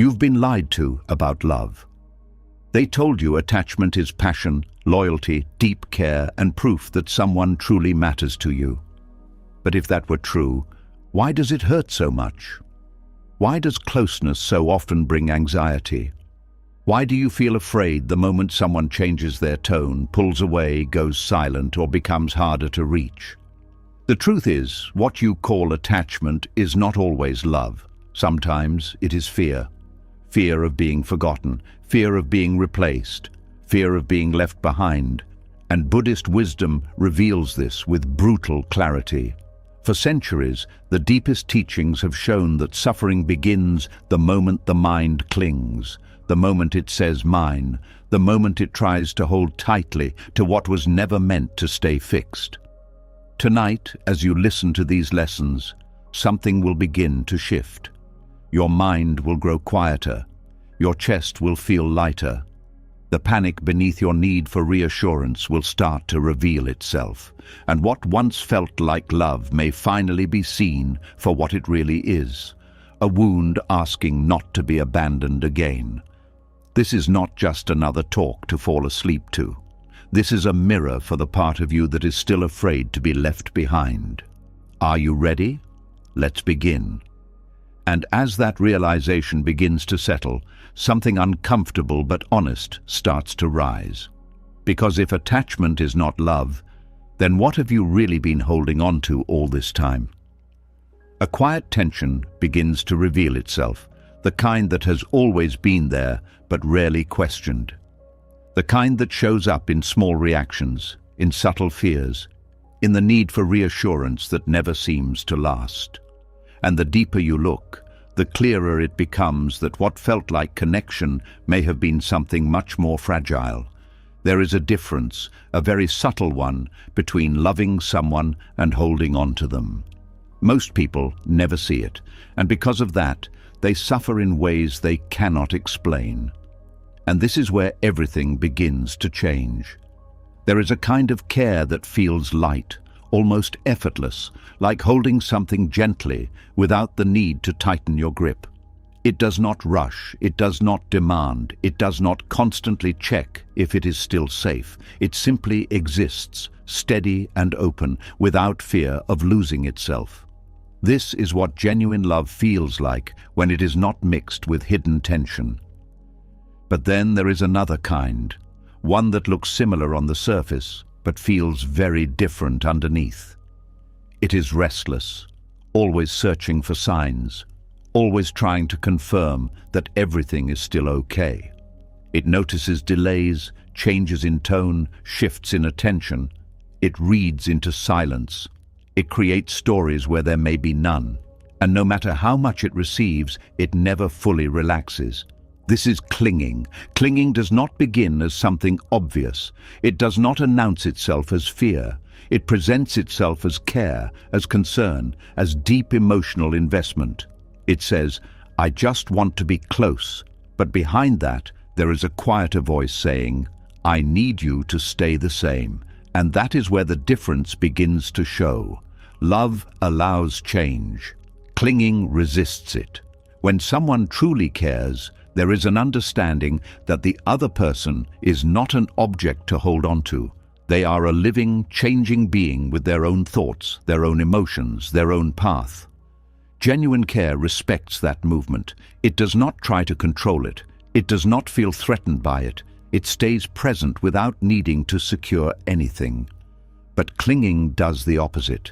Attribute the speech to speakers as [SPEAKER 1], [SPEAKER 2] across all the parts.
[SPEAKER 1] You've been lied to about love. They told you attachment is passion, loyalty, deep care, and proof that someone truly matters to you. But if that were true, why does it hurt so much? Why does closeness so often bring anxiety? Why do you feel afraid the moment someone changes their tone, pulls away, goes silent, or becomes harder to reach? The truth is, what you call attachment is not always love. Sometimes it is fear. Fear of being forgotten, fear of being replaced, fear of being left behind. And Buddhist wisdom reveals this with brutal clarity. For centuries, the deepest teachings have shown that suffering begins the moment the mind clings, the moment it says mine, the moment it tries to hold tightly to what was never meant to stay fixed. Tonight, as you listen to these lessons, something will begin to shift. Your mind will grow quieter. Your chest will feel lighter. The panic beneath your need for reassurance will start to reveal itself, and what once felt like love may finally be seen for what it really is, a wound asking not to be abandoned again. This is not just another talk to fall asleep to. This is a mirror for the part of you that is still afraid to be left behind. Are you ready? Let's begin. And as that realization begins to settle, something uncomfortable but honest starts to rise. Because if attachment is not love, then what have you really been holding on to all this time? A quiet tension begins to reveal itself, the kind that has always been there but rarely questioned. The kind that shows up in small reactions, in subtle fears, in the need for reassurance that never seems to last. And the deeper you look, the clearer it becomes that what felt like connection may have been something much more fragile. There is a difference, a very subtle one, between loving someone and holding on to them. Most people never see it, and because of that, they suffer in ways they cannot explain. And this is where everything begins to change. There is a kind of care that feels light, almost effortless, like holding something gently without the need to tighten your grip. It does not rush, it does not demand, it does not constantly check if it is still safe. It simply exists, steady and open, without fear of losing itself. This is what genuine love feels like when it is not mixed with hidden tension. But then there is another kind, one that looks similar on the surface, but feels very different underneath. It is restless, always searching for signs, always trying to confirm that everything is still okay. It notices delays, changes in tone, shifts in attention. It reads into silence. It creates stories where there may be none. And no matter how much it receives, it never fully relaxes. This is clinging. Clinging does not begin as something obvious. It does not announce itself as fear. It presents itself as care, as concern, as deep emotional investment. It says, I just want to be close. But behind that, there is a quieter voice saying, I need you to stay the same. And that is where the difference begins to show. Love allows change. Clinging resists it. When someone truly cares, there is an understanding that the other person is not an object to hold on to. They are a living, changing being with their own thoughts, their own emotions, their own path. Genuine care respects that movement. It does not try to control it. It does not feel threatened by it. It stays present without needing to secure anything. But clinging does the opposite.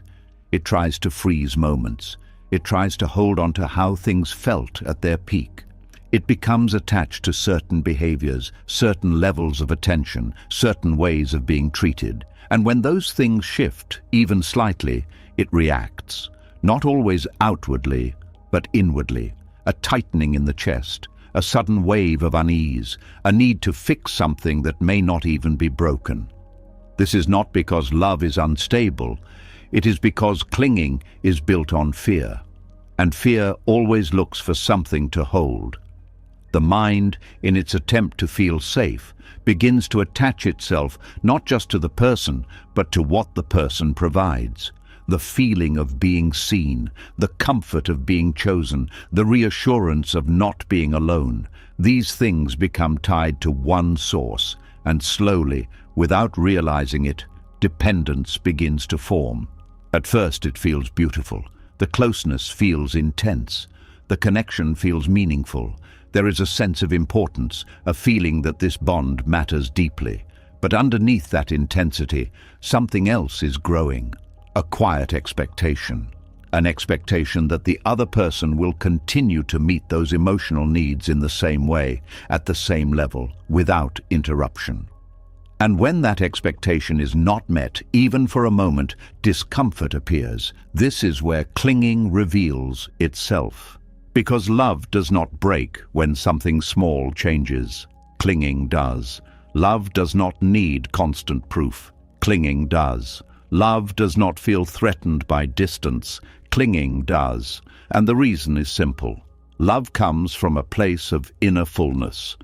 [SPEAKER 1] It tries to freeze moments. It tries to hold on to how things felt at their peak. It becomes attached to certain behaviors, certain levels of attention, certain ways of being treated. And when those things shift, even slightly, it reacts. Not always outwardly, but inwardly. A tightening in the chest, a sudden wave of unease, a need to fix something that may not even be broken. This is not because love is unstable. It is because clinging is built on fear. And fear always looks for something to hold. The mind, in its attempt to feel safe, begins to attach itself not just to the person, but to what the person provides. the feeling of being seen, the comfort of being chosen, the reassurance of not being alone. These things become tied to one source, and slowly, without realizing it, dependence begins to form. At first it feels beautiful. The closeness feels intense. The connection feels meaningful. There is a sense of importance, a feeling that this bond matters deeply. But underneath that intensity, something else is growing. A quiet expectation. An expectation that the other person will continue to meet those emotional needs in the same way, at the same level, without interruption. And when that expectation is not met, even for a moment, discomfort appears. This is where clinging reveals itself. Because love does not break when something small changes. Clinging does. Love does not need constant proof. Clinging does. Love does not feel threatened by distance. Clinging does. And the reason is simple. Love comes from a place of inner fullness.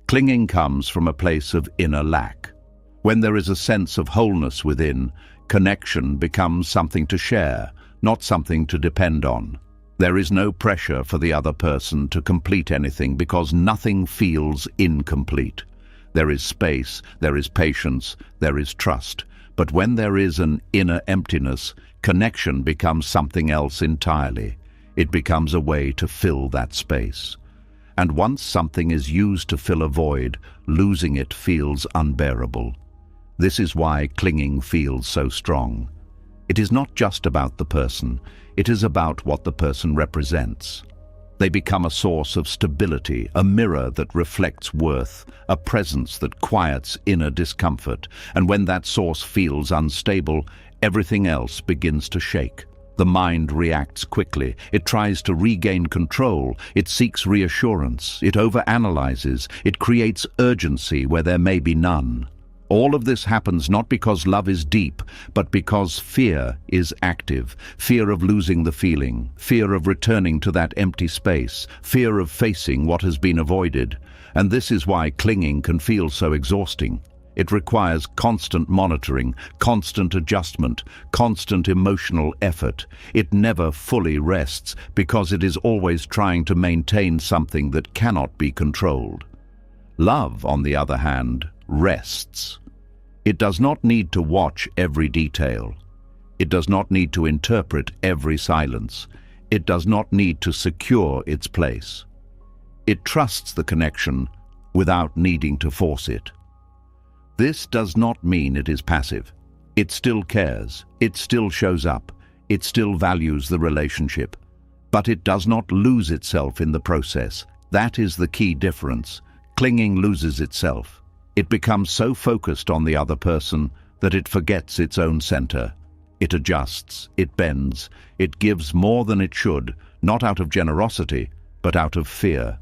[SPEAKER 1] Clinging comes from a place of inner lack. When there is a sense of wholeness within, connection becomes something to share, not something to depend on. There is no pressure for the other person to complete anything because nothing feels incomplete. There is space, there is patience, there is trust. But when there is an inner emptiness, connection becomes something else entirely. It becomes a way to fill that space. And once something is used to fill a void, losing it feels unbearable. This is why clinging feels so strong. It is not just about the person, it is about what the person represents. They become a source of stability, a mirror that reflects worth, a presence that quiets inner discomfort. And when that source feels unstable, everything else begins to shake. The mind reacts quickly. It tries to regain control. It seeks reassurance. It overanalyzes. It creates urgency where there may be none. All of this happens not because love is deep, but because fear is active. Fear of losing the feeling, fear of returning to that empty space, fear of facing what has been avoided. And this is why clinging can feel so exhausting. It requires constant monitoring, constant adjustment, constant emotional effort. It never fully rests because it is always trying to maintain something that cannot be controlled. Love, on the other hand, rests. It does not need to watch every detail. It does not need to interpret every silence. It does not need to secure its place. It trusts the connection without needing to force it. This does not mean it is passive. It still cares. It still shows up. It still values the relationship. But it does not lose itself in the process. That is the key difference. Clinging loses itself. It becomes so focused on the other person that it forgets its own center. It adjusts, it bends, it gives more than it should, not out of generosity, but out of fear.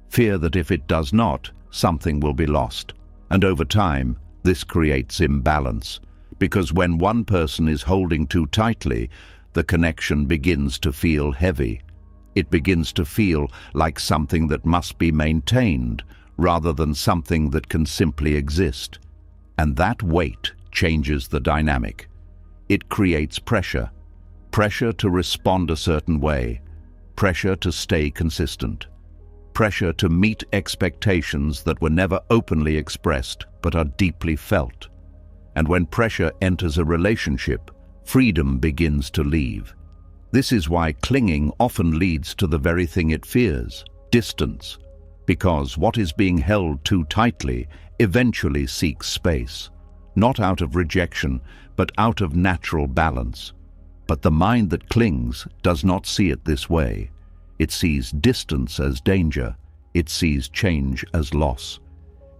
[SPEAKER 1] Fear that if it does not, something will be lost. And over time, this creates imbalance. Because when one person is holding too tightly, the connection begins to feel heavy. It begins to feel like something that must be maintained, rather than something that can simply exist. And that weight changes the dynamic. It creates pressure. Pressure to respond a certain way. Pressure to stay consistent. Pressure to meet expectations that were never openly expressed but are deeply felt. And when pressure enters a relationship, freedom begins to leave. This is why clinging often leads to the very thing it fears, distance. Because what is being held too tightly eventually seeks space, not out of rejection, but out of natural balance. But the mind that clings does not see it this way. It sees distance as danger. It sees change as loss.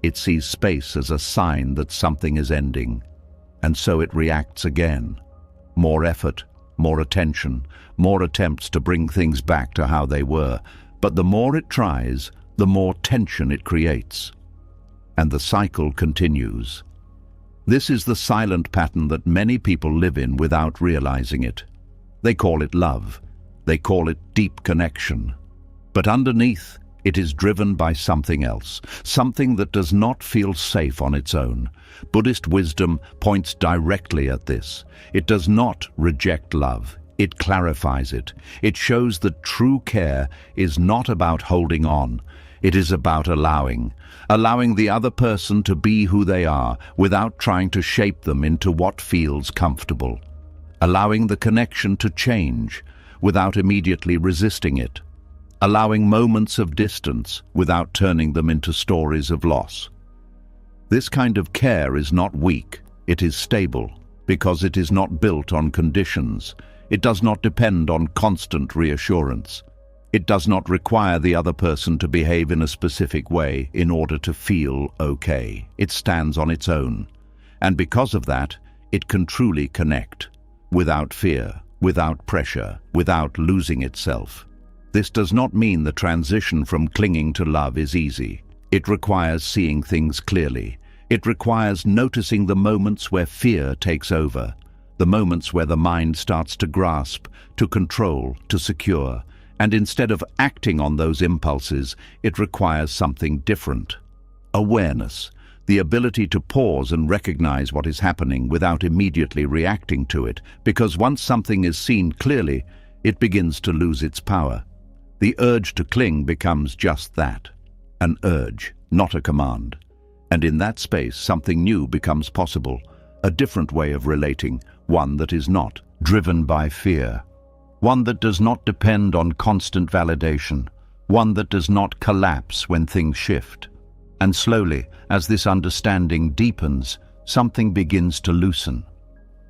[SPEAKER 1] It sees space as a sign that something is ending. And so it reacts again. More effort, more attention, more attempts to bring things back to how they were. But the more it tries, the more tension it creates. And the cycle continues. This is the silent pattern that many people live in without realizing it. They call it love. They call it deep connection. But underneath, It is driven by something else, something that does not feel safe on its own. Buddhist wisdom points directly at this. It does not reject love. It clarifies it. It shows that true care is not about holding on. It is about allowing the other person to be who they are without trying to shape them into what feels comfortable. Allowing the connection to change without immediately resisting it. Allowing moments of distance without turning them into stories of loss. This kind of care is not weak, it is stable, because it is not built on conditions. It does not depend on constant reassurance. It does not require the other person to behave in a specific way in order to feel okay. It stands on its own. And because of that, it can truly connect, without fear, without pressure, without losing itself. This does not mean the transition from clinging to love is easy. It requires seeing things clearly. It requires noticing the moments where fear takes over, the moments where the mind starts to grasp, to control, to secure, and instead of acting on those impulses, it requires something different. Awareness, the ability to pause and recognize what is happening without immediately reacting to it, because once something is seen clearly, it begins to lose its power. The urge to cling becomes just that, an urge, not a command. And in that space, something new becomes possible, a different way of relating, one that is not driven by fear, one that does not depend on constant validation, one that does not collapse when things shift. And slowly, as this understanding deepens, something begins to loosen.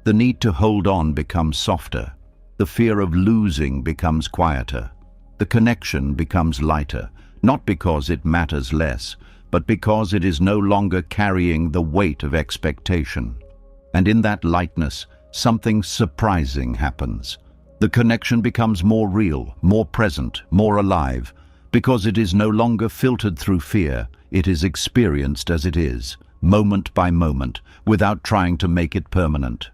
[SPEAKER 1] The need to hold on becomes softer, the fear of losing becomes quieter. The connection becomes lighter, not because it matters less, but because it is no longer carrying the weight of expectation. And in that lightness, something surprising happens. The connection becomes more real, more present, more alive, because it is no longer filtered through fear. It is experienced as it is, moment by moment, without trying to make it permanent,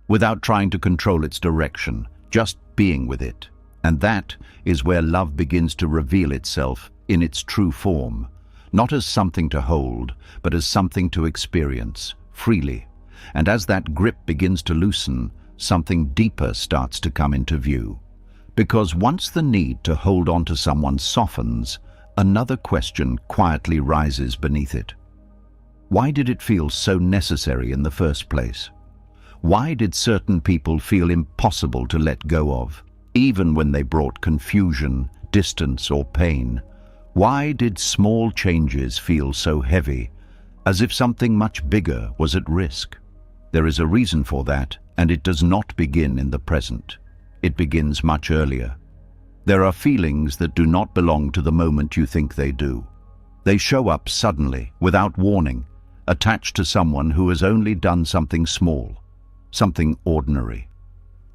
[SPEAKER 1] without trying to control its direction, just being with it. And that is where love begins to reveal itself in its true form, not as something to hold, but as something to experience, freely. And as that grip begins to loosen, something deeper starts to come into view. Because once the need to hold on to someone softens, another question quietly rises beneath it. Why did it feel so necessary in the first place? Why did certain people feel impossible to let go of, even when they brought confusion, distance, or pain? Why did small changes feel so heavy, as if something much bigger was at risk? There is a reason for that, and it does not begin in the present. It begins much earlier. There are feelings that do not belong to the moment you think they do. They show up suddenly, without warning, attached to someone who has only done something small, something ordinary.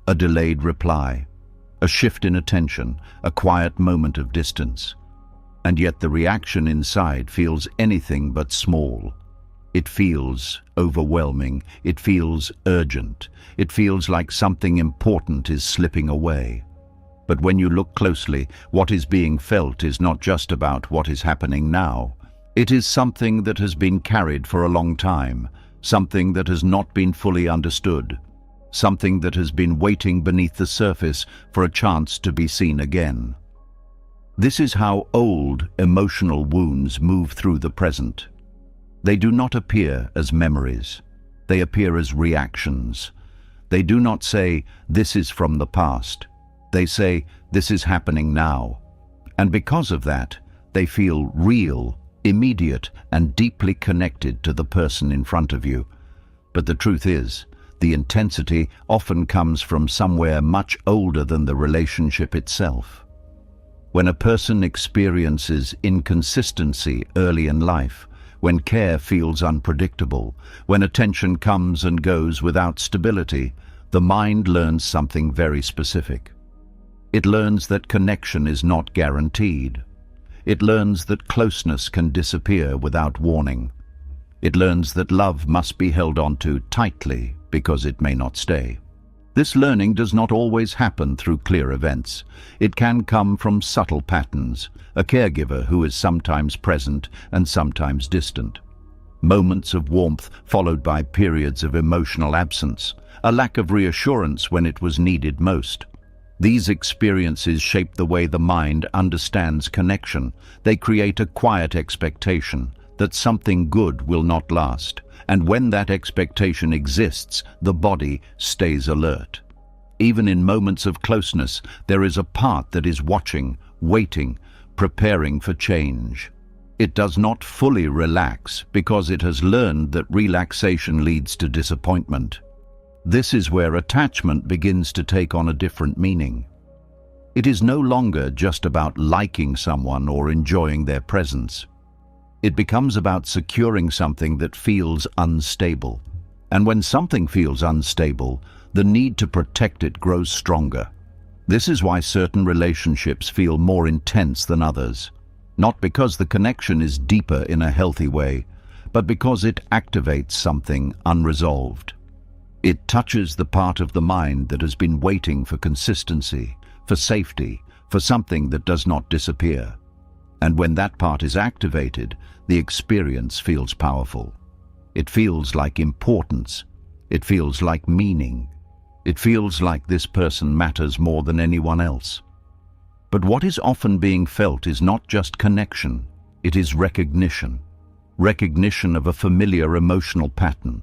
[SPEAKER 1] A delayed reply, a shift in attention, a quiet moment of distance. And yet the reaction inside feels anything but small. It feels overwhelming. It feels urgent. It feels like something important is slipping away. But when you look closely, what is being felt is not just about what is happening now. It is something that has been carried for a long time, something that has not been fully understood, something that has been waiting beneath the surface for a chance to be seen again. This is how old emotional wounds move through the present. They do not appear as memories. They appear as reactions. They do not say, "This is from the past." They say, "This is happening now." And because of that, they feel real, immediate, and deeply connected to the person in front of you. But the truth is, the intensity often comes from somewhere much older than the relationship itself. When a person experiences inconsistency early in life, when care feels unpredictable, when attention comes and goes without stability, the mind learns something very specific. It learns that connection is not guaranteed. It learns that closeness can disappear without warning. It learns that love must be held onto tightly because it may not stay. This learning does not always happen through clear events. It can come from subtle patterns, a caregiver who is sometimes present and sometimes distant. Moments of warmth followed by periods of emotional absence, a lack of reassurance when it was needed most. These experiences shape the way the mind understands connection. They create a quiet expectation that something good will not last, and when that expectation exists, the body stays alert. Even in moments of closeness, there is a part that is watching, waiting, preparing for change. It does not fully relax because it has learned that relaxation leads to disappointment. This is where attachment begins to take on a different meaning. It is no longer just about liking someone or enjoying their presence. It becomes about securing something that feels unstable. And when something feels unstable, the need to protect it grows stronger. This is why certain relationships feel more intense than others. Not because the connection is deeper in a healthy way, but because it activates something unresolved. It touches the part of the mind that has been waiting for consistency, for safety, for something that does not disappear. And when that part is activated, the experience feels powerful. It feels like importance. It feels like meaning. It feels like this person matters more than anyone else. But what is often being felt is not just connection, it is recognition. Recognition of a familiar emotional pattern.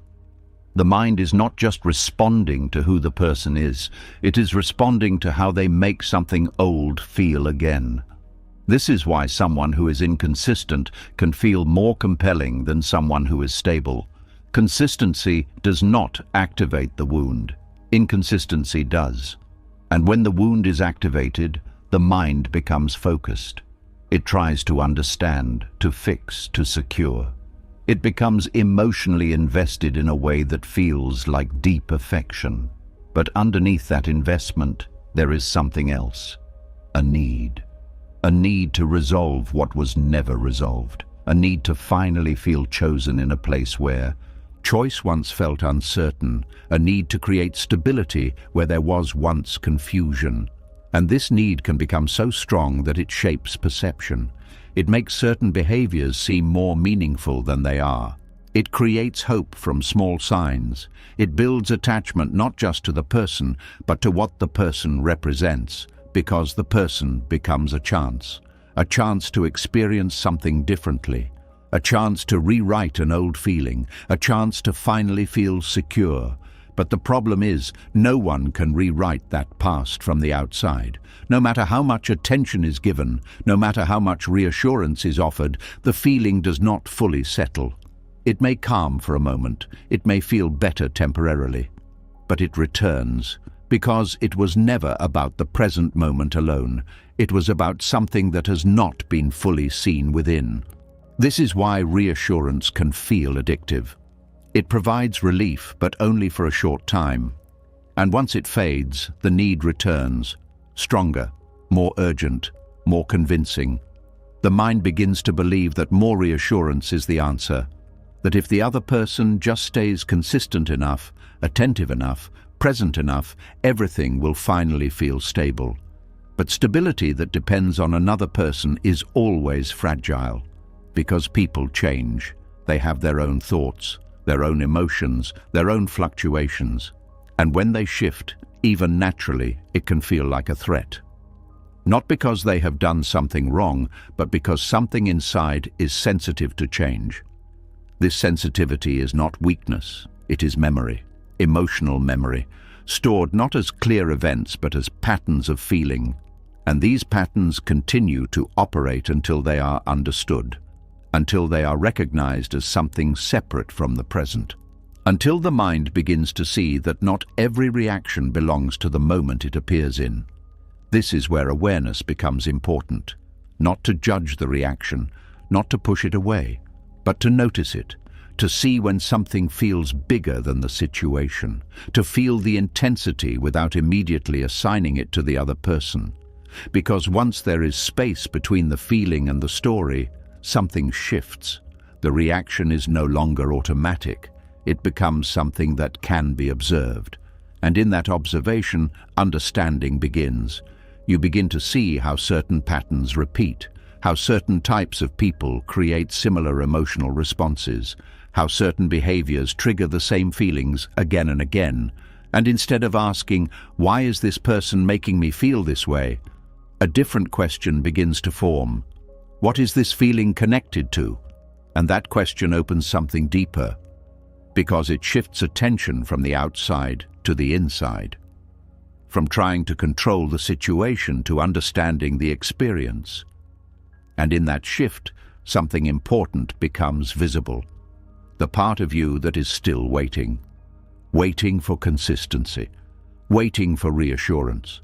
[SPEAKER 1] The mind is not just responding to who the person is, it is responding to how they make something old feel again. This is why someone who is inconsistent can feel more compelling than someone who is stable. Consistency does not activate the wound. Inconsistency does. And when the wound is activated, the mind becomes focused. It tries to understand, to fix, to secure. It becomes emotionally invested in a way that feels like deep affection. But underneath that investment, there is something else. A need. A need to resolve what was never resolved. A need to finally feel chosen in a place where choice once felt uncertain. A need to create stability where there was once confusion. And this need can become so strong that it shapes perception. It makes certain behaviors seem more meaningful than they are. It creates hope from small signs. It builds attachment not just to the person, but to what the person represents, because the person becomes a chance to experience something differently, a chance to rewrite an old feeling, a chance to finally feel secure. But the problem is, no one can rewrite that past from the outside. No matter how much attention is given, no matter how much reassurance is offered, the feeling does not fully settle. It may calm for a moment, it may feel better temporarily, but it returns, because it was never about the present moment alone. It was about something that has not been fully seen within. This is why reassurance can feel addictive. It provides relief, but only for a short time. And once it fades, the need returns, stronger, more urgent, more convincing. The mind begins to believe that more reassurance is the answer, that if the other person just stays consistent enough, attentive enough, present enough, everything will finally feel stable. But stability that depends on another person is always fragile, because people change. They have their own thoughts, their own emotions, their own fluctuations. And when they shift, even naturally, it can feel like a threat. Not because they have done something wrong, but because something inside is sensitive to change. This sensitivity is not weakness, it is memory, emotional memory, stored not as clear events but as patterns of feeling. And these patterns continue to operate until they are understood, until they are recognized as something separate from the present, until the mind begins to see that not every reaction belongs to the moment it appears in. This is where awareness becomes important, not to judge the reaction, not to push it away, but to notice it, to see when something feels bigger than the situation, to feel the intensity without immediately assigning it to the other person. Because once there is space between the feeling and the story, something shifts. The reaction is no longer automatic. It becomes something that can be observed. And in that observation, understanding begins. You begin to see how certain patterns repeat, how certain types of people create similar emotional responses, how certain behaviors trigger the same feelings again and again. And instead of asking, "Why is this person making me feel this way?" a different question begins to form. What is this feeling connected to? And that question opens something deeper, because it shifts attention from the outside to the inside, from trying to control the situation to understanding the experience. And in that shift, something important becomes visible. The part of you that is still waiting for consistency, waiting for reassurance,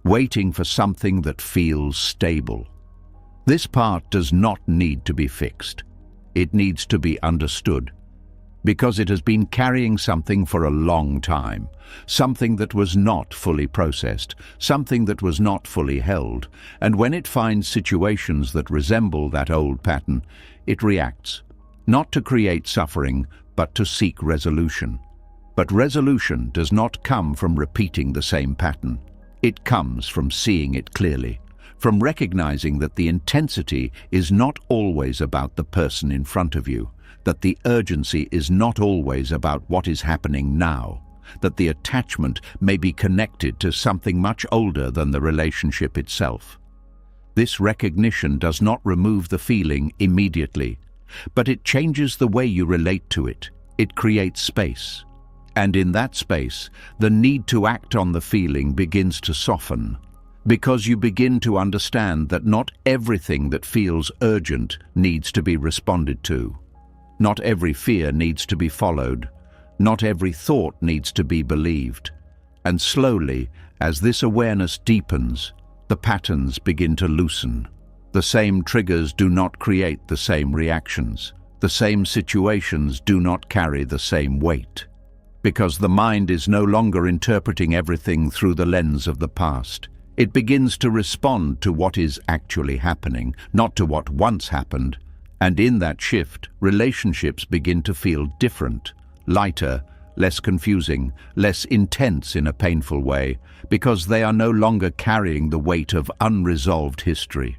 [SPEAKER 1] waiting for something that feels stable. This part does not need to be fixed. It needs to be understood, because it has been carrying something for a long time, something that was not fully processed, something that was not fully held, and when it finds situations that resemble that old pattern, it reacts, not to create suffering, but to seek resolution. But resolution does not come from repeating the same pattern. It comes from seeing it clearly, from recognizing that the intensity is not always about the person in front of you, that the urgency is not always about what is happening now, that the attachment may be connected to something much older than the relationship itself. This recognition does not remove the feeling immediately, but it changes the way you relate to it. It creates space. And in that space, the need to act on the feeling begins to soften, because you begin to understand that not everything that feels urgent needs to be responded to. Not every fear needs to be followed. Not every thought needs to be believed. And slowly, as this awareness deepens, the patterns begin to loosen. The same triggers do not create the same reactions. The same situations do not carry the same weight, because the mind is no longer interpreting everything through the lens of the past. It begins to respond to what is actually happening, not to what once happened. And in that shift, relationships begin to feel different, lighter, less confusing, less intense in a painful way, because they are no longer carrying the weight of unresolved history.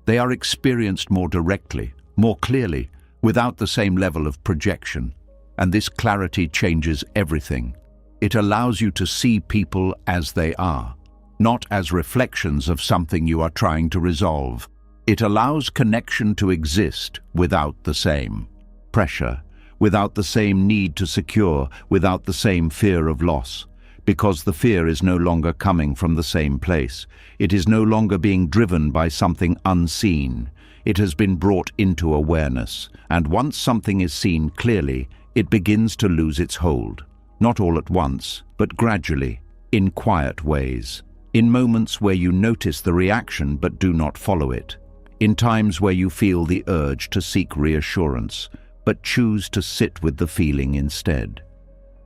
[SPEAKER 1] They are experienced more directly, more clearly, without the same level of projection. And this clarity changes everything. It allows you to see people as they are, not as reflections of something you are trying to resolve. It allows connection to exist without the same pressure, without the same need to secure, without the same fear of loss, because the fear is no longer coming from the same place. It is no longer being driven by something unseen. It has been brought into awareness, and once something is seen clearly, it begins to lose its hold, not all at once, but gradually, in quiet ways, in moments where you notice the reaction but do not follow it, in times where you feel the urge to seek reassurance, but choose to sit with the feeling instead,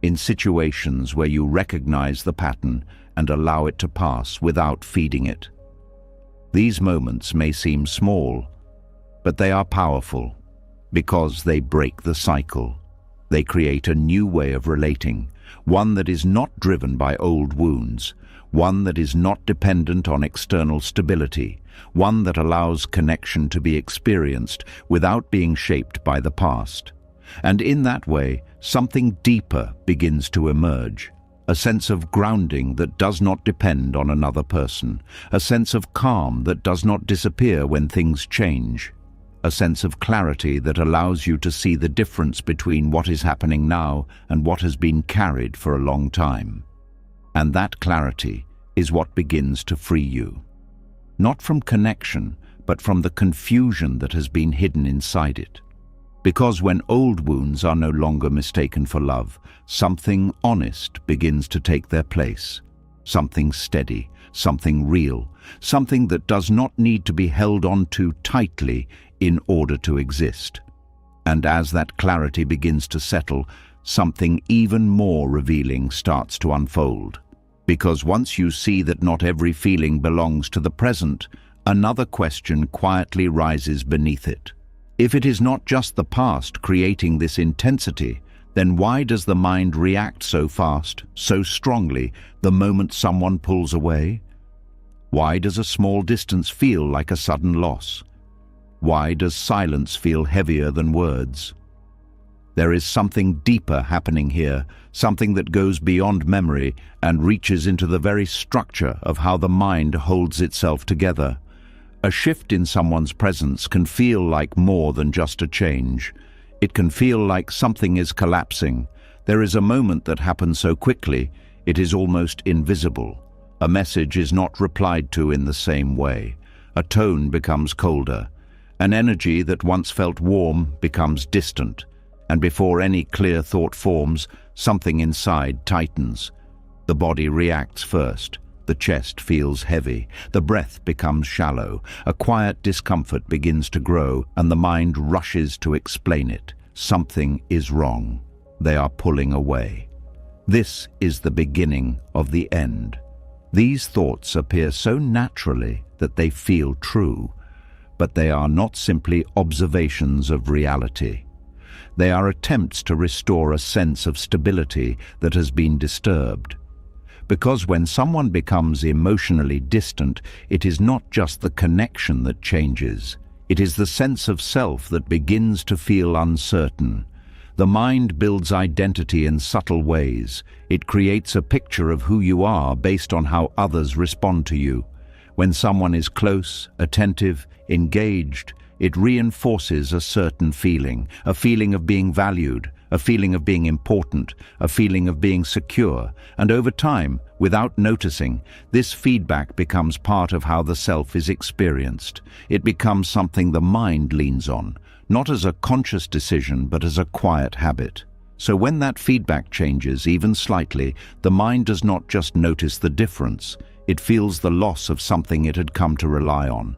[SPEAKER 1] in situations where you recognize the pattern and allow it to pass without feeding it. These moments may seem small, but they are powerful, because they break the cycle. They create a new way of relating, one that is not driven by old wounds, one that is not dependent on external stability, one that allows connection to be experienced without being shaped by the past. And in that way, something deeper begins to emerge, a sense of grounding that does not depend on another person, a sense of calm that does not disappear when things change, a sense of clarity that allows you to see the difference between what is happening now and what has been carried for a long time. And that clarity is what begins to free you, not from connection, but from the confusion that has been hidden inside it. Because when old wounds are no longer mistaken for love, something honest begins to take their place, something steady, something real, something that does not need to be held on too tightly in order to exist. And as that clarity begins to settle, something even more revealing starts to unfold. Because once you see that not every feeling belongs to the present, another question quietly rises beneath it. If it is not just the past creating this intensity, then why does the mind react so fast, so strongly, the moment someone pulls away? Why does a small distance feel like a sudden loss? Why does silence feel heavier than words? There is something deeper happening here, something that goes beyond memory and reaches into the very structure of how the mind holds itself together. A shift in someone's presence can feel like more than just a change. It can feel like something is collapsing. There is a moment that happens so quickly, it is almost invisible. A message is not replied to in the same way. A tone becomes colder. An energy that once felt warm becomes distant. And before any clear thought forms, something inside tightens. The body reacts first. The chest feels heavy. The breath becomes shallow. A quiet discomfort begins to grow, and the mind rushes to explain it. Something is wrong. They are pulling away. This is the beginning of the end. These thoughts appear so naturally that they feel true, but they are not simply observations of reality. They are attempts to restore a sense of stability that has been disturbed. Because when someone becomes emotionally distant, it is not just the connection that changes. It is the sense of self that begins to feel uncertain. The mind builds identity in subtle ways. It creates a picture of who you are based on how others respond to you. When someone is close, attentive, engaged, it reinforces a certain feeling, a feeling of being valued, a feeling of being important, a feeling of being secure, and over time, without noticing, this feedback becomes part of how the self is experienced. It becomes something the mind leans on, not as a conscious decision but as a quiet habit. So when that feedback changes, even slightly, the mind does not just notice the difference, it feels the loss of something it had come to rely on.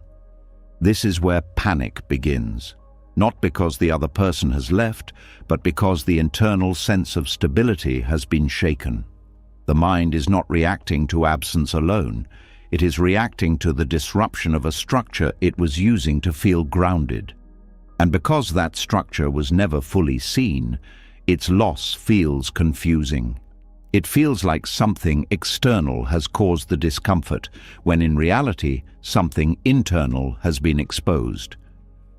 [SPEAKER 1] This is where panic begins. Not because the other person has left, but because the internal sense of stability has been shaken. The mind is not reacting to absence alone. It is reacting to the disruption of a structure it was using to feel grounded. And because that structure was never fully seen, its loss feels confusing. It feels like something external has caused the discomfort, when in reality, something internal has been exposed.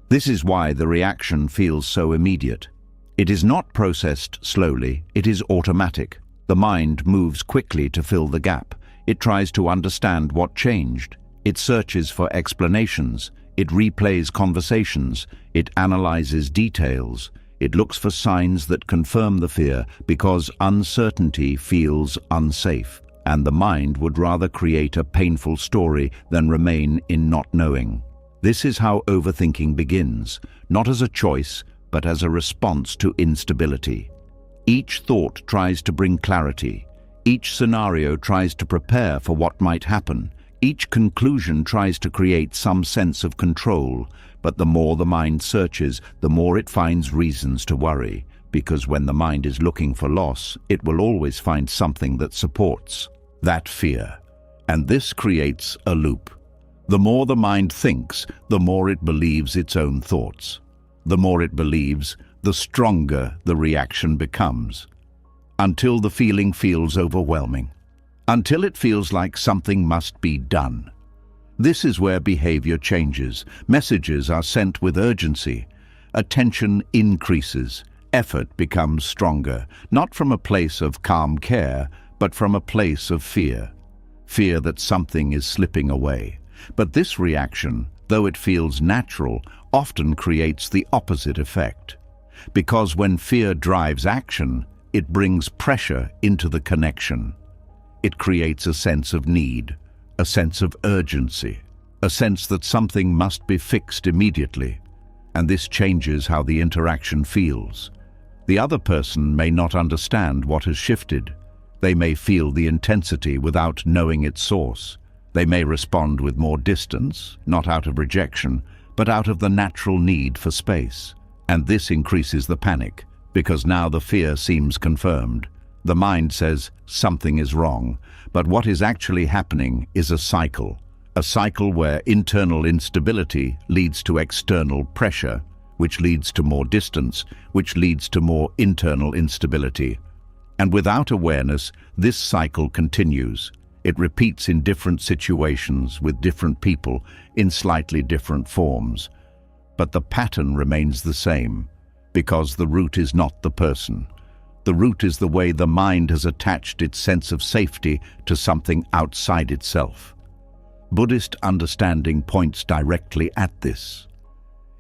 [SPEAKER 1] This is why the reaction feels so immediate. It is not processed slowly, it is automatic. The mind moves quickly to fill the gap. It tries to understand what changed. It searches for explanations. It replays conversations. It analyzes details. It looks for signs that confirm the fear because uncertainty feels unsafe, and the mind would rather create a painful story than remain in not knowing. This is how overthinking begins, not as a choice, but as a response to instability. Each thought tries to bring clarity. Each scenario tries to prepare for what might happen. Each conclusion tries to create some sense of control, but the more the mind searches, the more it finds reasons to worry, because when the mind is looking for loss, it will always find something that supports that fear. And this creates a loop. The more the mind thinks, the more it believes its own thoughts. The more it believes, the stronger the reaction becomes, until the feeling feels overwhelming, until it feels like something must be done. This is where behavior changes. Messages are sent with urgency. Attention increases. Effort becomes stronger, not from a place of calm care, but from a place of fear. Fear that something is slipping away. But this reaction, though it feels natural, often creates the opposite effect. Because when fear drives action, it brings pressure into the connection. It creates a sense of need, a sense of urgency, a sense that something must be fixed immediately. And this changes how the interaction feels. The other person may not understand what has shifted. They may feel the intensity without knowing its source. They may respond with more distance, not out of rejection, but out of the natural need for space. And this increases the panic, because now the fear seems confirmed. The mind says something is wrong, but what is actually happening is a cycle where internal instability leads to external pressure, which leads to more distance, which leads to more internal instability. And without awareness, this cycle continues. It repeats in different situations, with different people, in slightly different forms. But the pattern remains the same, because the root is not the person. The root is the way the mind has attached its sense of safety to something outside itself. Buddhist understanding points directly at this.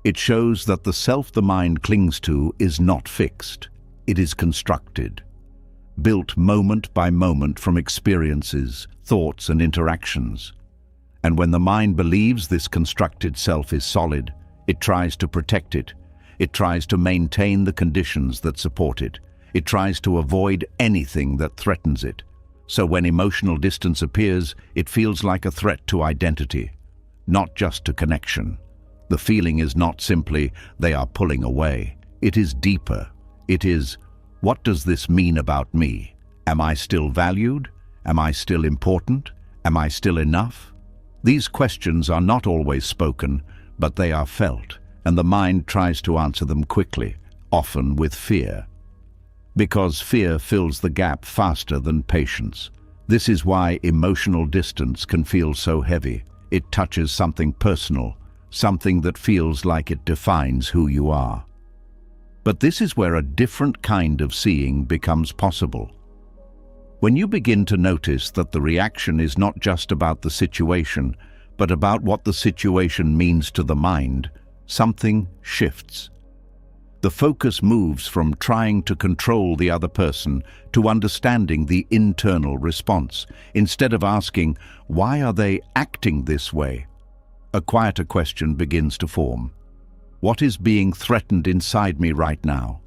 [SPEAKER 1] It shows that the self the mind clings to is not fixed. It is constructed, built moment by moment from experiences, thoughts, and interactions. And when the mind believes this constructed self is solid, it tries to protect it. It tries to maintain the conditions that support it. It tries to avoid anything that threatens it. So when emotional distance appears, it feels like a threat to identity, not just to connection. The feeling is not simply, they are pulling away. It is deeper. It is, what does this mean about me? Am I still valued? Am I still important? Am I still enough? These questions are not always spoken, but they are felt, and the mind tries to answer them quickly, often with fear. Because fear fills the gap faster than patience. This is why emotional distance can feel so heavy. It touches something personal, something that feels like it defines who you are. But this is where a different kind of seeing becomes possible. When you begin to notice that the reaction is not just about the situation, but about what the situation means to the mind, something shifts. The focus moves from trying to control the other person to understanding the internal response. Instead of asking, why are they acting this way? A quieter question begins to form. What is being threatened inside me right now?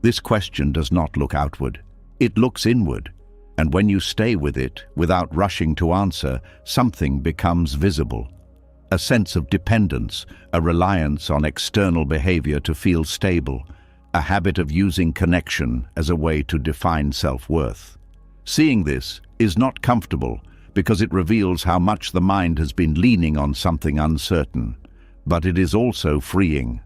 [SPEAKER 1] This question does not look outward. It looks inward. And when you stay with it, without rushing to answer, something becomes visible. A sense of dependence, a reliance on external behavior to feel stable, a habit of using connection as a way to define self-worth. Seeing this is not comfortable because it reveals how much the mind has been leaning on something uncertain. But it is also freeing,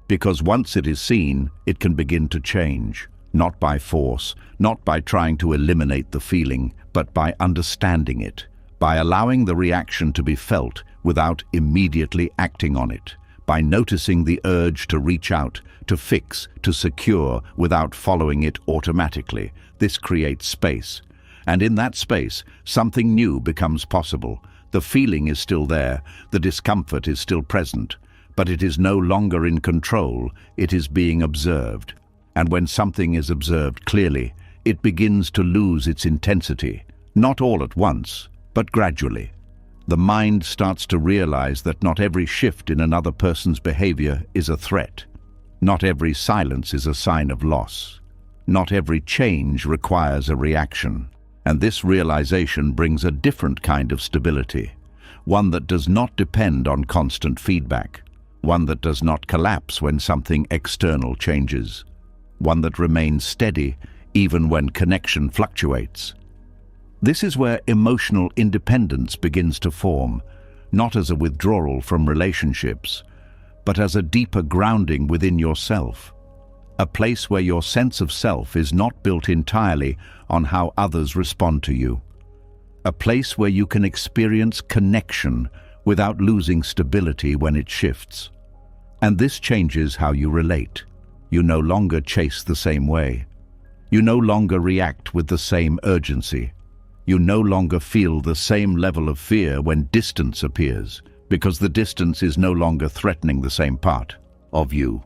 [SPEAKER 1] because once it is seen, it can begin to change. Not by force, not by trying to eliminate the feeling, but by understanding it, by allowing the reaction to be felt without immediately acting on it, by noticing the urge to reach out, to fix, to secure, without following it automatically. This creates space. And in that space, something new becomes possible. The feeling is still there, the discomfort is still present, but it is no longer in control, it is being observed. And when something is observed clearly, it begins to lose its intensity, not all at once, but gradually. The mind starts to realize that not every shift in another person's behavior is a threat. Not every silence is a sign of loss. Not every change requires a reaction. And this realization brings a different kind of stability, one that does not depend on constant feedback, one that does not collapse when something external changes, one that remains steady even when connection fluctuates. This is where emotional independence begins to form, not as a withdrawal from relationships, but as a deeper grounding within yourself, a place where your sense of self is not built entirely on how others respond to you, a place where you can experience connection without losing stability when it shifts. And this changes how you relate. You no longer chase the same way. You no longer react with the same urgency. You no longer feel the same level of fear when distance appears, because the distance is no longer threatening the same part of you.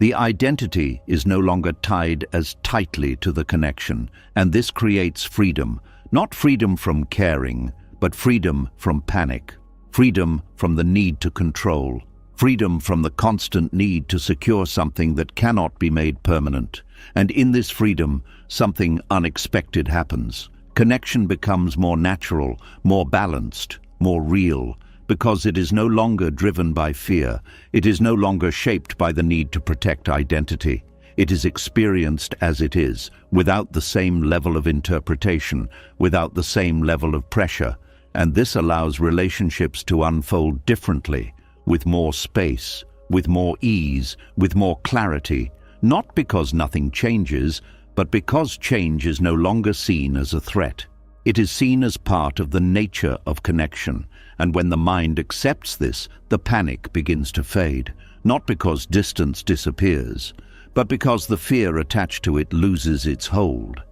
[SPEAKER 1] The identity is no longer tied as tightly to the connection, and this creates freedom. Not freedom from caring, but freedom from panic. Freedom from the need to control. Freedom from the constant need to secure something that cannot be made permanent. And in this freedom, something unexpected happens. Connection becomes more natural, more balanced, more real, because it is no longer driven by fear. It is no longer shaped by the need to protect identity. It is experienced as it is, without the same level of interpretation, without the same level of pressure. And this allows relationships to unfold differently, with more space, with more ease, with more clarity, not because nothing changes, but because change is no longer seen as a threat. It is seen as part of the nature of connection, and when the mind accepts this, the panic begins to fade, not because distance disappears, but because the fear attached to it loses its hold.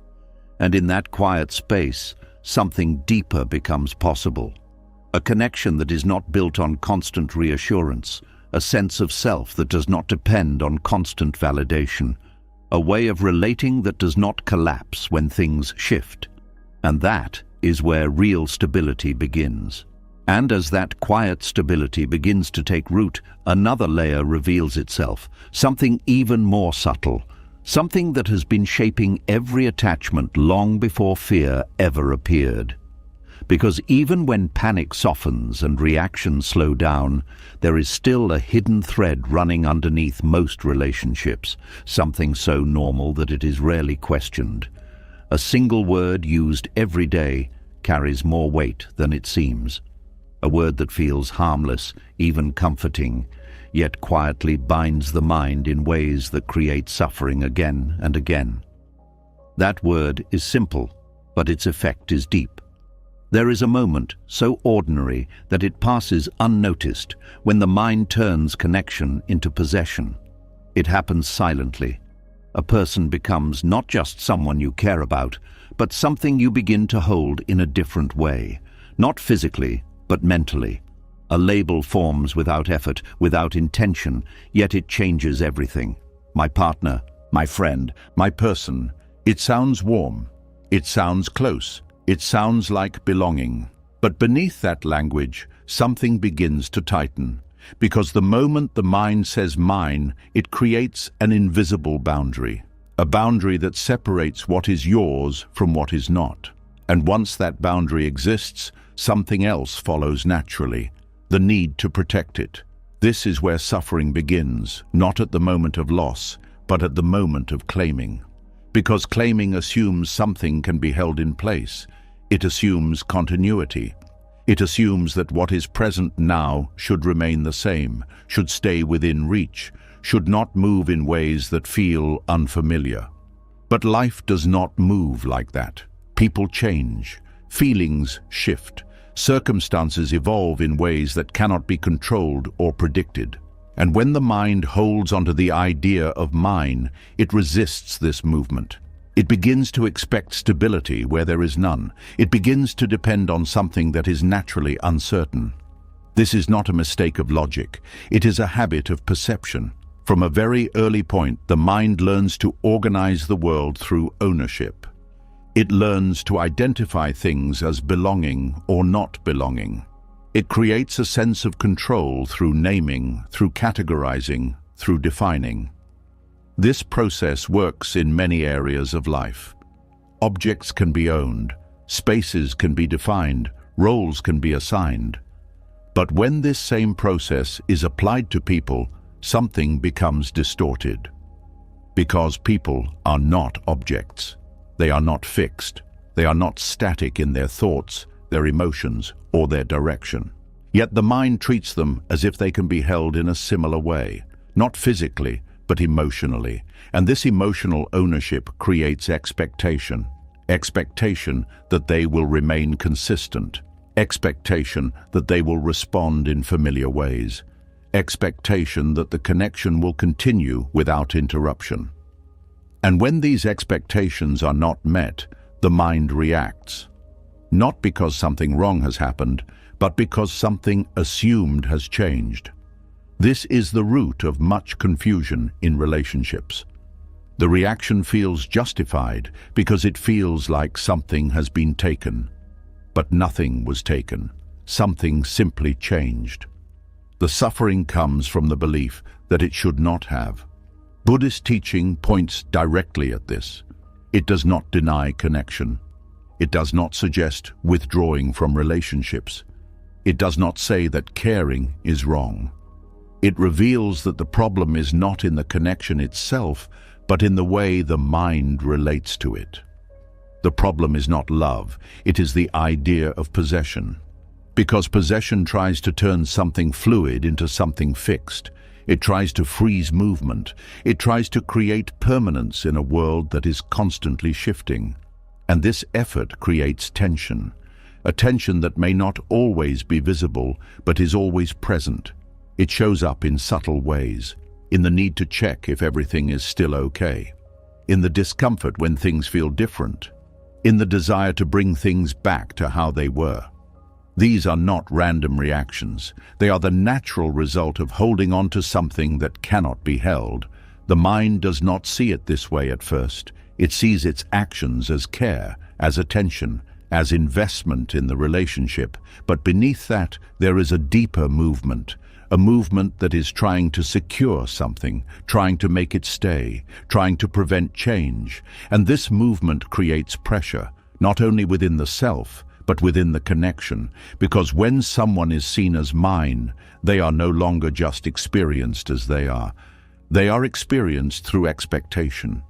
[SPEAKER 1] And in that quiet space, something deeper becomes possible. A connection that is not built on constant reassurance, a sense of self that does not depend on constant validation, a way of relating that does not collapse when things shift. And that is where real stability begins. And as that quiet stability begins to take root, another layer reveals itself, something even more subtle, something that has been shaping every attachment long before fear ever appeared. Because even when panic softens and reactions slow down, there is still a hidden thread running underneath most relationships, something so normal that it is rarely questioned. A single word used every day carries more weight than it seems. A word that feels harmless, even comforting, yet quietly binds the mind in ways that create suffering again and again. That word is simple, but its effect is deep. There is a moment so ordinary that it passes unnoticed when the mind turns connection into possession. It happens silently. A person becomes not just someone you care about, but something you begin to hold in a different way, not physically, but mentally. A label forms without effort, without intention, yet it changes everything. My partner, my friend, my person. It sounds warm. It sounds close. It sounds like belonging. But beneath that language, something begins to tighten. Because the moment the mind says mine, it creates an invisible boundary. A boundary that separates what is yours from what is not. And once that boundary exists, something else follows naturally. The need to protect it. This is where suffering begins, not at the moment of loss, but at the moment of claiming. Because claiming assumes something can be held in place. It assumes continuity. It assumes that what is present now should remain the same, should stay within reach, should not move in ways that feel unfamiliar. But life does not move like that. People change. Feelings shift. Circumstances evolve in ways that cannot be controlled or predicted. And when the mind holds onto the idea of mine, it resists this movement. It begins to expect stability where there is none. It begins to depend on something that is naturally uncertain. This is not a mistake of logic. It is a habit of perception. From a very early point, the mind learns to organize the world through ownership. It learns to identify things as belonging or not belonging. It creates a sense of control through naming, through categorizing, through defining. This process works in many areas of life. Objects can be owned, spaces can be defined, roles can be assigned. But when this same process is applied to people, something becomes distorted. Because people are not objects. They are not fixed. They are not static in their thoughts, their emotions, or their direction. Yet the mind treats them as if they can be held in a similar way, not physically, but emotionally. And this emotional ownership creates expectation. Expectation that they will remain consistent. Expectation that they will respond in familiar ways. Expectation that the connection will continue without interruption. And when these expectations are not met, the mind reacts. Not because something wrong has happened, but because something assumed has changed. This is the root of much confusion in relationships. The reaction feels justified because it feels like something has been taken. But nothing was taken. Something simply changed. The suffering comes from the belief that it should not have. Buddhist teaching points directly at this. It does not deny connection. It does not suggest withdrawing from relationships. It does not say that caring is wrong. It reveals that the problem is not in the connection itself, but in the way the mind relates to it. The problem is not love, it is the idea of possession. Because possession tries to turn something fluid into something fixed. It tries to freeze movement. It tries to create permanence in a world that is constantly shifting. And this effort creates tension, a tension that may not always be visible, but is always present. It shows up in subtle ways, in the need to check if everything is still okay, in the discomfort when things feel different, in the desire to bring things back to how they were. These are not random reactions. They are the natural result of holding on to something that cannot be held. The mind does not see it this way at first. It sees its actions as care, as attention, as investment in the relationship. But beneath that, there is a deeper movement, a movement that is trying to secure something, trying to make it stay, trying to prevent change. And this movement creates pressure, not only within the self, but within the connection, because when someone is seen as mine, they are no longer just experienced as they are. They are experienced through expectation,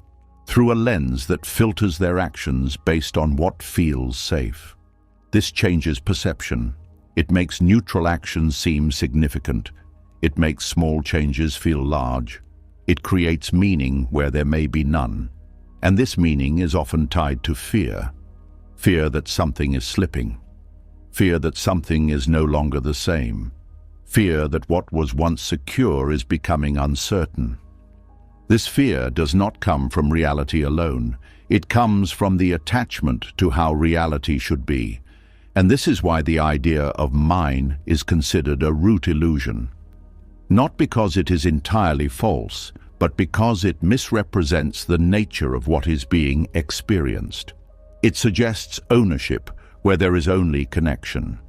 [SPEAKER 1] through a lens that filters their actions based on what feels safe. This changes perception. It makes neutral actions seem significant. It makes small changes feel large. It creates meaning where there may be none. And this meaning is often tied to fear. Fear that something is slipping. Fear that something is no longer the same. Fear that what was once secure is becoming uncertain. This fear does not come from reality alone. It comes from the attachment to how reality should be. And this is why the idea of mine is considered a root illusion. Not because it is entirely false, but because it misrepresents the nature of what is being experienced. It suggests ownership where there is only connection.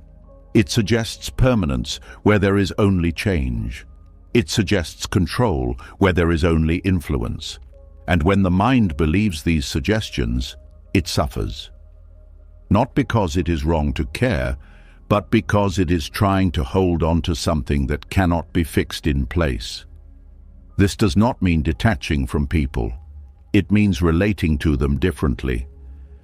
[SPEAKER 1] It suggests permanence where there is only change. It suggests control where there is only influence. And when the mind believes these suggestions, it suffers. Not because it is wrong to care, but because it is trying to hold on to something that cannot be fixed in place. This does not mean detaching from people. It means relating to them differently.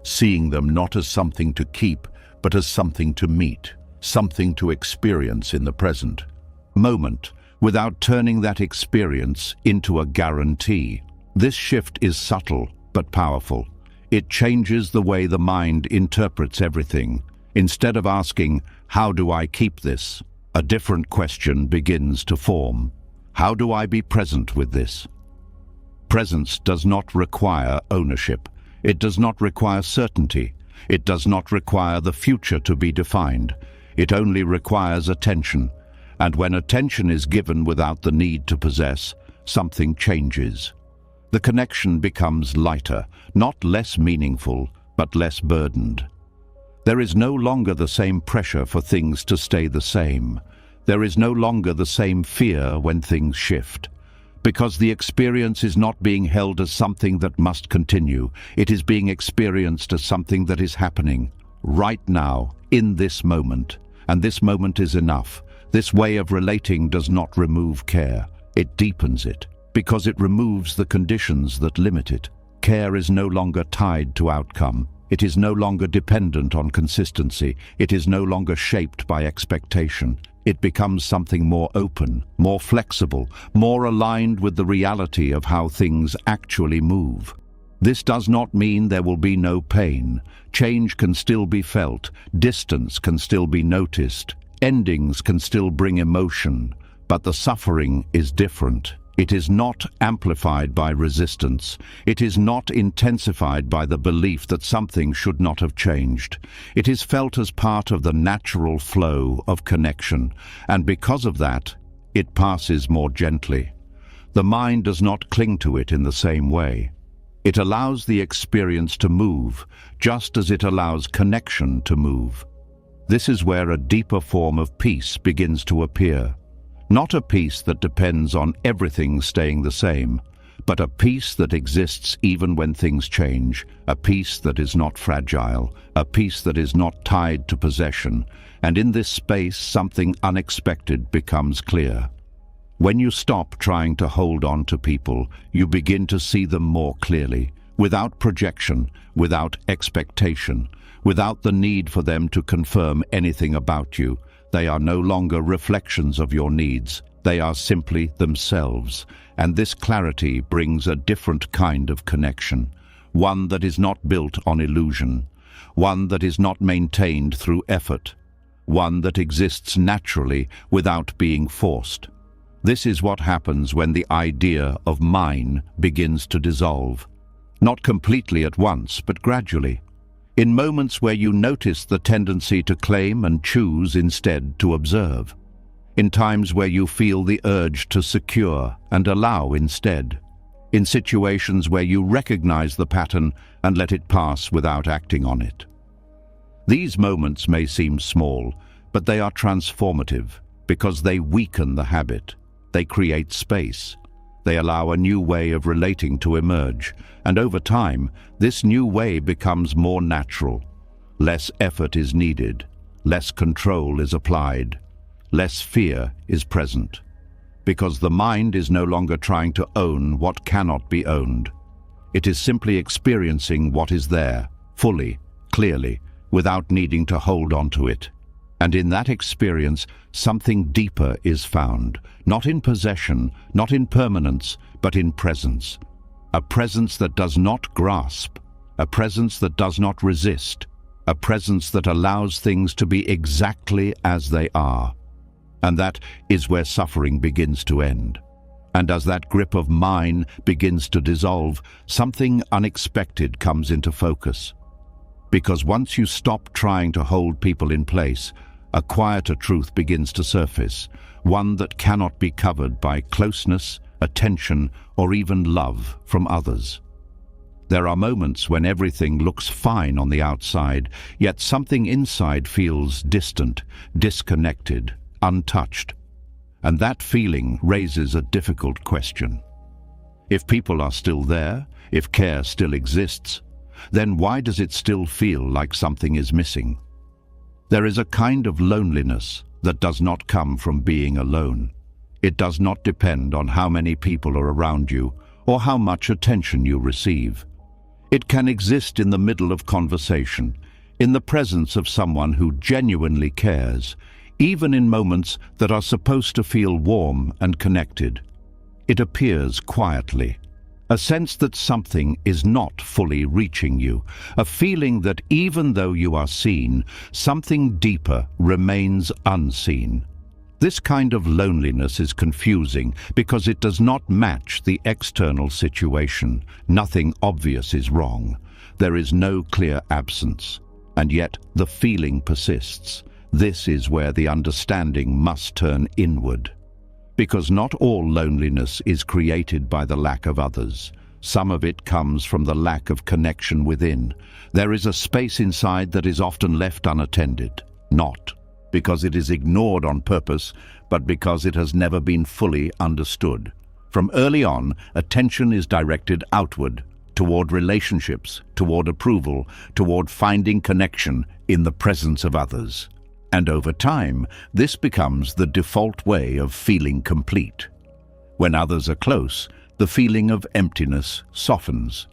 [SPEAKER 1] Seeing them not as something to keep, but as something to meet, something to experience in the present moment, without turning that experience into a guarantee. This shift is subtle but powerful. It changes the way the mind interprets everything. Instead of asking, "How do I keep this?" a different question begins to form. How do I be present with this? Presence does not require ownership. It does not require certainty. It does not require the future to be defined. It only requires attention. And when attention is given without the need to possess, something changes. The connection becomes lighter, not less meaningful, but less burdened. There is no longer the same pressure for things to stay the same. There is no longer the same fear when things shift. Because the experience is not being held as something that must continue. It is being experienced as something that is happening right now, in this moment. And this moment is enough. This way of relating does not remove care. It deepens it, because it removes the conditions that limit it. Care is no longer tied to outcome. It is no longer dependent on consistency. It is no longer shaped by expectation. It becomes something more open, more flexible, more aligned with the reality of how things actually move. This does not mean there will be no pain. Change can still be felt. Distance can still be noticed. Endings can still bring emotion. But the suffering is different. It is not amplified by resistance. It is not intensified by the belief that something should not have changed. It is felt as part of the natural flow of connection, and because of that, it passes more gently. The mind does not cling to it in the same way. It allows the experience to move, just as it allows connection to move. This is where a deeper form of peace begins to appear. Not a peace that depends on everything staying the same, but a peace that exists even when things change, a peace that is not fragile, a peace that is not tied to possession, and in this space something unexpected becomes clear. When you stop trying to hold on to people, you begin to see them more clearly, without projection, without expectation, without the need for them to confirm anything about you. They are no longer reflections of your needs. They are simply themselves, and this clarity brings a different kind of connection, one that is not built on illusion, one that is not maintained through effort, one that exists naturally without being forced. This is what happens when the idea of mine begins to dissolve. Not completely at once, but gradually. In moments where you notice the tendency to claim and choose instead to observe. In times where you feel the urge to secure and allow instead. In situations where you recognize the pattern and let it pass without acting on it. These moments may seem small, but they are transformative because they weaken the habit. They create space. They allow a new way of relating to emerge, and over time, this new way becomes more natural. Less effort is needed, less control is applied, less fear is present, because the mind is no longer trying to own what cannot be owned. It is simply experiencing what is there, fully, clearly, without needing to hold on to it. And in that experience, something deeper is found, not in possession, not in permanence, but in presence. A presence that does not grasp, a presence that does not resist, a presence that allows things to be exactly as they are. And that is where suffering begins to end. And as that grip of mine begins to dissolve, something unexpected comes into focus. Because once you stop trying to hold people in place, a quieter truth begins to surface, one that cannot be covered by closeness, attention, or even love from others. There are moments when everything looks fine on the outside, yet something inside feels distant, disconnected, untouched. And that feeling raises a difficult question. If people are still there, if care still exists, then why does it still feel like something is missing? There is a kind of loneliness that does not come from being alone. It does not depend on how many people are around you or how much attention you receive. It can exist in the middle of conversation, in the presence of someone who genuinely cares, even in moments that are supposed to feel warm and connected. It appears quietly. A sense that something is not fully reaching you, a feeling that even though you are seen, something deeper remains unseen. This kind of loneliness is confusing because it does not match the external situation. Nothing obvious is wrong. There is no clear absence, and yet the feeling persists. This is where the understanding must turn inward. Because not all loneliness is created by the lack of others. Some of it comes from the lack of connection within. There is a space inside that is often left unattended, not because it is ignored on purpose, but because it has never been fully understood. From early on, attention is directed outward, toward relationships, toward approval, toward finding connection in the presence of others. And over time, this becomes the default way of feeling complete. When others are close, the feeling of emptiness softens.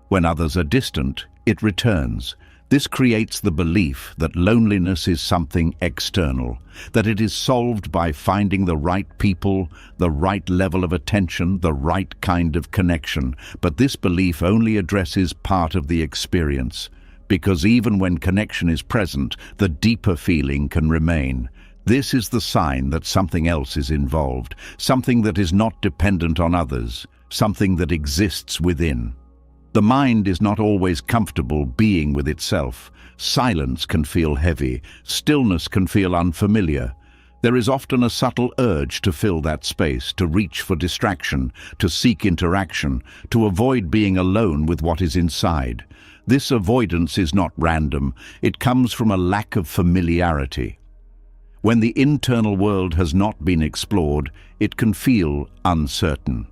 [SPEAKER 1] When others are distant, it returns. This creates the belief that loneliness is something external, that it is solved by finding the right people, the right level of attention, the right kind of connection. But this belief only addresses part of the experience. Because even when connection is present, the deeper feeling can remain. This is the sign that something else is involved, something that is not dependent on others, something that exists within. The mind is not always comfortable being with itself. Silence can feel heavy, stillness can feel unfamiliar. There is often a subtle urge to fill that space, to reach for distraction, to seek interaction, to avoid being alone with what is inside. This avoidance is not random. It comes from a lack of familiarity. When the internal world has not been explored, it can feel uncertain.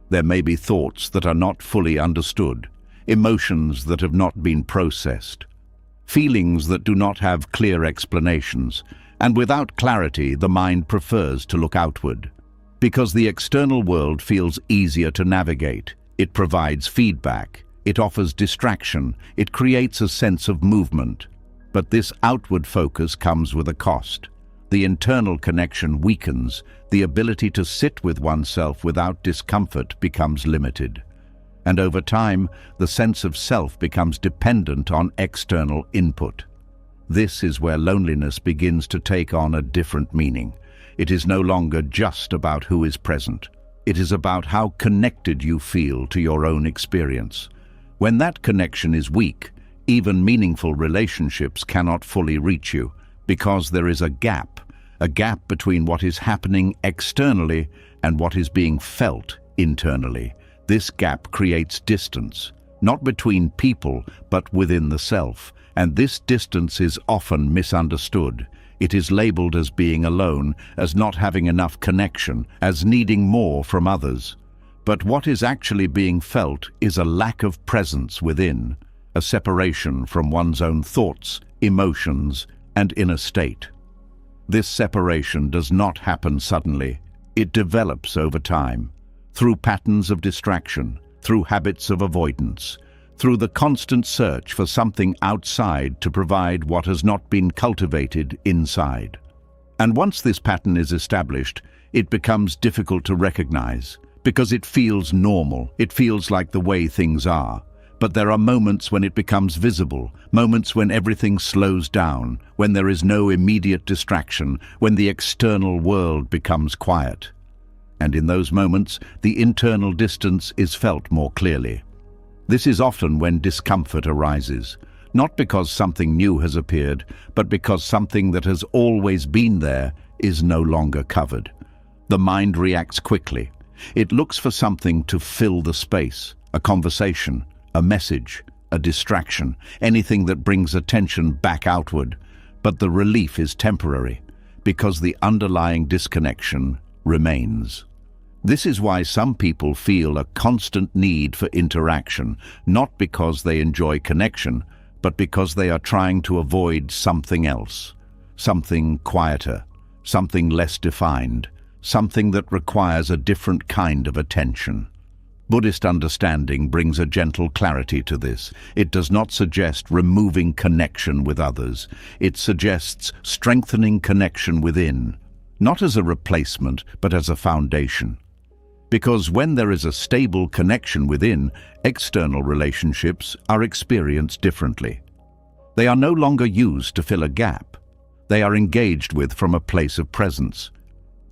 [SPEAKER 1] There may be thoughts that are not fully understood, emotions that have not been processed, feelings that do not have clear explanations, and without clarity, the mind prefers to look outward. Because the external world feels easier to navigate, it provides feedback. It offers distraction, it creates a sense of movement. But this outward focus comes with a cost. The internal connection weakens, the ability to sit with oneself without discomfort becomes limited. And over time, the sense of self becomes dependent on external input. This is where loneliness begins to take on a different meaning. It is no longer just about who is present. It is about how connected you feel to your own experience. When that connection is weak, even meaningful relationships cannot fully reach you, because there is a gap between what is happening externally and what is being felt internally. This gap creates distance, not between people, but within the self. And this distance is often misunderstood. It is labeled as being alone, as not having enough connection, as needing more from others. But what is actually being felt is a lack of presence within, a separation from one's own thoughts, emotions, and inner state. This separation does not happen suddenly. It develops over time, through patterns of distraction, through habits of avoidance, through the constant search for something outside to provide what has not been cultivated inside. And once this pattern is established, it becomes difficult to recognize, because it feels normal, it feels like the way things are. But there are moments when it becomes visible, moments when everything slows down, when there is no immediate distraction, when the external world becomes quiet. And in those moments, the internal distance is felt more clearly. This is often when discomfort arises, not because something new has appeared, but because something that has always been there is no longer covered. The mind reacts quickly. It looks for something to fill the space, a conversation, a message, a distraction, anything that brings attention back outward. But the relief is temporary, because the underlying disconnection remains. This is why some people feel a constant need for interaction, not because they enjoy connection, but because they are trying to avoid something else, something quieter, something less defined, something that requires a different kind of attention. Buddhist understanding brings a gentle clarity to this. It does not suggest removing connection with others. It suggests strengthening connection within, not as a replacement, but as a foundation. Because when there is a stable connection within, external relationships are experienced differently. They are no longer used to fill a gap. They are engaged with from a place of presence.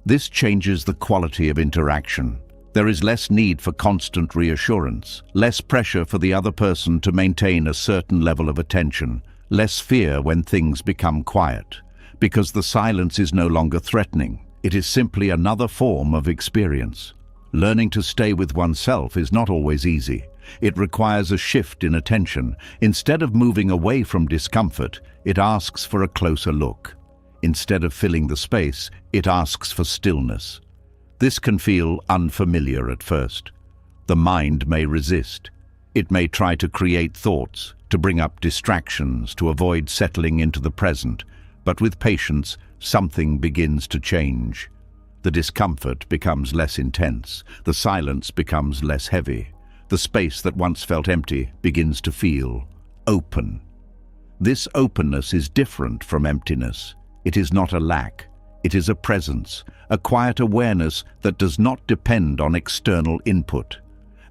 [SPEAKER 1] This changes the quality of interaction. There is less need for constant reassurance, less pressure for the other person to maintain a certain level of attention, less fear when things become quiet, because the silence is no longer threatening. It is simply another form of experience. Learning to stay with oneself is not always easy. It requires a shift in attention. Instead of moving away from discomfort, it asks for a closer look. Instead of filling the space, it asks for stillness. This can feel unfamiliar at first. The mind may resist. It may try to create thoughts, to bring up distractions, to avoid settling into the present. But with patience, something begins to change. The discomfort becomes less intense. The silence becomes less heavy. The space that once felt empty begins to feel open. This openness is different from emptiness. It is not a lack. It is a presence, a quiet awareness that does not depend on external input,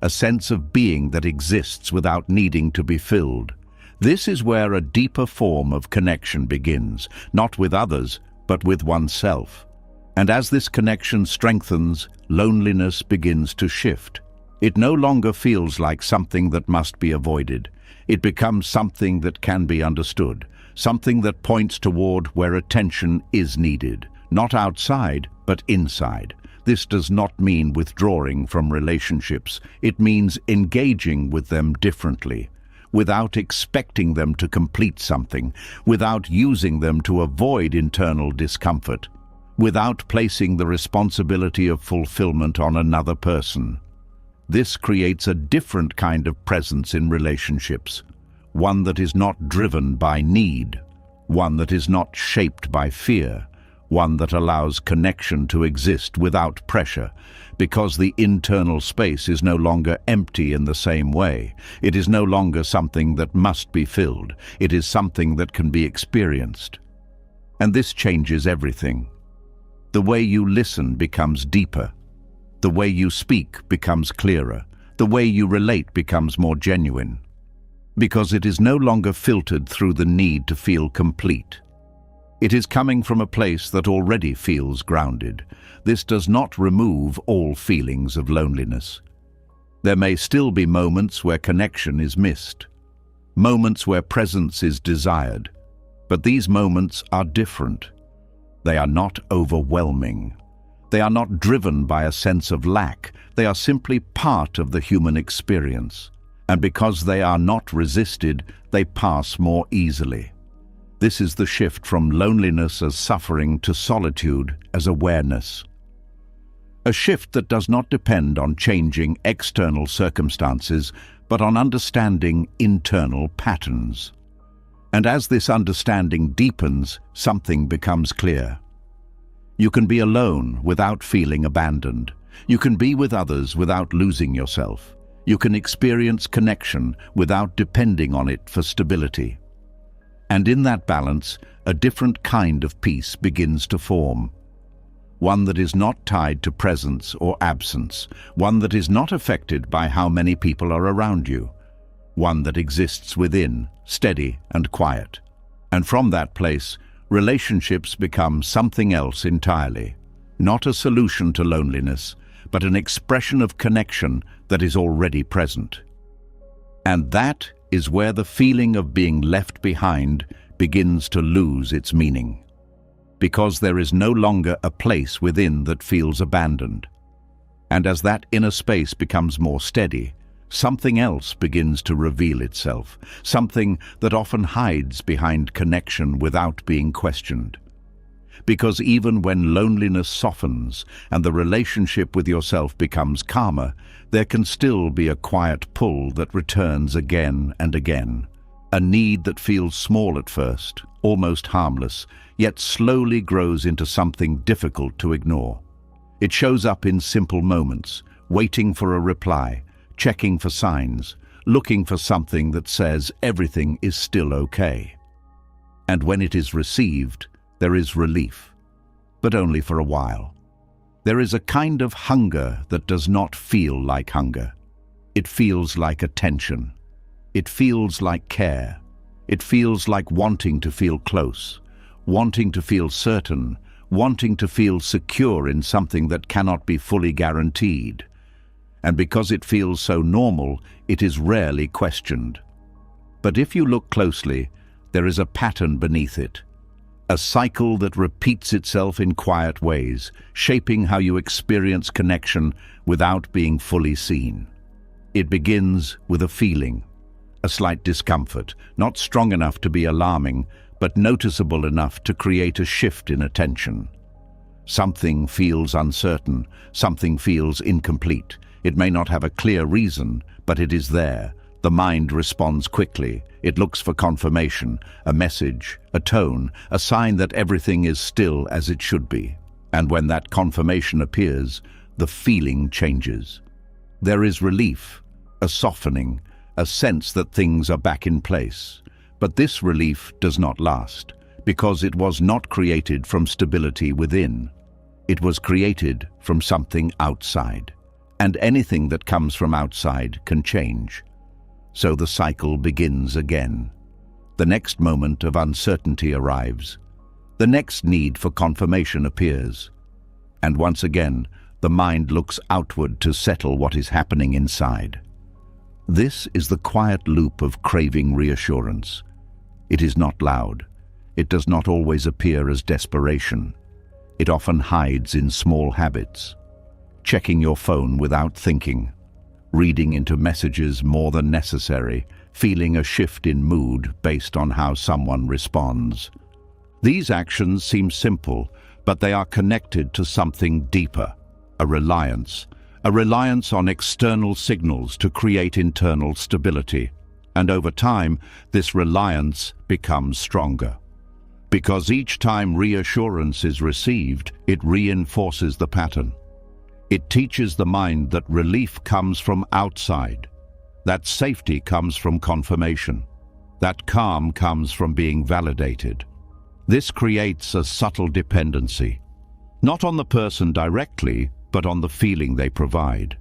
[SPEAKER 1] a sense of being that exists without needing to be filled. This is where a deeper form of connection begins, not with others, but with oneself. And as this connection strengthens, loneliness begins to shift. It no longer feels like something that must be avoided. It becomes something that can be understood, something that points toward where attention is needed, not outside, but inside. This does not mean withdrawing from relationships. It means engaging with them differently, without expecting them to complete something, without using them to avoid internal discomfort, without placing the responsibility of fulfillment on another person. This creates a different kind of presence in relationships, one that is not driven by need, one that is not shaped by fear, one that allows connection to exist without pressure, because the internal space is no longer empty in the same way. It is no longer something that must be filled. It is something that can be experienced. And this changes everything. The way you listen becomes deeper. The way you speak becomes clearer. The way you relate becomes more genuine. Because it is no longer filtered through the need to feel complete. It is coming from a place that already feels grounded. This does not remove all feelings of loneliness. There may still be moments where connection is missed, moments where presence is desired, but these moments are different. They are not overwhelming. They are not driven by a sense of lack. They are simply part of the human experience. And because they are not resisted, they pass more easily. This is the shift from loneliness as suffering to solitude as awareness. A shift that does not depend on changing external circumstances, but on understanding internal patterns. And as this understanding deepens, something becomes clear. You can be alone without feeling abandoned. You can be with others without losing yourself. You can experience connection without depending on it for stability. And in that balance, a different kind of peace begins to form. One that is not tied to presence or absence. One that is not affected by how many people are around you. One that exists within, steady and quiet. And from that place, relationships become something else entirely. Not a solution to loneliness, but an expression of connection that is already present. And that is where the feeling of being left behind begins to lose its meaning. Because there is no longer a place within that feels abandoned. And as that inner space becomes more steady, something else begins to reveal itself, something that often hides behind connection without being questioned. Because even when loneliness softens and the relationship with yourself becomes calmer, there can still be a quiet pull that returns again and again. A need that feels small at first, almost harmless, yet slowly grows into something difficult to ignore. It shows up in simple moments, waiting for a reply, checking for signs, looking for something that says everything is still okay. And when it is received, there is relief, but only for a while. There is a kind of hunger that does not feel like hunger. It feels like attention. It feels like care. It feels like wanting to feel close, wanting to feel certain, wanting to feel secure in something that cannot be fully guaranteed. And because it feels so normal, it is rarely questioned. But if you look closely, there is a pattern beneath it. A cycle that repeats itself in quiet ways, shaping how you experience connection without being fully seen. It begins with a feeling, a slight discomfort, not strong enough to be alarming, but noticeable enough to create a shift in attention. Something feels uncertain, something feels incomplete. It may not have a clear reason, but it is there. The mind responds quickly. It looks for confirmation, a message, a tone, a sign that everything is still as it should be. And when that confirmation appears, the feeling changes. There is relief, a softening, a sense that things are back in place. But this relief does not last, because it was not created from stability within. It was created from something outside. And anything that comes from outside can change. So the cycle begins again. The next moment of uncertainty arrives. The next need for confirmation appears. And once again, the mind looks outward to settle what is happening inside. This is the quiet loop of craving reassurance. It is not loud. It does not always appear as desperation. It often hides in small habits. Checking your phone without thinking, reading into messages more than necessary, feeling a shift in mood based on how someone responds. These actions seem simple, but they are connected to something deeper, a reliance on external signals to create internal stability. And over time, this reliance becomes stronger. Because each time reassurance is received, it reinforces the pattern. It teaches the mind that relief comes from outside, that safety comes from confirmation, that calm comes from being validated. This creates a subtle dependency, not on the person directly, but on the feeling they provide.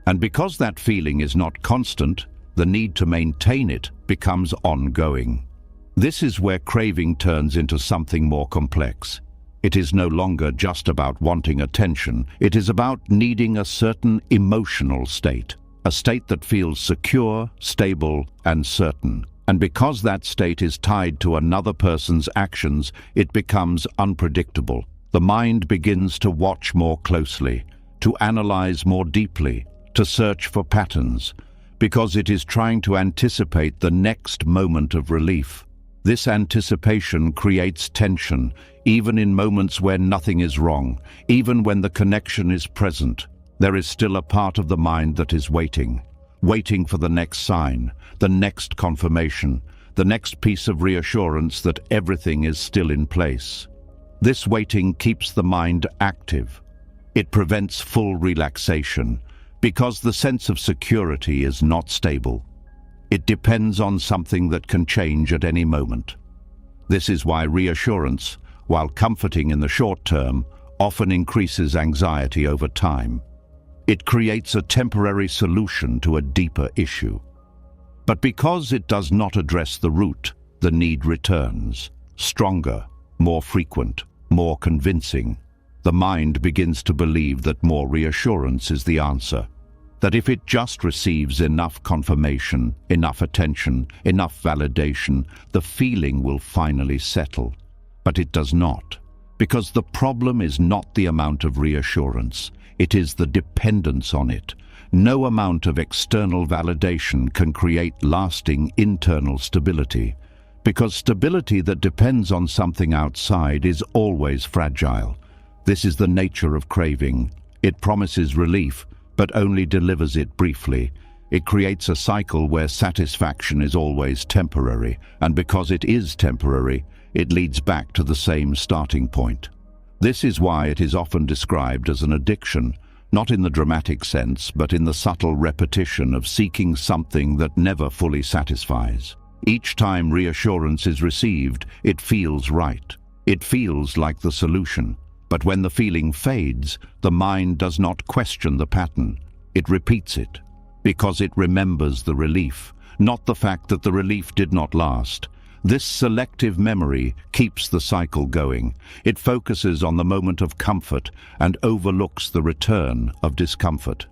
[SPEAKER 1] And because that feeling is not constant, the need to maintain it becomes ongoing. This is where craving turns into something more complex. It is no longer just about wanting attention. It is about needing a certain emotional state, a state that feels secure, stable, and certain. And because that state is tied to another person's actions, it becomes unpredictable. The mind begins to watch more closely, to analyze more deeply, to search for patterns, because it is trying to anticipate the next moment of relief. This anticipation creates tension, even in moments where nothing is wrong, even when the connection is present. There is still a part of the mind that is waiting for the next sign, the next confirmation, the next piece of reassurance that everything is still in place. This waiting keeps the mind active. It prevents full relaxation, because the sense of security is not stable. It depends on something that can change at any moment. This is why reassurance, while comforting in the short term, often increases anxiety over time. It creates a temporary solution to a deeper issue. But because it does not address the root, the need returns, stronger, more frequent, more convincing. The mind begins to believe that more reassurance is the answer. That if it just receives enough confirmation, enough attention, enough validation, the feeling will finally settle. But it does not, because the problem is not the amount of reassurance, it is the dependence on it. No amount of external validation can create lasting internal stability, because stability that depends on something outside is always fragile. This is the nature of craving. It promises relief, but only delivers it briefly. It creates a cycle where satisfaction is always temporary, and because it is temporary, it leads back to the same starting point. This is why it is often described as an addiction, not in the dramatic sense, but in the subtle repetition of seeking something that never fully satisfies. Each time reassurance is received, it feels right. It feels like the solution. But when the feeling fades, the mind does not question the pattern. It repeats it, because it remembers the relief, not the fact that the relief did not last. This selective memory keeps the cycle going. It focuses on the moment of comfort and overlooks the return of discomfort.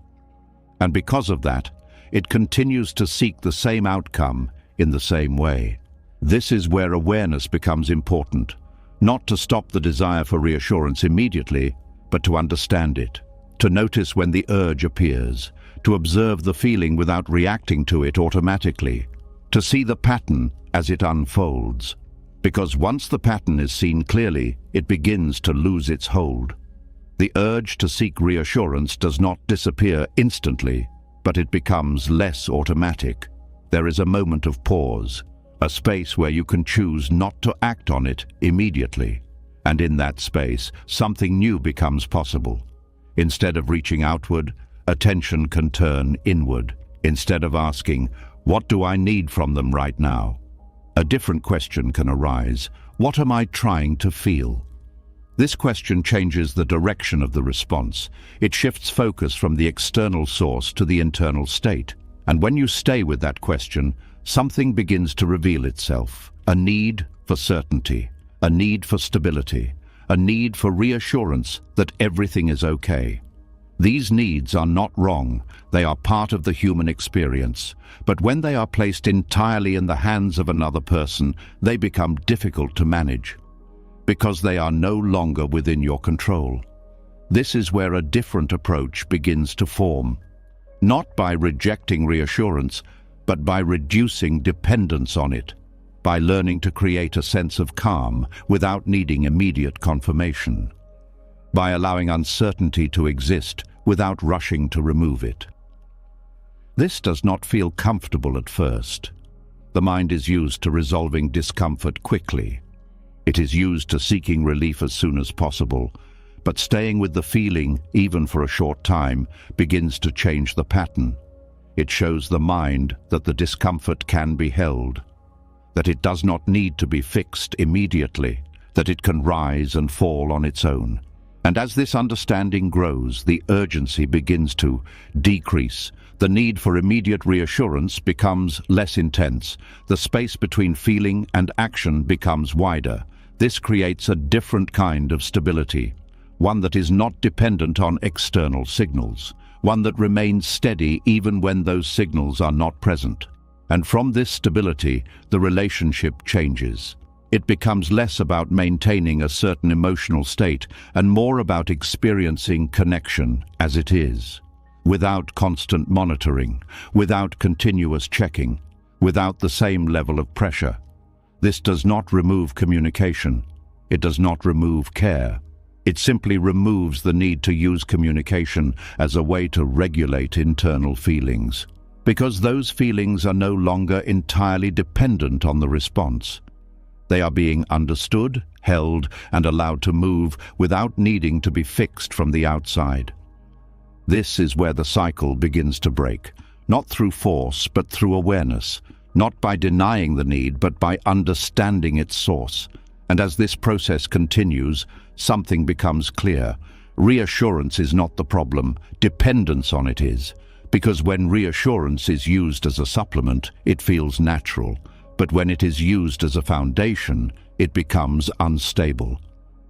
[SPEAKER 1] And because of that, it continues to seek the same outcome in the same way. This is where awareness becomes important. Not to stop the desire for reassurance immediately, but to understand it, to notice when the urge appears, to observe the feeling without reacting to it automatically, to see the pattern as it unfolds. Because once the pattern is seen clearly, it begins to lose its hold. The urge to seek reassurance does not disappear instantly, but it becomes less automatic. There is a moment of pause, a space where you can choose not to act on it immediately. And in that space, something new becomes possible. Instead of reaching outward, attention can turn inward. Instead of asking, "What do I need from them right now?" a different question can arise. What am I trying to feel? This question changes the direction of the response. It shifts focus from the external source to the internal state. And when you stay with that question, something begins to reveal itself. A need for certainty, a need for stability, a need for reassurance that everything is okay. These needs are not wrong, they are part of the human experience. But when they are placed entirely in the hands of another person, they become difficult to manage, because they are no longer within your control. This is where a different approach begins to form. Not by rejecting reassurance, but by reducing dependence on it, by learning to create a sense of calm without needing immediate confirmation, by allowing uncertainty to exist without rushing to remove it. This does not feel comfortable at first. The mind is used to resolving discomfort quickly. It is used to seeking relief as soon as possible, but staying with the feeling, even for a short time, begins to change the pattern. It shows the mind that the discomfort can be held, that it does not need to be fixed immediately, that it can rise and fall on its own. And as this understanding grows, the urgency begins to decrease. The need for immediate reassurance becomes less intense. The space between feeling and action becomes wider. This creates a different kind of stability, one that is not dependent on external signals, one that remains steady even when those signals are not present. And from this stability, the relationship changes. It becomes less about maintaining a certain emotional state and more about experiencing connection as it is, without constant monitoring, without continuous checking, without the same level of pressure. This does not remove communication. It does not remove care. It simply removes the need to use communication as a way to regulate internal feelings, because those feelings are no longer entirely dependent on the response. They are being understood, held, and allowed to move without needing to be fixed from the outside. This is where the cycle begins to break, not through force, but through awareness, not by denying the need, but by understanding its source. And as this process continues, something becomes clear. Reassurance is not the problem, dependence on it is. Because when reassurance is used as a supplement, it feels natural. But when it is used as a foundation, it becomes unstable.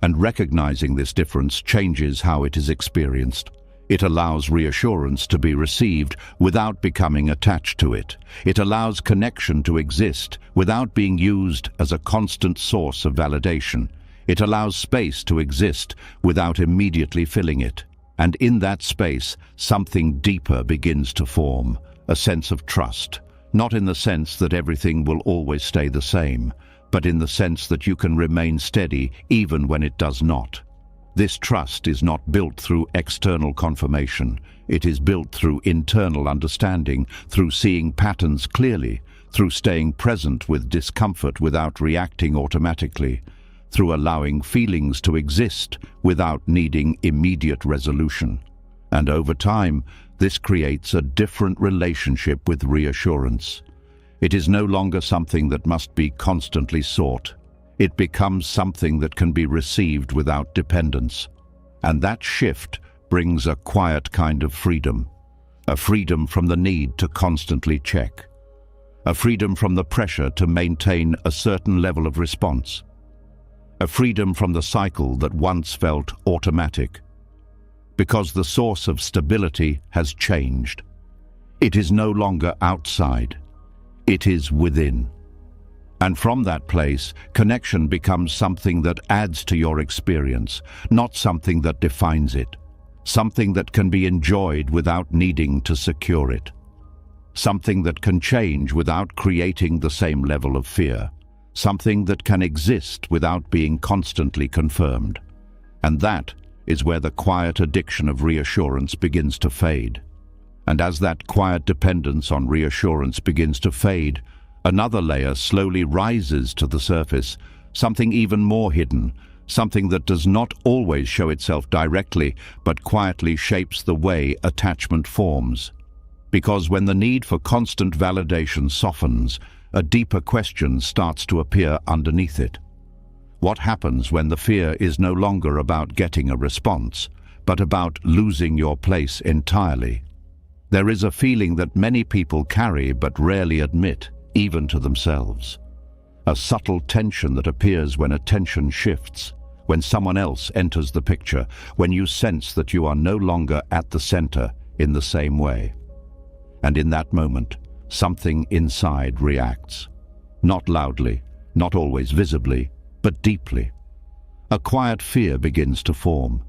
[SPEAKER 1] And recognizing this difference changes how it is experienced. It allows reassurance to be received without becoming attached to it. It allows connection to exist without being used as a constant source of validation. It allows space to exist without immediately filling it. And in that space, something deeper begins to form, a sense of trust. Not in the sense that everything will always stay the same, but in the sense that you can remain steady even when it does not. This trust is not built through external confirmation. It is built through internal understanding, through seeing patterns clearly, through staying present with discomfort without reacting automatically, through allowing feelings to exist without needing immediate resolution. And over time, this creates a different relationship with reassurance. It is no longer something that must be constantly sought. It becomes something that can be received without dependence. And that shift brings a quiet kind of freedom. A freedom from the need to constantly check. A freedom from the pressure to maintain a certain level of response. A freedom from the cycle that once felt automatic. Because the source of stability has changed. It is no longer outside. It is within. And from that place, connection becomes something that adds to your experience, not something that defines it. Something that can be enjoyed without needing to secure it. Something that can change without creating the same level of fear. Something that can exist without being constantly confirmed. And that is where the quiet addiction of reassurance begins to fade. And as that quiet dependence on reassurance begins to fade, another layer slowly rises to the surface, something even more hidden, something that does not always show itself directly, but quietly shapes the way attachment forms. Because when the need for constant validation softens, a deeper question starts to appear underneath it. What happens when the fear is no longer about getting a response, but about losing your place entirely? There is a feeling that many people carry but rarely admit, even to themselves. A subtle tension that appears when attention shifts, when someone else enters the picture, when you sense that you are no longer at the center in the same way. And in that moment, something inside reacts. Not loudly, not always visibly, but deeply. A quiet fear begins to form,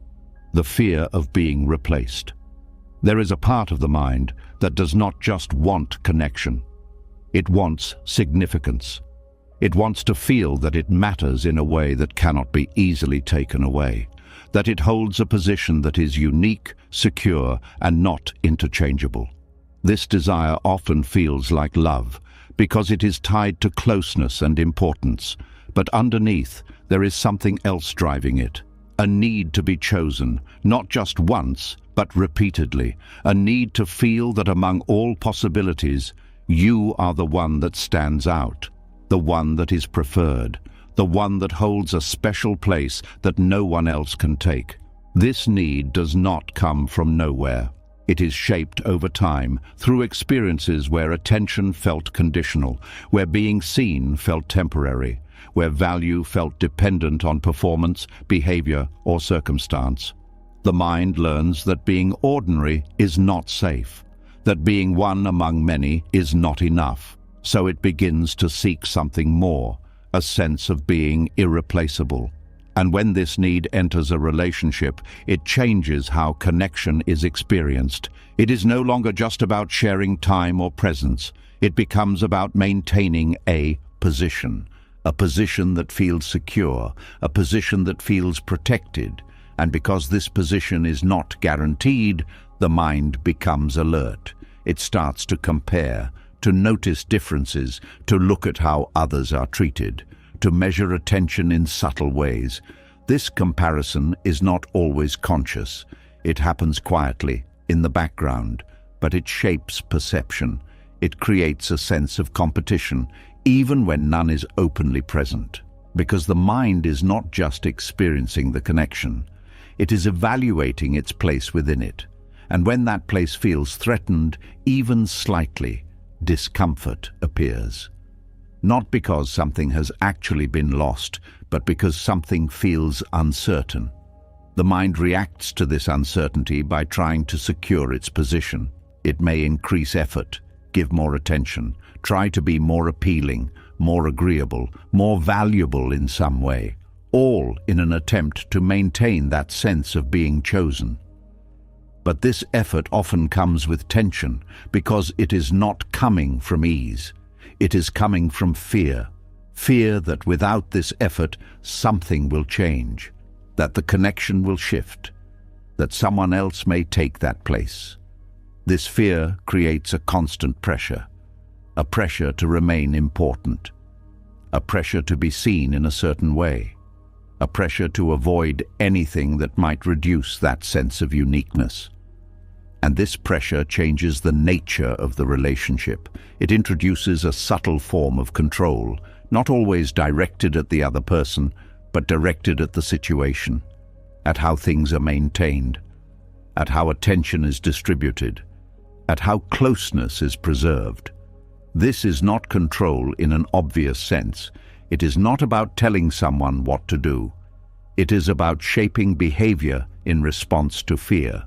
[SPEAKER 1] the fear of being replaced. There is a part of the mind that does not just want connection. It wants significance. It wants to feel that it matters in a way that cannot be easily taken away, that it holds a position that is unique, secure, and not interchangeable. This desire often feels like love, because it is tied to closeness and importance, but underneath there is something else driving it, a need to be chosen, not just once, but repeatedly, a need to feel that among all possibilities, you are the one that stands out, the one that is preferred, the one that holds a special place that no one else can take. This need does not come from nowhere. It is shaped over time through experiences where attention felt conditional, where being seen felt temporary, where value felt dependent on performance, behavior, or circumstance. The mind learns that being ordinary is not safe, that being one among many is not enough, so it begins to seek something more, a sense of being irreplaceable. And when this need enters a relationship, it changes how connection is experienced. It is no longer just about sharing time or presence. It becomes about maintaining a position that feels secure, a position that feels protected. And because this position is not guaranteed, the mind becomes alert. It starts to compare, to notice differences, to look at how others are treated, to measure attention in subtle ways. This comparison is not always conscious. It happens quietly, in the background, but it shapes perception. It creates a sense of competition, even when none is openly present. Because the mind is not just experiencing the connection, it is evaluating its place within it. And when that place feels threatened, even slightly, discomfort appears. Not because something has actually been lost, but because something feels uncertain. The mind reacts to this uncertainty by trying to secure its position. It may increase effort, give more attention, try to be more appealing, more agreeable, more valuable in some way, all in an attempt to maintain that sense of being chosen. But this effort often comes with tension because it is not coming from ease. It is coming from fear. Fear that without this effort, something will change, that the connection will shift, that someone else may take that place. This fear creates a constant pressure, a pressure to remain important, a pressure to be seen in a certain way, a pressure to avoid anything that might reduce that sense of uniqueness. And this pressure changes the nature of the relationship. It introduces a subtle form of control, not always directed at the other person, but directed at the situation, at how things are maintained, at how attention is distributed, at how closeness is preserved. This is not control in an obvious sense. It is not about telling someone what to do. It is about shaping behavior in response to fear,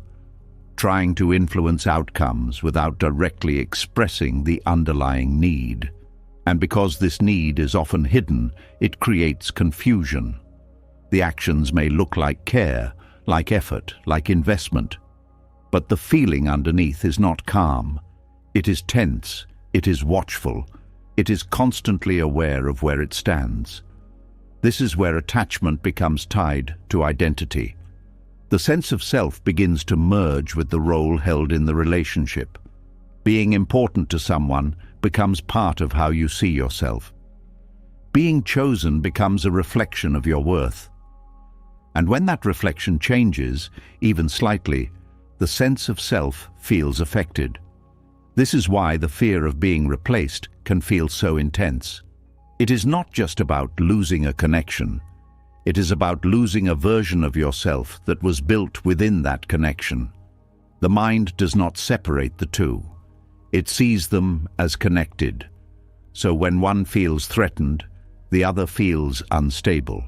[SPEAKER 1] trying to influence outcomes without directly expressing the underlying need. And because this need is often hidden, it creates confusion. The actions may look like care, like effort, like investment, but the feeling underneath is not calm. It is tense, it is watchful, it is constantly aware of where it stands. This is where attachment becomes tied to identity. The sense of self begins to merge with the role held in the relationship. Being important to someone becomes part of how you see yourself. Being chosen becomes a reflection of your worth. And when that reflection changes, even slightly, the sense of self feels affected. This is why the fear of being replaced can feel so intense. It is not just about losing a connection. It is about losing a version of yourself that was built within that connection. The mind does not separate the two. It sees them as connected. So when one feels threatened, the other feels unstable.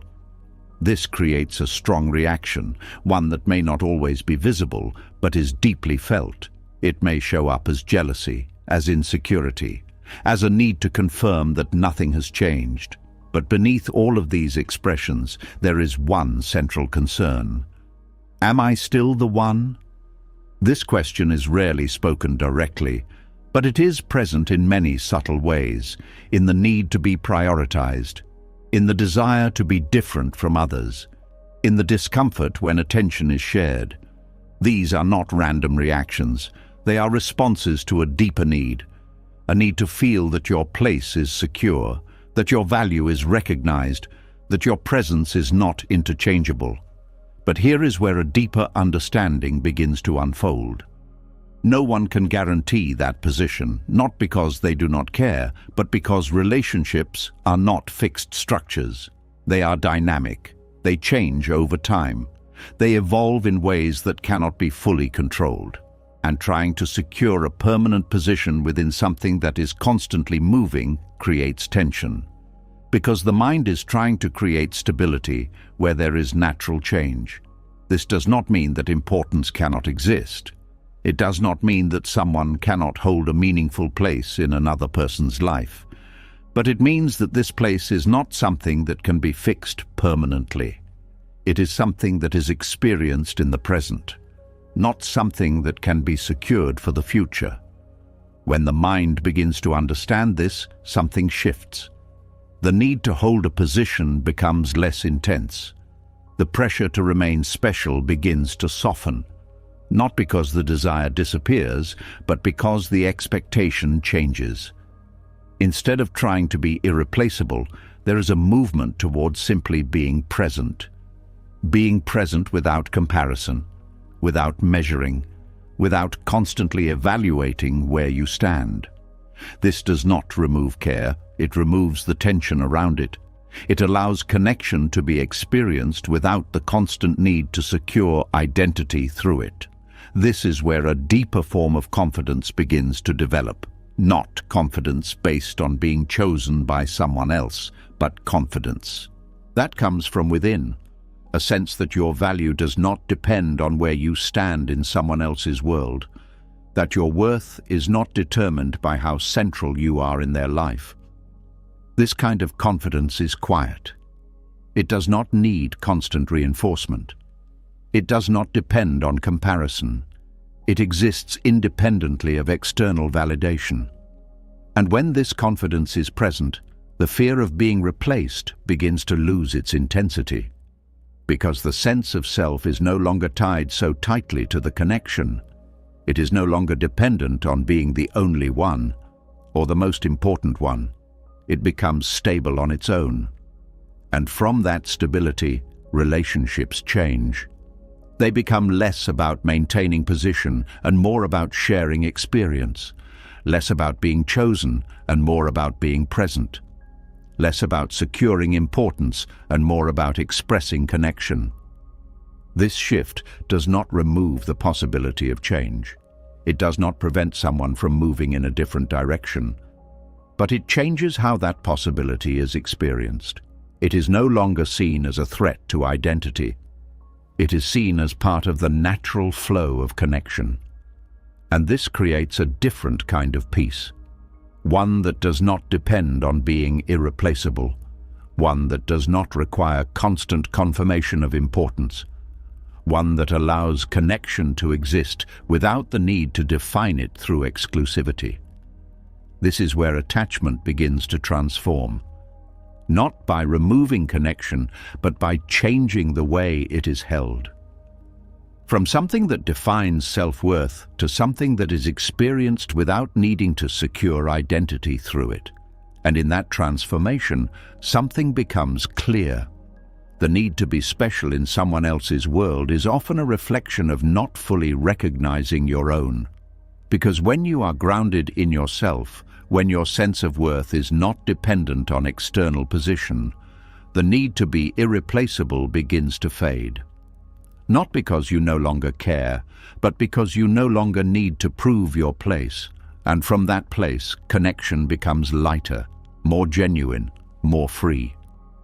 [SPEAKER 1] This creates a strong reaction, one that may not always be visible, but is deeply felt. It may show up as jealousy, as insecurity, as a need to confirm that nothing has changed. But beneath all of these expressions, there is one central concern. Am I still the one? This question is rarely spoken directly, but it is present in many subtle ways, in the need to be prioritized, in the desire to be different from others, in the discomfort when attention is shared. These are not random reactions. They are responses to a deeper need, a need to feel that your place is secure, that your value is recognized, that your presence is not interchangeable. But here is where a deeper understanding begins to unfold. No one can guarantee that position, not because they do not care, but because relationships are not fixed structures. They are dynamic. They change over time. They evolve in ways that cannot be fully controlled. And trying to secure a permanent position within something that is constantly moving creates tension. Because the mind is trying to create stability where there is natural change. This does not mean that importance cannot exist. It does not mean that someone cannot hold a meaningful place in another person's life. But it means that this place is not something that can be fixed permanently. It is something that is experienced in the present, not something that can be secured for the future. When the mind begins to understand this, something shifts. The need to hold a position becomes less intense. The pressure to remain special begins to soften, not because the desire disappears, but because the expectation changes. Instead of trying to be irreplaceable, there is a movement towards simply being present. Being present without comparison, without measuring, without constantly evaluating where you stand. This does not remove care, it removes the tension around it. It allows connection to be experienced without the constant need to secure identity through it. This is where a deeper form of confidence begins to develop. Not confidence based on being chosen by someone else, but confidence that comes from within. A sense that your value does not depend on where you stand in someone else's world, that your worth is not determined by how central you are in their life. This kind of confidence is quiet. It does not need constant reinforcement. It does not depend on comparison. It exists independently of external validation. And when this confidence is present, the fear of being replaced begins to lose its intensity. Because the sense of self is no longer tied so tightly to the connection. It is no longer dependent on being the only one, or the most important one. It becomes stable on its own. And from that stability, relationships change. They become less about maintaining position and more about sharing experience. Less about being chosen and more about being present. Less about securing importance and more about expressing connection. This shift does not remove the possibility of change. It does not prevent someone from moving in a different direction. But it changes how that possibility is experienced. It is no longer seen as a threat to identity. It is seen as part of the natural flow of connection. And this creates a different kind of peace. One that does not depend on being irreplaceable. One that does not require constant confirmation of importance. One that allows connection to exist without the need to define it through exclusivity. This is where attachment begins to transform. Not by removing connection, but by changing the way it is held. From something that defines self-worth to something that is experienced without needing to secure identity through it. And in that transformation, something becomes clear. The need to be special in someone else's world is often a reflection of not fully recognizing your own. Because when you are grounded in yourself, when your sense of worth is not dependent on external position, the need to be irreplaceable begins to fade. Not because you no longer care, but because you no longer need to prove your place. And from that place, connection becomes lighter, more genuine, more free.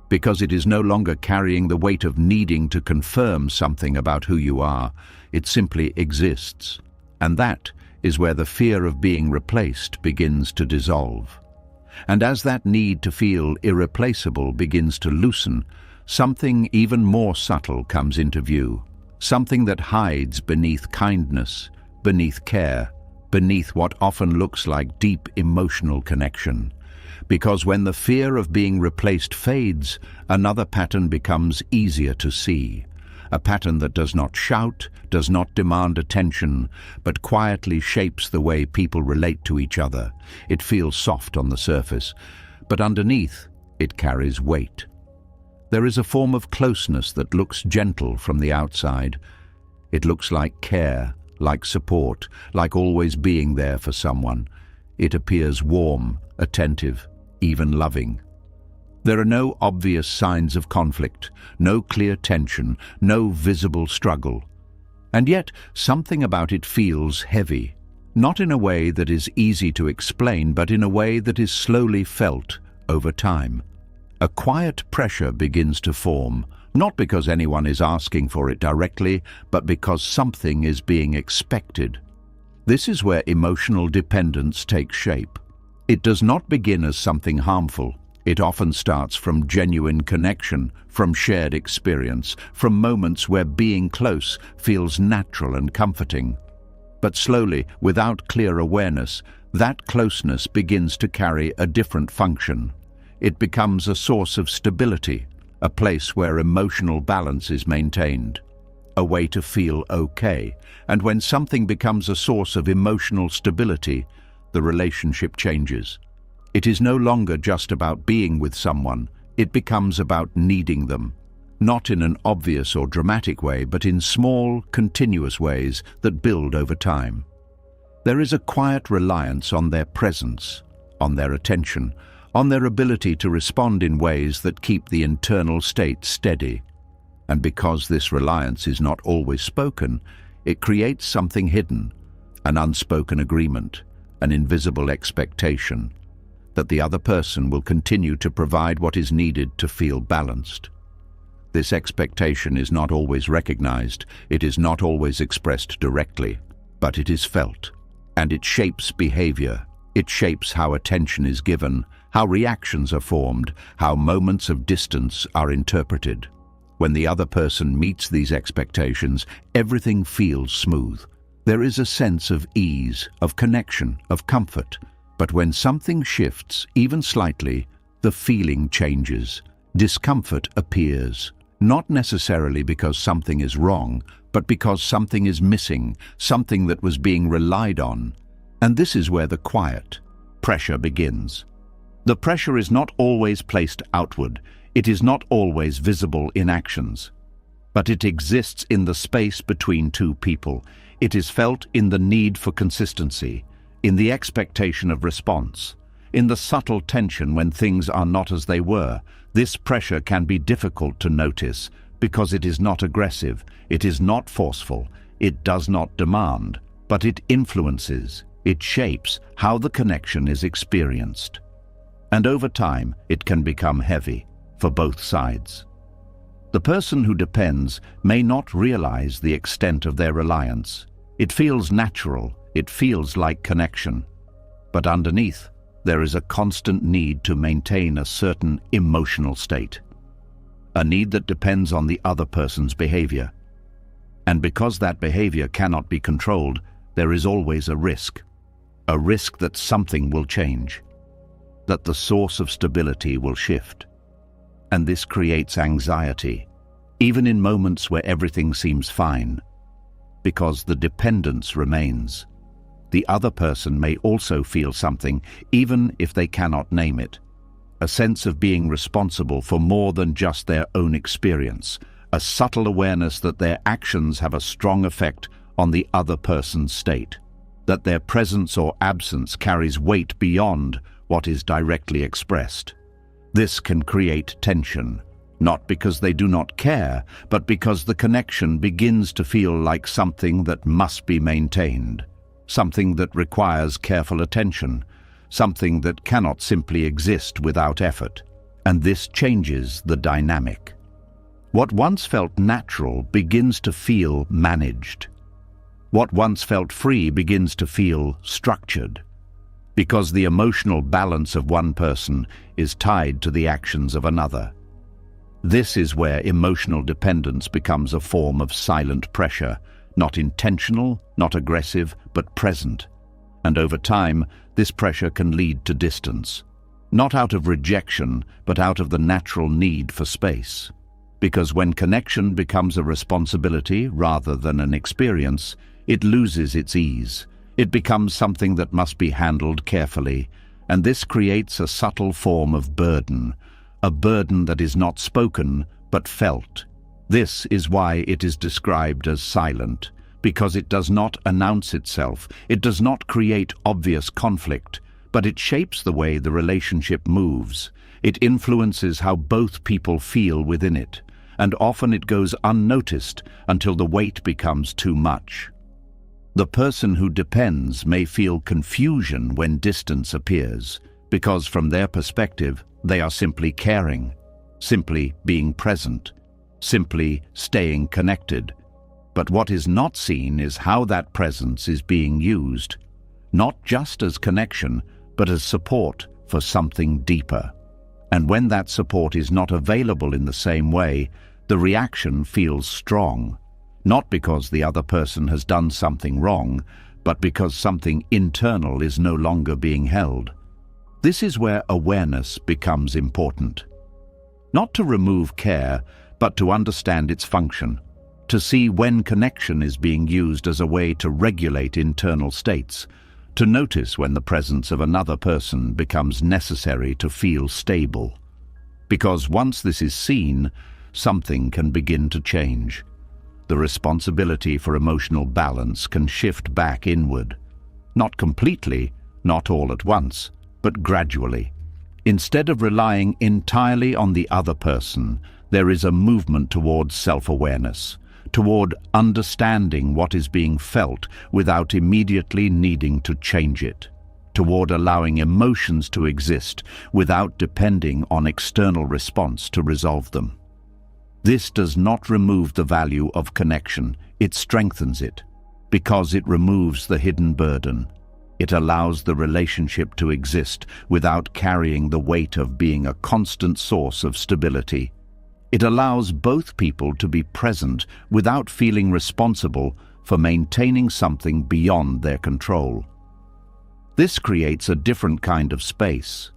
[SPEAKER 1] Because it is no longer carrying the weight of needing to confirm something about who you are, it simply exists. And that is where the fear of being replaced begins to dissolve. And as that need to feel irreplaceable begins to loosen, something even more subtle comes into view. Something that hides beneath kindness, beneath care, beneath what often looks like deep emotional connection. Because when the fear of being replaced fades, another pattern becomes easier to see. A pattern that does not shout, does not demand attention, but quietly shapes the way people relate to each other. It feels soft on the surface, but underneath, it carries weight. There is a form of closeness that looks gentle from the outside. It looks like care, like support, like always being there for someone. It appears warm, attentive, even loving. There are no obvious signs of conflict, no clear tension, no visible struggle. And yet, something about it feels heavy, not in a way that is easy to explain, but in a way that is slowly felt over time. A quiet pressure begins to form, not because anyone is asking for it directly, but because something is being expected. This is where emotional dependence takes shape. It does not begin as something harmful. It often starts from genuine connection, from shared experience, from moments where being close feels natural and comforting. But slowly, without clear awareness, that closeness begins to carry a different function. It becomes a source of stability, a place where emotional balance is maintained, a way to feel okay. And when something becomes a source of emotional stability, the relationship changes. It is no longer just about being with someone, it becomes about needing them. Not in an obvious or dramatic way, but in small, continuous ways that build over time. There is a quiet reliance on their presence, on their attention, on their ability to respond in ways that keep the internal state steady. And because this reliance is not always spoken, it creates something hidden, an unspoken agreement, an invisible expectation, that the other person will continue to provide what is needed to feel balanced. This expectation is not always recognized, it is not always expressed directly, but it is felt. And it shapes behavior. It shapes how attention is given, how reactions are formed, how moments of distance are interpreted. When the other person meets these expectations, everything feels smooth. There is a sense of ease, of connection, of comfort. But when something shifts, even slightly, the feeling changes. Discomfort appears, not necessarily because something is wrong, but because something is missing, something that was being relied on. And this is where the quiet pressure begins. The pressure is not always placed outward, it is not always visible in actions. But it exists in the space between two people. It is felt in the need for consistency, in the expectation of response, in the subtle tension when things are not as they were. This pressure can be difficult to notice because it is not aggressive, it is not forceful, it does not demand, but it influences, it shapes how the connection is experienced. And over time, it can become heavy for both sides. The person who depends may not realize the extent of their reliance. It feels natural, it feels like connection. But underneath, there is a constant need to maintain a certain emotional state. A need that depends on the other person's behavior. And because that behavior cannot be controlled, there is always a risk. A risk that something will change, that the source of stability will shift. And this creates anxiety, even in moments where everything seems fine, because the dependence remains. The other person may also feel something, even if they cannot name it. A sense of being responsible for more than just their own experience, a subtle awareness that their actions have a strong effect on the other person's state, that their presence or absence carries weight beyond what is directly expressed. This can create tension, not because they do not care, but because the connection begins to feel like something that must be maintained, something that requires careful attention, something that cannot simply exist without effort. And this changes the dynamic. What once felt natural begins to feel managed. What once felt free begins to feel structured, because the emotional balance of one person is tied to the actions of another. This is where emotional dependence becomes a form of silent pressure, not intentional, not aggressive, but present. And over time, this pressure can lead to distance, not out of rejection, but out of the natural need for space. Because when connection becomes a responsibility rather than an experience, it loses its ease. It becomes something that must be handled carefully, and this creates a subtle form of burden, a burden that is not spoken but felt. This is why it is described as silent, because it does not announce itself, it does not create obvious conflict, but it shapes the way the relationship moves. It influences how both people feel within it, and often it goes unnoticed until the weight becomes too much. The person who depends may feel confusion when distance appears, because from their perspective, they are simply caring, simply being present, simply staying connected. But what is not seen is how that presence is being used, not just as connection, but as support for something deeper. And when that support is not available in the same way, the reaction feels strong, not because the other person has done something wrong, but because something internal is no longer being held. This is where awareness becomes important. Not to remove care, but to understand its function, to see when connection is being used as a way to regulate internal states, to notice when the presence of another person becomes necessary to feel stable. Because once this is seen, something can begin to change. The responsibility for emotional balance can shift back inward. Not completely, not all at once, but gradually. Instead of relying entirely on the other person, there is a movement towards self-awareness, toward understanding what is being felt without immediately needing to change it, toward allowing emotions to exist without depending on external response to resolve them. This does not remove the value of connection, it strengthens it, because it removes the hidden burden. It allows the relationship to exist without carrying the weight of being a constant source of stability. It allows both people to be present without feeling responsible for maintaining something beyond their control. This creates a different kind of space,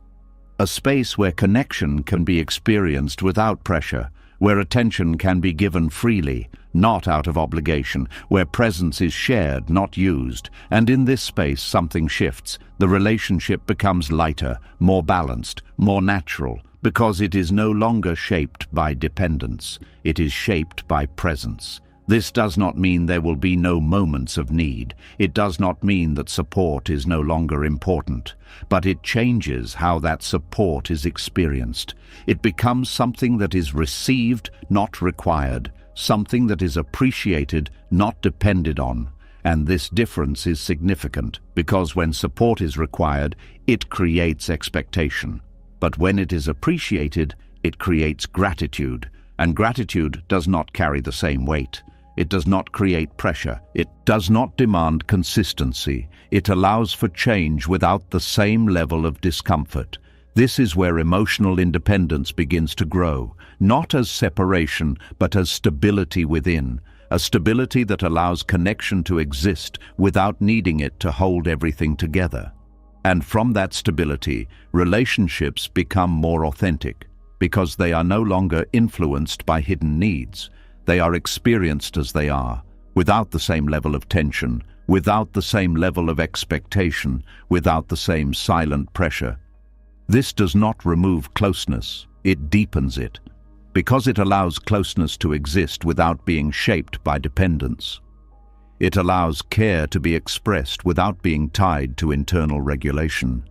[SPEAKER 1] a space where connection can be experienced without pressure, where attention can be given freely, not out of obligation, where presence is shared, not used, and in this space something shifts. The relationship becomes lighter, more balanced, more natural, because it is no longer shaped by dependence, it is shaped by presence. This does not mean there will be no moments of need. It does not mean that support is no longer important, but it changes how that support is experienced. It becomes something that is received, not required, something that is appreciated, not depended on. And this difference is significant, because when support is required, it creates expectation. But when it is appreciated, it creates gratitude, and gratitude does not carry the same weight. It does not create pressure. It does not demand consistency. It allows for change without the same level of discomfort. This is where emotional independence begins to grow, not as separation, but as stability within, a stability that allows connection to exist without needing it to hold everything together. And from that stability, relationships become more authentic, because they are no longer influenced by hidden needs. They are experienced as they are, without the same level of tension, without the same level of expectation, without the same silent pressure. This does not remove closeness, it deepens it, because it allows closeness to exist without being shaped by dependence. It allows care to be expressed without being tied to internal regulation.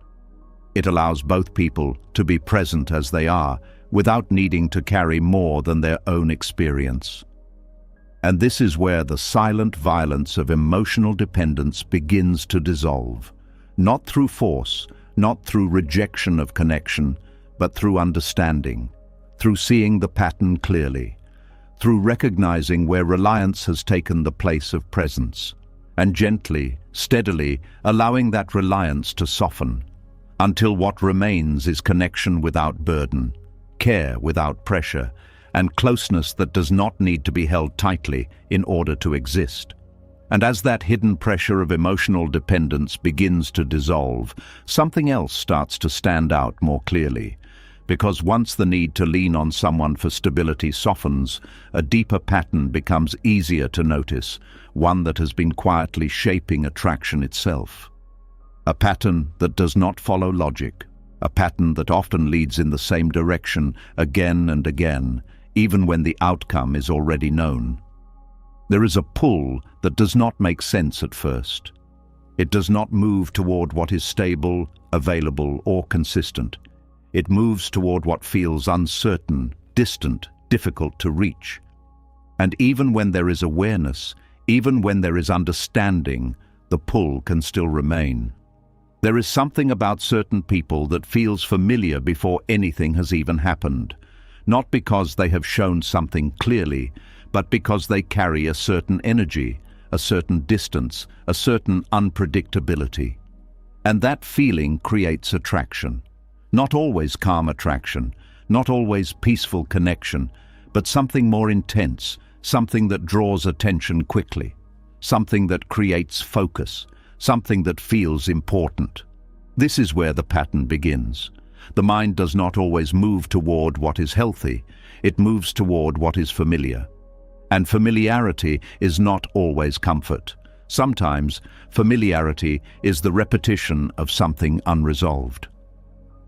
[SPEAKER 1] It allows both people to be present as they are, without needing to carry more than their own experience. And this is where the silent violence of emotional dependence begins to dissolve, not through force, not through rejection of connection, but through understanding, through seeing the pattern clearly, through recognizing where reliance has taken the place of presence, and gently, steadily allowing that reliance to soften, until what remains is connection without burden, care without pressure, and closeness that does not need to be held tightly in order to exist. And as that hidden pressure of emotional dependence begins to dissolve, something else starts to stand out more clearly. Because once the need to lean on someone for stability softens, a deeper pattern becomes easier to notice, one that has been quietly shaping attraction itself. A pattern that does not follow logic, a pattern that often leads in the same direction again and again, even when the outcome is already known. There is a pull that does not make sense at first. It does not move toward what is stable, available, or consistent. It moves toward what feels uncertain, distant, difficult to reach. And even when there is awareness, even when there is understanding, the pull can still remain. There is something about certain people that feels familiar before anything has even happened, not because they have shown something clearly, but because they carry a certain energy, a certain distance, a certain unpredictability. And that feeling creates attraction. Not always calm attraction, not always peaceful connection, but something more intense, something that draws attention quickly, something that creates focus, something that feels important. This is where the pattern begins. The mind does not always move toward what is healthy, it moves toward what is familiar. And familiarity is not always comfort. Sometimes, familiarity is the repetition of something unresolved.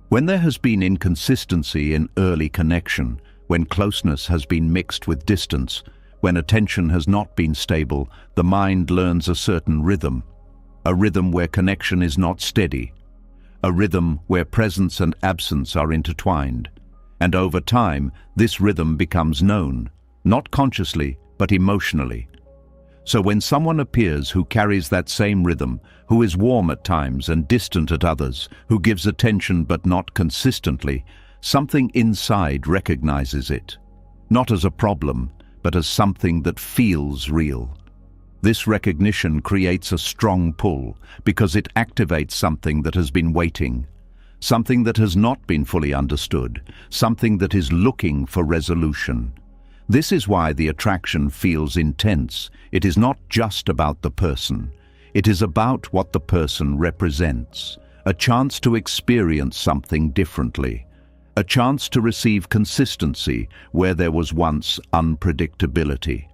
[SPEAKER 1] When there has been inconsistency in early connection, when closeness has been mixed with distance, when attention has not been stable, the mind learns a certain rhythm, a rhythm where connection is not steady, a rhythm where presence and absence are intertwined. And over time, this rhythm becomes known, not consciously, but emotionally. So when someone appears who carries that same rhythm, who is warm at times and distant at others, who gives attention but not consistently, something inside recognizes it, not as a problem, but as something that feels real. This recognition creates a strong pull because it activates something that has been waiting, something that has not been fully understood, something that is looking for resolution. This is why the attraction feels intense. It is not just about the person. It is about what the person represents. A chance to experience something differently. A chance to receive consistency where there was once unpredictability.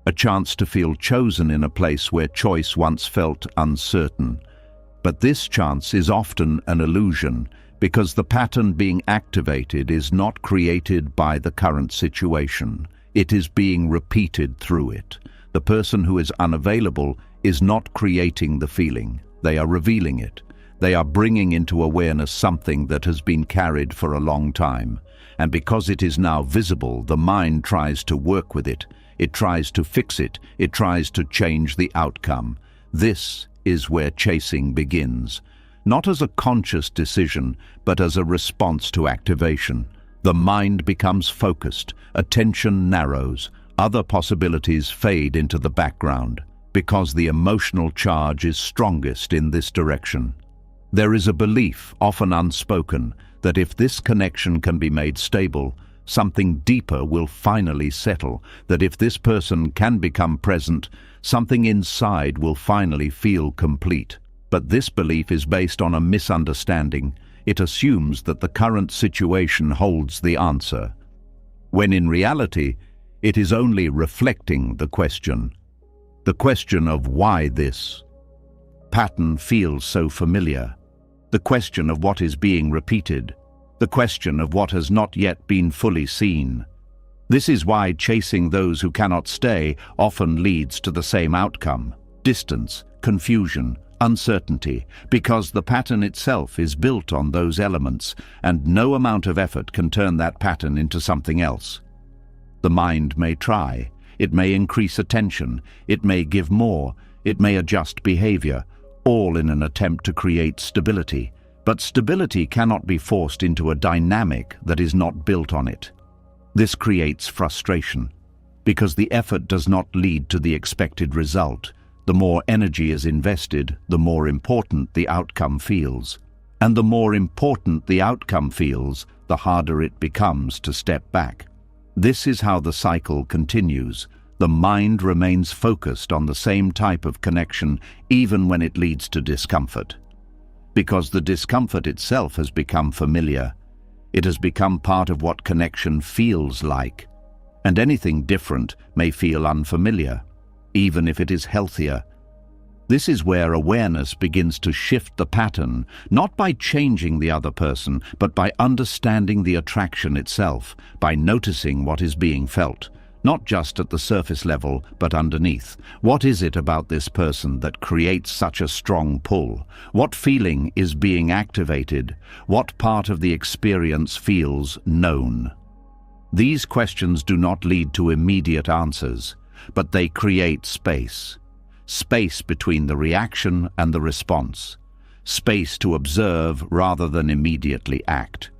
[SPEAKER 1] A chance to feel chosen in a place where choice once felt uncertain. But this chance is often an illusion because the pattern being activated is not created by the current situation. It is being repeated through it. The person who is unavailable is not creating the feeling. They are revealing it. They are bringing into awareness something that has been carried for a long time. And because it is now visible, the mind tries to work with it. It tries to fix it. It tries to change the outcome. This is where chasing begins. Not as a conscious decision, but as a response to activation. The mind becomes focused, attention narrows, other possibilities fade into the background, because the emotional charge is strongest in this direction. There is a belief, often unspoken, that if this connection can be made stable, something deeper will finally settle, that if this person can become present, something inside will finally feel complete. But this belief is based on a misunderstanding. It assumes that the current situation holds the answer, when in reality, it is only reflecting the question of why this pattern feels so familiar, the question of what is being repeated, the question of what has not yet been fully seen. This is why chasing those who cannot stay often leads to the same outcome: distance, confusion, uncertainty, because the pattern itself is built on those elements, and no amount of effort can turn that pattern into something else. The mind may try, it may increase attention, it may give more, it may adjust behavior, all in an attempt to create stability. But stability cannot be forced into a dynamic that is not built on it. This creates frustration, because the effort does not lead to the expected result. The more energy is invested, the more important the outcome feels. And the more important the outcome feels, the harder it becomes to step back. This is how the cycle continues. The mind remains focused on the same type of connection even when it leads to discomfort. Because the discomfort itself has become familiar. It has become part of what connection feels like. And anything different may feel unfamiliar, even if it is healthier. This is where awareness begins to shift the pattern, not by changing the other person, but by understanding the attraction itself, by noticing what is being felt, not just at the surface level, but underneath. What is it about this person that creates such a strong pull? What feeling is being activated? What part of the experience feels known? These questions do not lead to immediate answers, but they create space. Space between the reaction and the response. Space to observe rather than immediately act.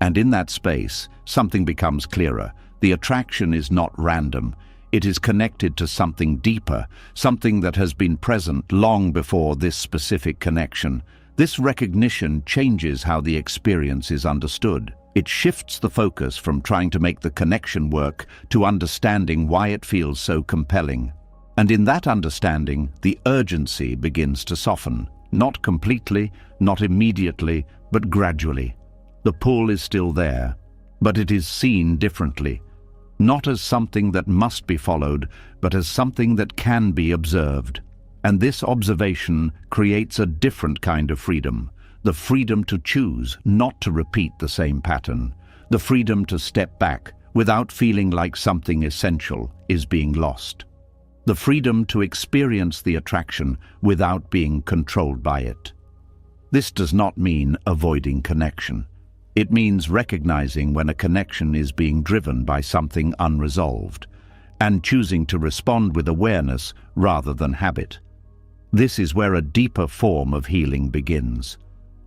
[SPEAKER 1] And in that space, something becomes clearer. The attraction is not random. It is connected to something deeper, something that has been present long before this specific connection. This recognition changes how the experience is understood. It shifts the focus from trying to make the connection work to understanding why it feels so compelling. And in that understanding, the urgency begins to soften. Not completely, not immediately, but gradually. The pull is still there, but it is seen differently. Not as something that must be followed, but as something that can be observed. And this observation creates a different kind of freedom. The freedom to choose not to repeat the same pattern. The freedom to step back without feeling like something essential is being lost. The freedom to experience the attraction without being controlled by it. This does not mean avoiding connection. It means recognizing when a connection is being driven by something unresolved, and choosing to respond with awareness rather than habit. This is where a deeper form of healing begins.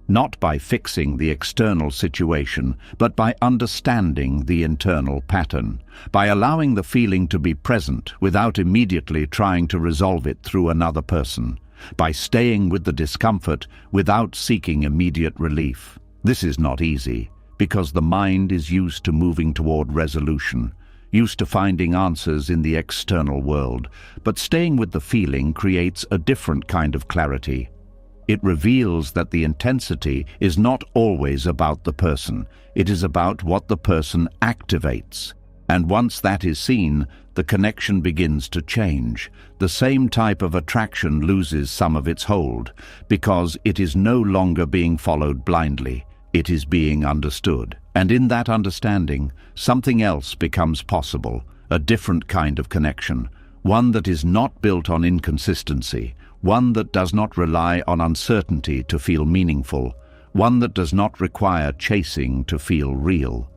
[SPEAKER 1] Not by fixing the external situation, but by understanding the internal pattern, by allowing the feeling to be present without immediately trying to resolve it through another person, by staying with the discomfort without seeking immediate relief. This is not easy, because the mind is used to moving toward resolution, used to finding answers in the external world, but staying with the feeling creates a different kind of clarity. It reveals that the intensity is not always about the person, it is about what the person activates. And once that is seen, the connection begins to change. The same type of attraction loses some of its hold, because it is no longer being followed blindly. It is being understood. And in that understanding, something else becomes possible, a different kind of connection, one that is not built on inconsistency, one that does not rely on uncertainty to feel meaningful, one that does not require chasing to feel real.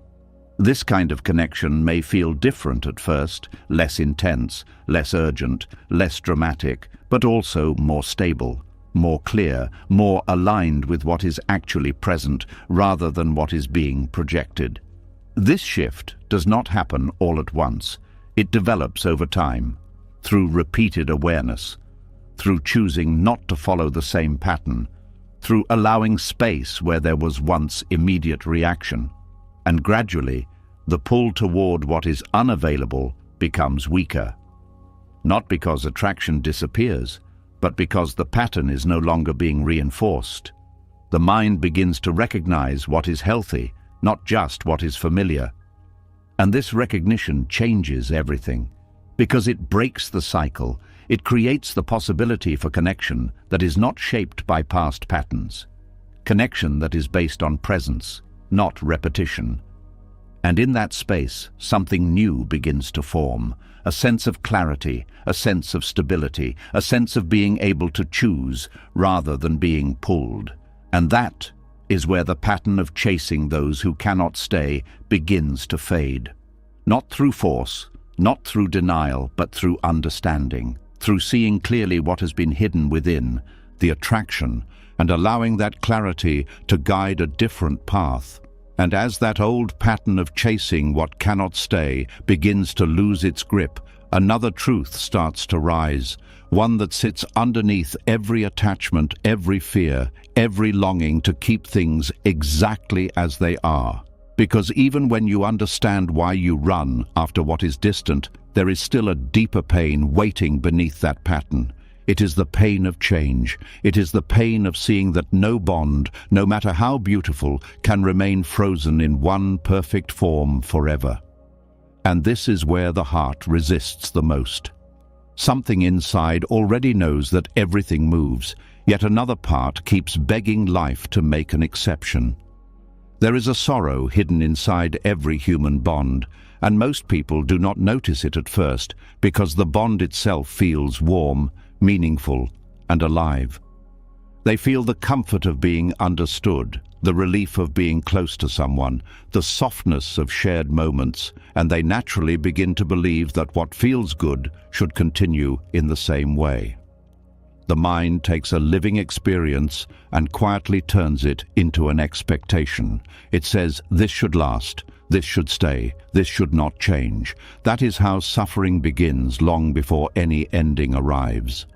[SPEAKER 1] This kind of connection may feel different at first, less intense, less urgent, less dramatic, but also more stable, more clear, more aligned with what is actually present rather than what is being projected. This shift does not happen all at once. It develops over time, through repeated awareness, through choosing not to follow the same pattern, through allowing space where there was once immediate reaction. And gradually, the pull toward what is unavailable becomes weaker. Not because attraction disappears, but because the pattern is no longer being reinforced. The mind begins to recognize what is healthy, not just what is familiar. And this recognition changes everything, because it breaks the cycle. It creates the possibility for connection that is not shaped by past patterns. Connection that is based on presence, not repetition. And in that space, something new begins to form. A sense of clarity, a sense of stability, a sense of being able to choose rather than being pulled. And that is where the pattern of chasing those who cannot stay begins to fade. Not through force, not through denial, but through understanding, through seeing clearly what has been hidden within, the attraction, and allowing that clarity to guide a different path. And as that old pattern of chasing what cannot stay begins to lose its grip, another truth starts to rise, one that sits underneath every attachment, every fear, every longing to keep things exactly as they are. Because even when you understand why you run after what is distant, there is still a deeper pain waiting beneath that pattern. It is the pain of change. It is the pain of seeing that no bond, no matter how beautiful, can remain frozen in one perfect form forever. And this is where the heart resists the most. Something inside already knows that everything moves, yet another part keeps begging life to make an exception. There is a sorrow hidden inside every human bond, And most people do not notice it at first because the bond itself feels warm, meaningful, and alive. They feel the comfort of being understood, the relief of being close to someone, the softness of shared moments, and they naturally begin to believe that what feels good should continue in the same way. The mind takes a living experience and quietly turns it into an expectation. It says, this should last, this should stay, this should not change. That is how suffering begins long before any ending arrives.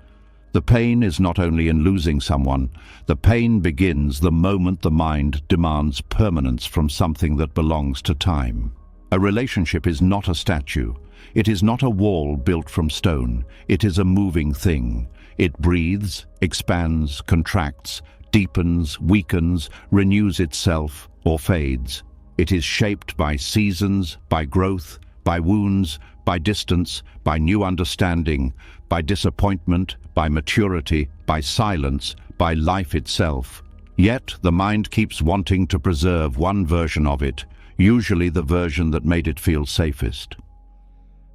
[SPEAKER 1] The pain is not only in losing someone, the pain begins the moment the mind demands permanence from something that belongs to time. A relationship is not a statue. It is not a wall built from stone. It is a moving thing. It breathes, expands, contracts, deepens, weakens, renews itself, or fades. It is shaped by seasons, by growth, by wounds, by distance, by new understanding, by disappointment, by maturity, by silence, by life itself. Yet the mind keeps wanting to preserve one version of it, usually the version that made it feel safest.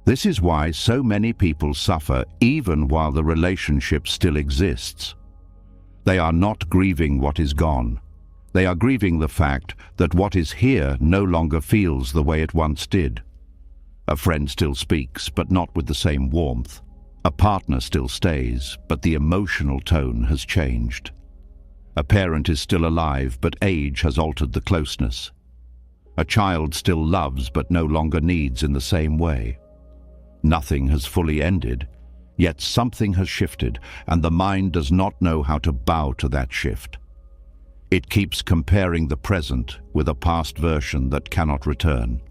[SPEAKER 1] This is why so many people suffer even while the relationship still exists. They are not grieving what is gone. They are grieving the fact that what is here no longer feels the way it once did. A friend still speaks, but not with the same warmth. A partner still stays, but the emotional tone has changed. A parent is still alive, but age has altered the closeness. A child still loves, but no longer needs in the same way. Nothing has fully ended, yet something has shifted, and the mind does not know how to bow to that shift. It keeps comparing the present with a past version that cannot return.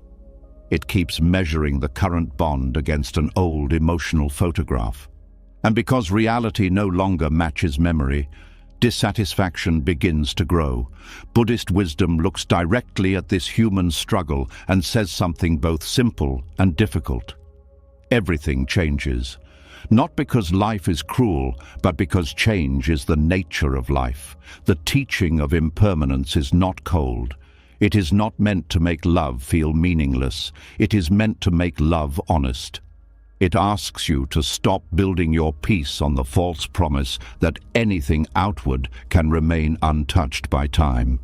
[SPEAKER 1] It keeps measuring the current bond against an old emotional photograph. And because reality no longer matches memory, dissatisfaction begins to grow. Buddhist wisdom looks directly at this human struggle and says something both simple and difficult. Everything changes, not because life is cruel, but because change is the nature of life. The teaching of impermanence is not cold. It is not meant to make love feel meaningless. It is meant to make love honest. It asks you to stop building your peace on the false promise that anything outward can remain untouched by time.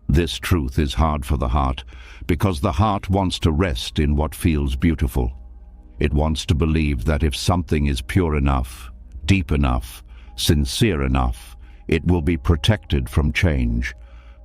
[SPEAKER 1] This truth is hard for the heart, because the heart wants to rest in what feels beautiful. It wants to believe that if something is pure enough, deep enough, sincere enough, it will be protected from change.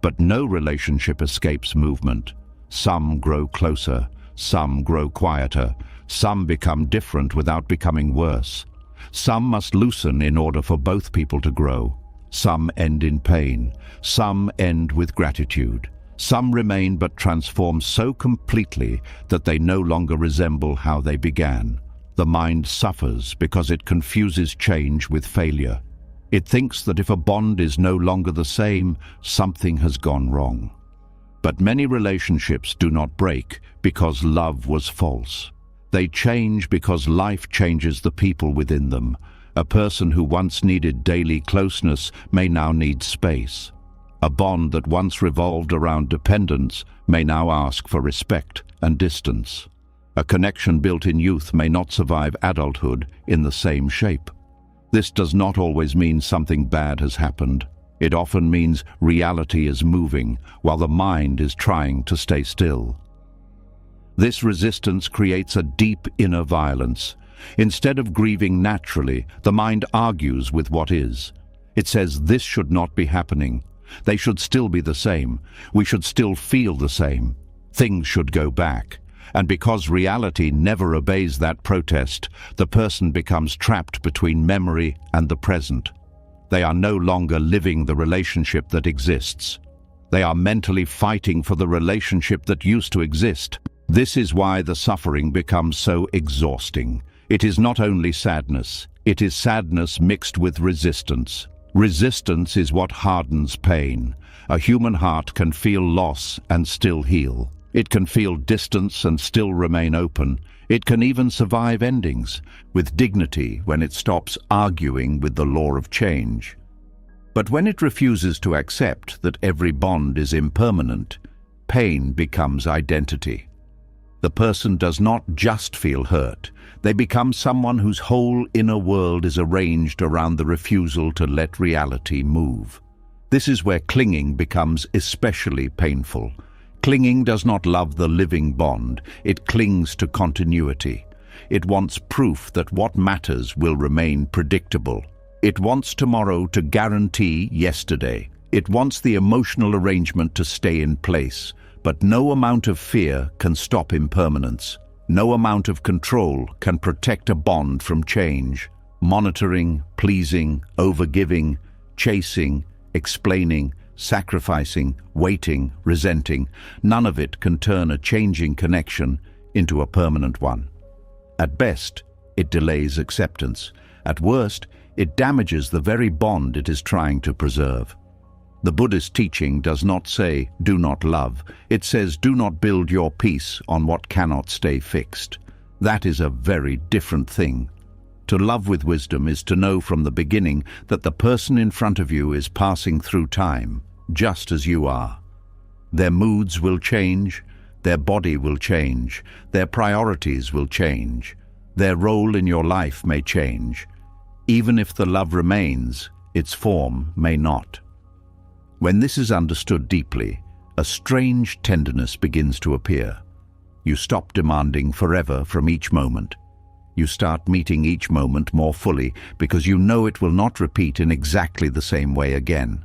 [SPEAKER 1] But no relationship escapes movement. Some grow closer, some grow quieter, some become different without becoming worse. Some must loosen in order for both people to grow. Some end in pain, some end with gratitude. Some remain but transform so completely that they no longer resemble how they began. The mind suffers because it confuses change with failure. It thinks that if a bond is no longer the same, something has gone wrong. But many relationships do not break because love was false. They change because life changes the people within them. A person who once needed daily closeness may now need space. A bond that once revolved around dependence may now ask for respect and distance. A connection built in youth may not survive adulthood in the same shape. This does not always mean something bad has happened. It often means reality is moving while the mind is trying to stay still. This resistance creates a deep inner violence. Instead of grieving naturally, the mind argues with what is. It says, this should not be happening. They should still be the same. We should still feel the same. Things should go back. And because reality never obeys that protest, the person becomes trapped between memory and the present. They are no longer living the relationship that exists. They are mentally fighting for the relationship that used to exist. This is why the suffering becomes so exhausting. It is not only sadness. It is sadness mixed with resistance. Resistance is what hardens pain. A human heart can feel loss and still heal. It can feel distance and still remain open. It can even survive endings with dignity when it stops arguing with the law of change. But when it refuses to accept that every bond is impermanent, pain becomes identity. The person does not just feel hurt. They become someone whose whole inner world is arranged around the refusal to let reality move. This is where clinging becomes especially painful. Clinging does not love the living bond. It clings to continuity. It wants proof that what matters will remain predictable. It wants tomorrow to guarantee yesterday. It wants the emotional arrangement to stay in place. But no amount of fear can stop impermanence. No amount of control can protect a bond from change. Monitoring, pleasing, overgiving, chasing, explaining, sacrificing, waiting, resenting, none of it can turn a changing connection into a permanent one. At best, it delays acceptance. At worst, it damages the very bond it is trying to preserve. The Buddhist teaching does not say, do not love. It says, do not build your peace on what cannot stay fixed. That is a very different thing. To love with wisdom is to know from the beginning that the person in front of you is passing through time, just as you are. Their moods will change, their body will change, their priorities will change, their role in your life may change. Even if the love remains, its form may not. When this is understood deeply, a strange tenderness begins to appear. You stop demanding forever from each moment. You start meeting each moment more fully because you know it will not repeat in exactly the same way again.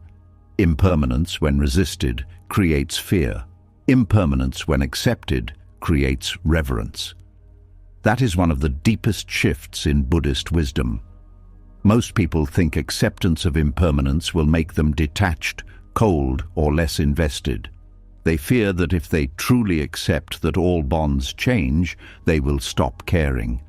[SPEAKER 1] Impermanence, when resisted, creates fear. Impermanence, when accepted, creates reverence. That is one of the deepest shifts in Buddhist wisdom. Most people think acceptance of impermanence will make them detached, cold, or less invested. They fear that if they truly accept that all bonds change, they will stop caring.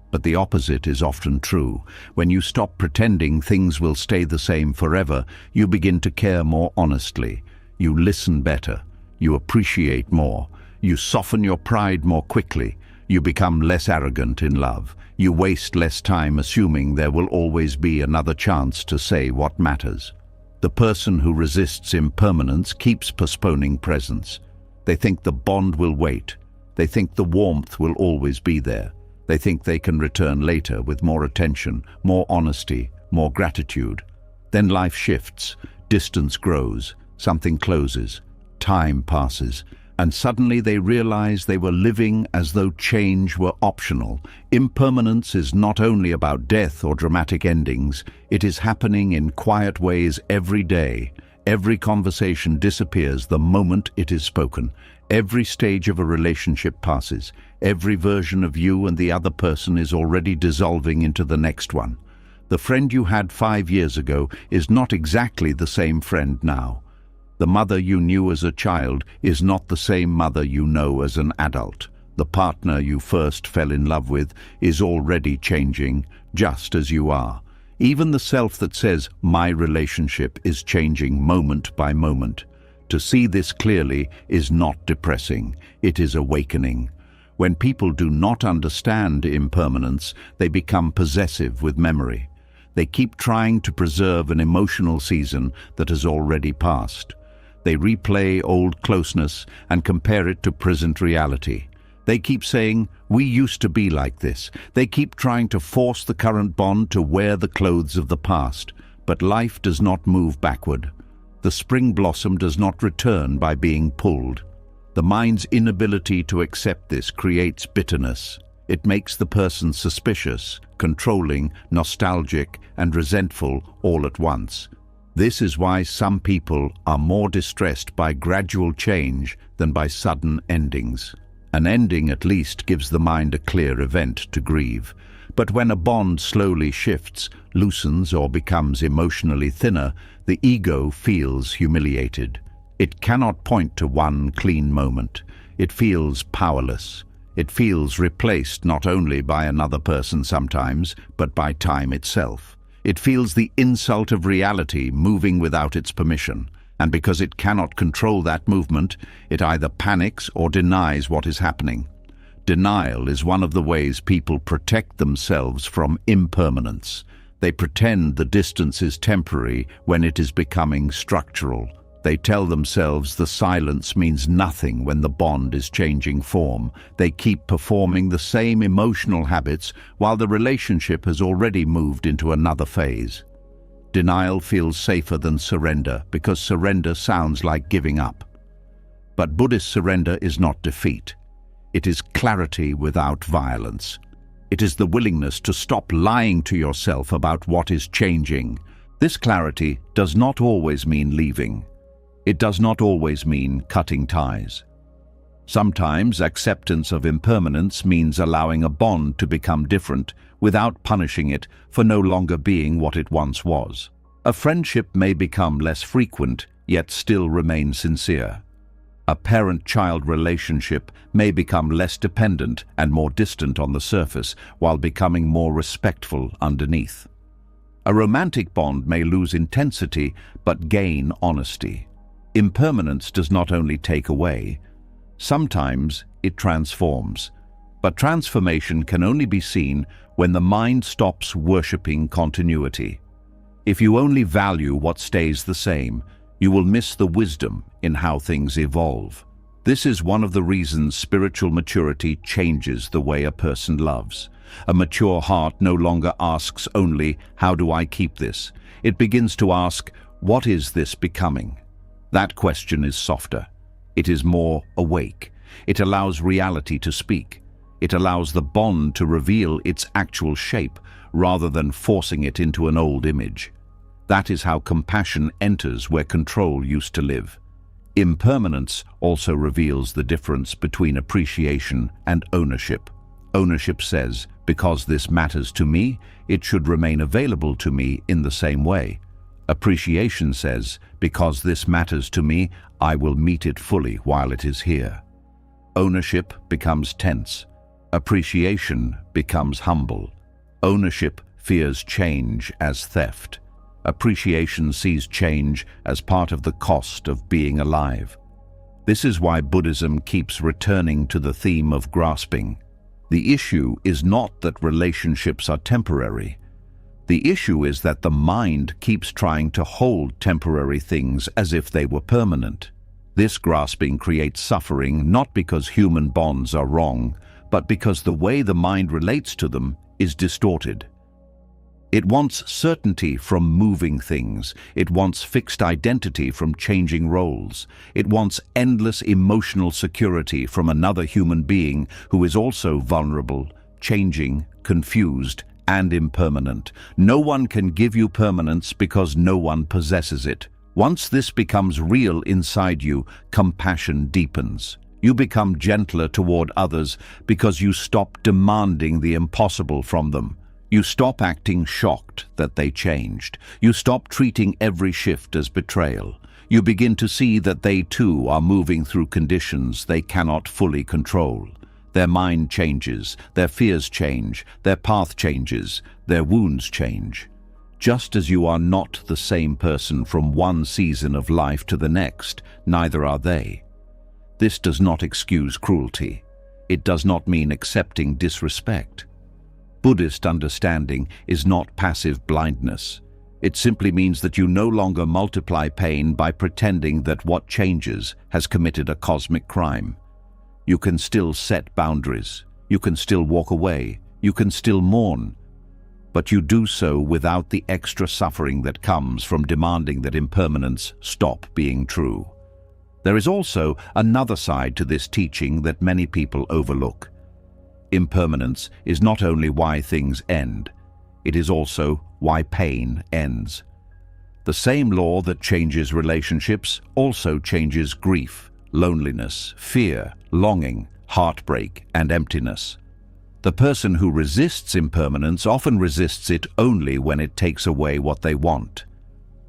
[SPEAKER 1] But the opposite is often true. When you stop pretending things will stay the same forever, you begin to care more honestly. You listen better. You appreciate more. You soften your pride more quickly. You become less arrogant in love. You waste less time assuming there will always be another chance to say what matters. The person who resists impermanence keeps postponing presence. They think the bond will wait. They think the warmth will always be there. They think they can return later with more attention, more honesty, more gratitude. Then life shifts, distance grows, something closes, time passes, and suddenly they realize they were living as though change were optional. Impermanence is not only about death or dramatic endings, it is happening in quiet ways every day. Every conversation disappears the moment it is spoken. Every stage of a relationship passes. Every version of you and the other person is already dissolving into the next one. The friend you had 5 years ago is not exactly the same friend now. The mother you knew as a child is not the same mother you know as an adult. The partner you first fell in love with is already changing, just as you are. Even the self that says, my relationship is changing moment by moment. To see this clearly is not depressing, it is awakening. When people do not understand impermanence, they become possessive with memory. They keep trying to preserve an emotional season that has already passed. They replay old closeness and compare it to present reality. They keep saying, we used to be like this. They keep trying to force the current bond to wear the clothes of the past. But life does not move backward. The spring blossom does not return by being pulled. The mind's inability to accept this creates bitterness. It makes the person suspicious, controlling, nostalgic, and resentful all at once. This is why some people are more distressed by gradual change than by sudden endings. An ending at least gives the mind a clear event to grieve. But when a bond slowly shifts, loosens, or becomes emotionally thinner, the ego feels humiliated. It cannot point to one clean moment. It feels powerless. It feels replaced not only by another person sometimes, but by time itself. It feels the insult of reality moving without its permission, and because it cannot control that movement, it either panics or denies what is happening. Denial is one of the ways people protect themselves from impermanence. They pretend the distance is temporary when it is becoming structural. They tell themselves the silence means nothing when the bond is changing form. They keep performing the same emotional habits while the relationship has already moved into another phase. Denial feels safer than surrender because surrender sounds like giving up. But Buddhist surrender is not defeat. It is clarity without violence. It is the willingness to stop lying to yourself about what is changing. This clarity does not always mean leaving. It does not always mean cutting ties. Sometimes acceptance of impermanence means allowing a bond to become different without punishing it for no longer being what it once was. A friendship may become less frequent, yet still remain sincere. A parent-child relationship may become less dependent and more distant on the surface while becoming more respectful underneath. A romantic bond may lose intensity but gain honesty. Impermanence does not only take away, sometimes it transforms. But transformation can only be seen when the mind stops worshipping continuity. If you only value what stays the same, you will miss the wisdom in how things evolve. This is one of the reasons spiritual maturity changes the way a person loves. A mature heart no longer asks only, "How do I keep this?" It begins to ask, "What is this becoming?" That question is softer. It is more awake. It allows reality to speak. It allows the bond to reveal its actual shape rather than forcing it into an old image. That is how compassion enters where control used to live. Impermanence also reveals the difference between appreciation and ownership. Ownership says, because this matters to me, it should remain available to me in the same way. Appreciation says, because this matters to me, I will meet it fully while it is here. Ownership becomes tense. Appreciation becomes humble. Ownership fears change as theft. Appreciation sees change as part of the cost of being alive. This is why Buddhism keeps returning to the theme of grasping. The issue is not that relationships are temporary. The issue is that the mind keeps trying to hold temporary things as if they were permanent. This grasping creates suffering not because human bonds are wrong, but because the way the mind relates to them is distorted. It wants certainty from moving things. It wants fixed identity from changing roles. It wants endless emotional security from another human being who is also vulnerable, changing, confused, and impermanent. No one can give you permanence because no one possesses it. Once this becomes real inside you, compassion deepens. You become gentler toward others because you stop demanding the impossible from them. You stop acting shocked that they changed. You stop treating every shift as betrayal. You begin to see that they too are moving through conditions they cannot fully control. Their mind changes, their fears change, their path changes, their wounds change. Just as you are not the same person from one season of life to the next, neither are they. This does not excuse cruelty. It does not mean accepting disrespect. Buddhist understanding is not passive blindness. It simply means that you no longer multiply pain by pretending that what changes has committed a cosmic crime. You can still set boundaries. You can still walk away. You can still mourn. But you do so without the extra suffering that comes from demanding that impermanence stop being true. There is also another side to this teaching that many people overlook. Impermanence is not only why things end, it is also why pain ends. The same law that changes relationships also changes grief, loneliness, fear, longing, heartbreak, and emptiness. The person who resists impermanence often resists it only when it takes away what they want.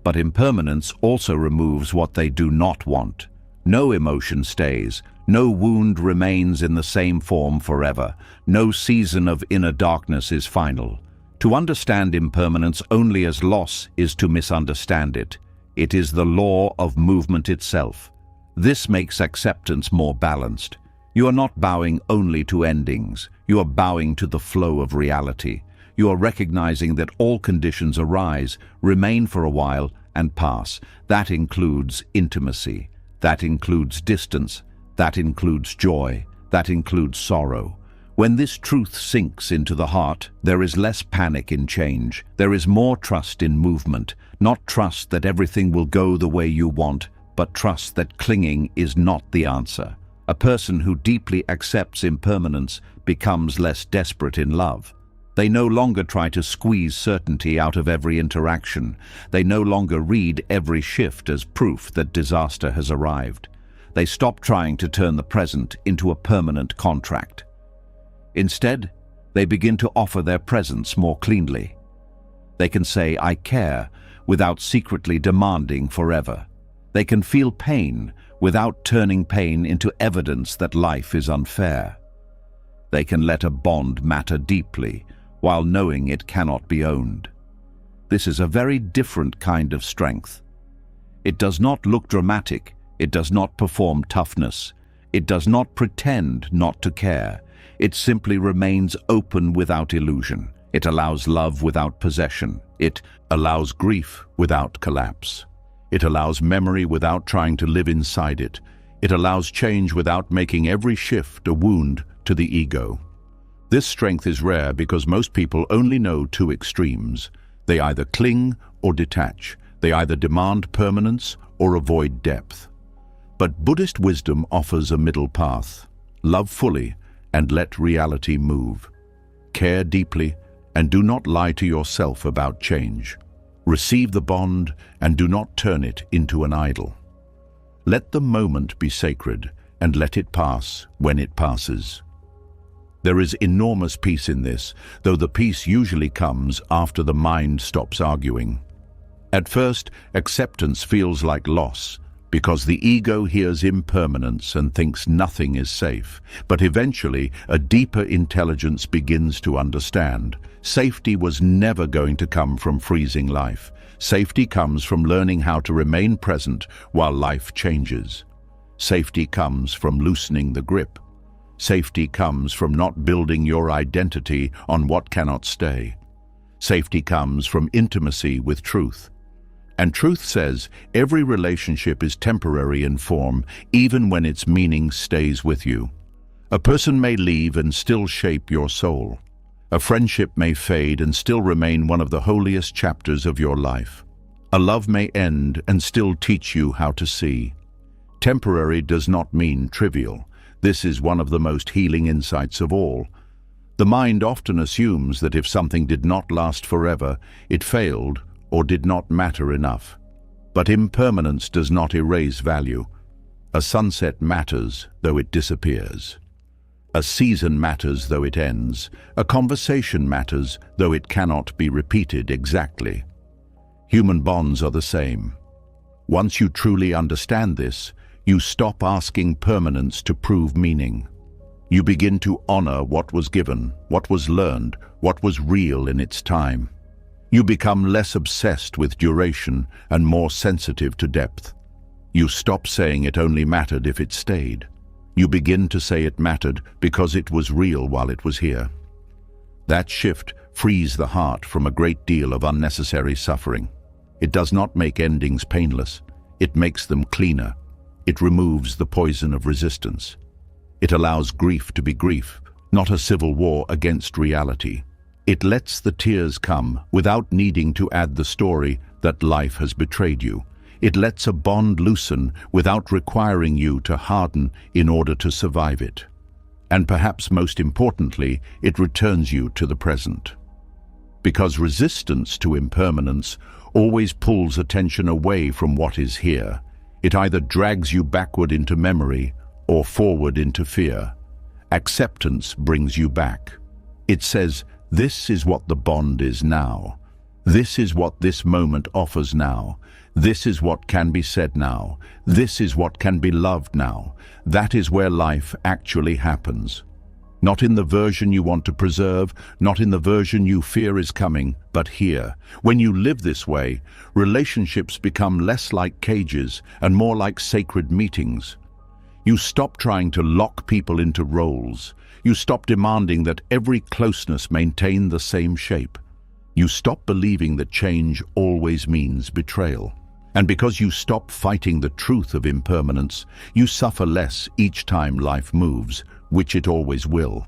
[SPEAKER 1] But impermanence also removes what they do not want. No emotion stays. No wound remains in the same form forever. No season of inner darkness is final. To understand impermanence only as loss is to misunderstand it. It is the law of movement itself. This makes acceptance more balanced. You are not bowing only to endings. You are bowing to the flow of reality. You are recognizing that all conditions arise, remain for a while, and pass. That includes intimacy. That includes distance. That includes joy. That includes sorrow. When this truth sinks into the heart, there is less panic in change. There is more trust in movement. Not trust that everything will go the way you want, but trust that clinging is not the answer. A person who deeply accepts impermanence becomes less desperate in love. They no longer try to squeeze certainty out of every interaction. They no longer read every shift as proof that disaster has arrived. They stop trying to turn the present into a permanent contract. Instead, they begin to offer their presence more cleanly. They can say, "I care," without secretly demanding forever. They can feel pain without turning pain into evidence that life is unfair. They can let a bond matter deeply while knowing it cannot be owned. This is a very different kind of strength. It does not look dramatic. It does not perform toughness. It does not pretend not to care. It simply remains open without illusion. It allows love without possession. It allows grief without collapse. It allows memory without trying to live inside it. It allows change without making every shift a wound to the ego. This strength is rare because most people only know two extremes. They either cling or detach. They either demand permanence or avoid depth. But Buddhist wisdom offers a middle path. Love fully and let reality move. Care deeply and do not lie to yourself about change. Receive the bond and do not turn it into an idol. Let the moment be sacred and let it pass when it passes. There is enormous peace in this, though the peace usually comes after the mind stops arguing. At first, acceptance feels like loss, because the ego hears impermanence and thinks nothing is safe. But eventually, a deeper intelligence begins to understand. Safety was never going to come from freezing life. Safety comes from learning how to remain present while life changes. Safety comes from loosening the grip. Safety comes from not building your identity on what cannot stay. Safety comes from intimacy with truth. And truth says every relationship is temporary in form, even when its meaning stays with you. A person may leave and still shape your soul. A friendship may fade and still remain one of the holiest chapters of your life. A love may end and still teach you how to see. Temporary does not mean trivial. This is one of the most healing insights of all. The mind often assumes that if something did not last forever, it failed or did not matter enough. But impermanence does not erase value. A sunset matters, though it disappears. A season matters, though it ends. A conversation matters, though it cannot be repeated exactly. Human bonds are the same. Once you truly understand this, you stop asking permanence to prove meaning. You begin to honor what was given, what was learned, what was real in its time. You become less obsessed with duration and more sensitive to depth. You stop saying it only mattered if it stayed. You begin to say it mattered because it was real while it was here. That shift frees the heart from a great deal of unnecessary suffering. It does not make endings painless. It makes them cleaner. It removes the poison of resistance. It allows grief to be grief, not a civil war against reality. It lets the tears come without needing to add the story that life has betrayed you. It lets a bond loosen without requiring you to harden in order to survive it. And perhaps most importantly, it returns you to the present. Because resistance to impermanence always pulls attention away from what is here. It either drags you backward into memory or forward into fear. Acceptance brings you back. It says, this is what the bond is now. This is what this moment offers now. This is what can be said now. This is what can be loved now. That is where life actually happens. Not in the version you want to preserve, not in the version you fear is coming, but here. When you live this way, relationships become less like cages and more like sacred meetings. You stop trying to lock people into roles. You stop demanding that every closeness maintain the same shape. You stop believing that change always means betrayal. And because you stop fighting the truth of impermanence, you suffer less each time life moves, which it always will.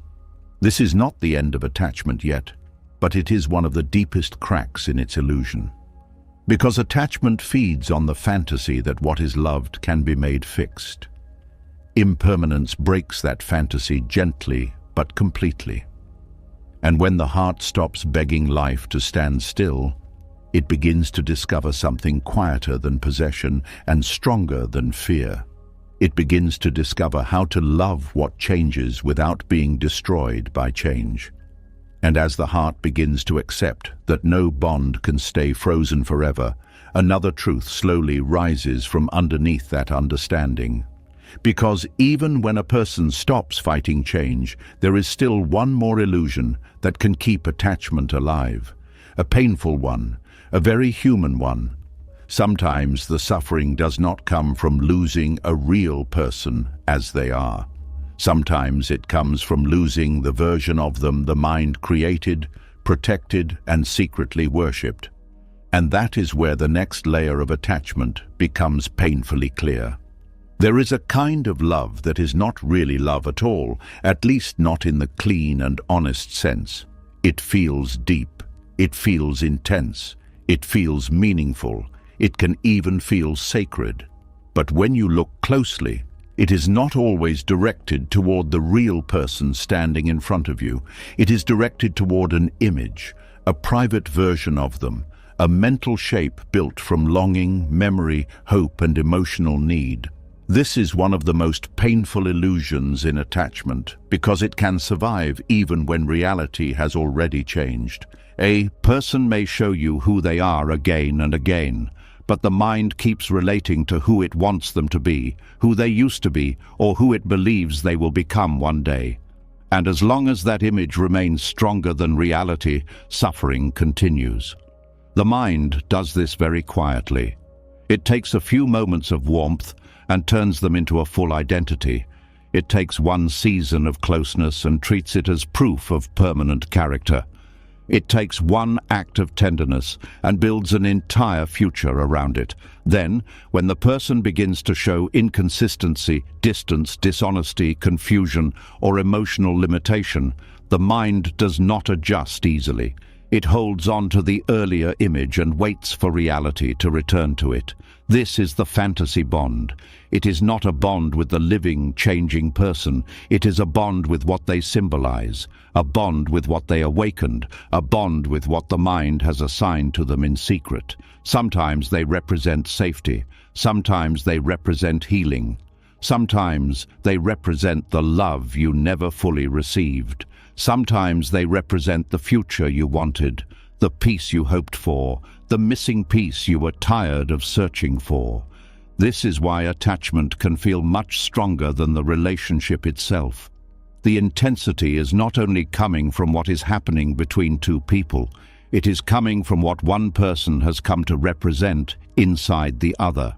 [SPEAKER 1] This is not the end of attachment yet, but it is one of the deepest cracks in its illusion. Because attachment feeds on the fantasy that what is loved can be made fixed. Impermanence breaks that fantasy gently but completely. And when the heart stops begging life to stand still, it begins to discover something quieter than possession and stronger than fear. It begins to discover how to love what changes without being destroyed by change. And as the heart begins to accept that no bond can stay frozen forever, another truth slowly rises from underneath that understanding. Because even when a person stops fighting change, there is still one more illusion that can keep attachment alive. A painful one, a very human one. Sometimes the suffering does not come from losing a real person as they are. Sometimes it comes from losing the version of them the mind created, protected, and secretly worshipped. And that is where the next layer of attachment becomes painfully clear. There is a kind of love that is not really love at all, at least not in the clean and honest sense. It feels deep. It feels intense. It feels meaningful. It can even feel sacred. But when you look closely, it is not always directed toward the real person standing in front of you. It is directed toward an image, a private version of them, a mental shape built from longing, memory, hope, and emotional need. This is one of the most painful illusions in attachment because it can survive even when reality has already changed. A person may show you who they are again and again, but the mind keeps relating to who it wants them to be, who they used to be, or who it believes they will become one day. And as long as that image remains stronger than reality, suffering continues. The mind does this very quietly. It takes a few moments of warmth and turns them into a full identity. It takes one season of closeness and treats it as proof of permanent character. It takes one act of tenderness and builds an entire future around it. Then, when the person begins to show inconsistency, distance, dishonesty, confusion, or emotional limitation, the mind does not adjust easily. It holds on to the earlier image and waits for reality to return to it. This is the fantasy bond. It is not a bond with the living, changing person. It is a bond with what they symbolize, a bond with what they awakened, a bond with what the mind has assigned to them in secret. Sometimes they represent safety. Sometimes they represent healing. Sometimes they represent the love you never fully received. Sometimes they represent the future you wanted, the peace you hoped for, the missing piece you were tired of searching for. This is why attachment can feel much stronger than the relationship itself. The intensity is not only coming from what is happening between two people, it is coming from what one person has come to represent inside the other.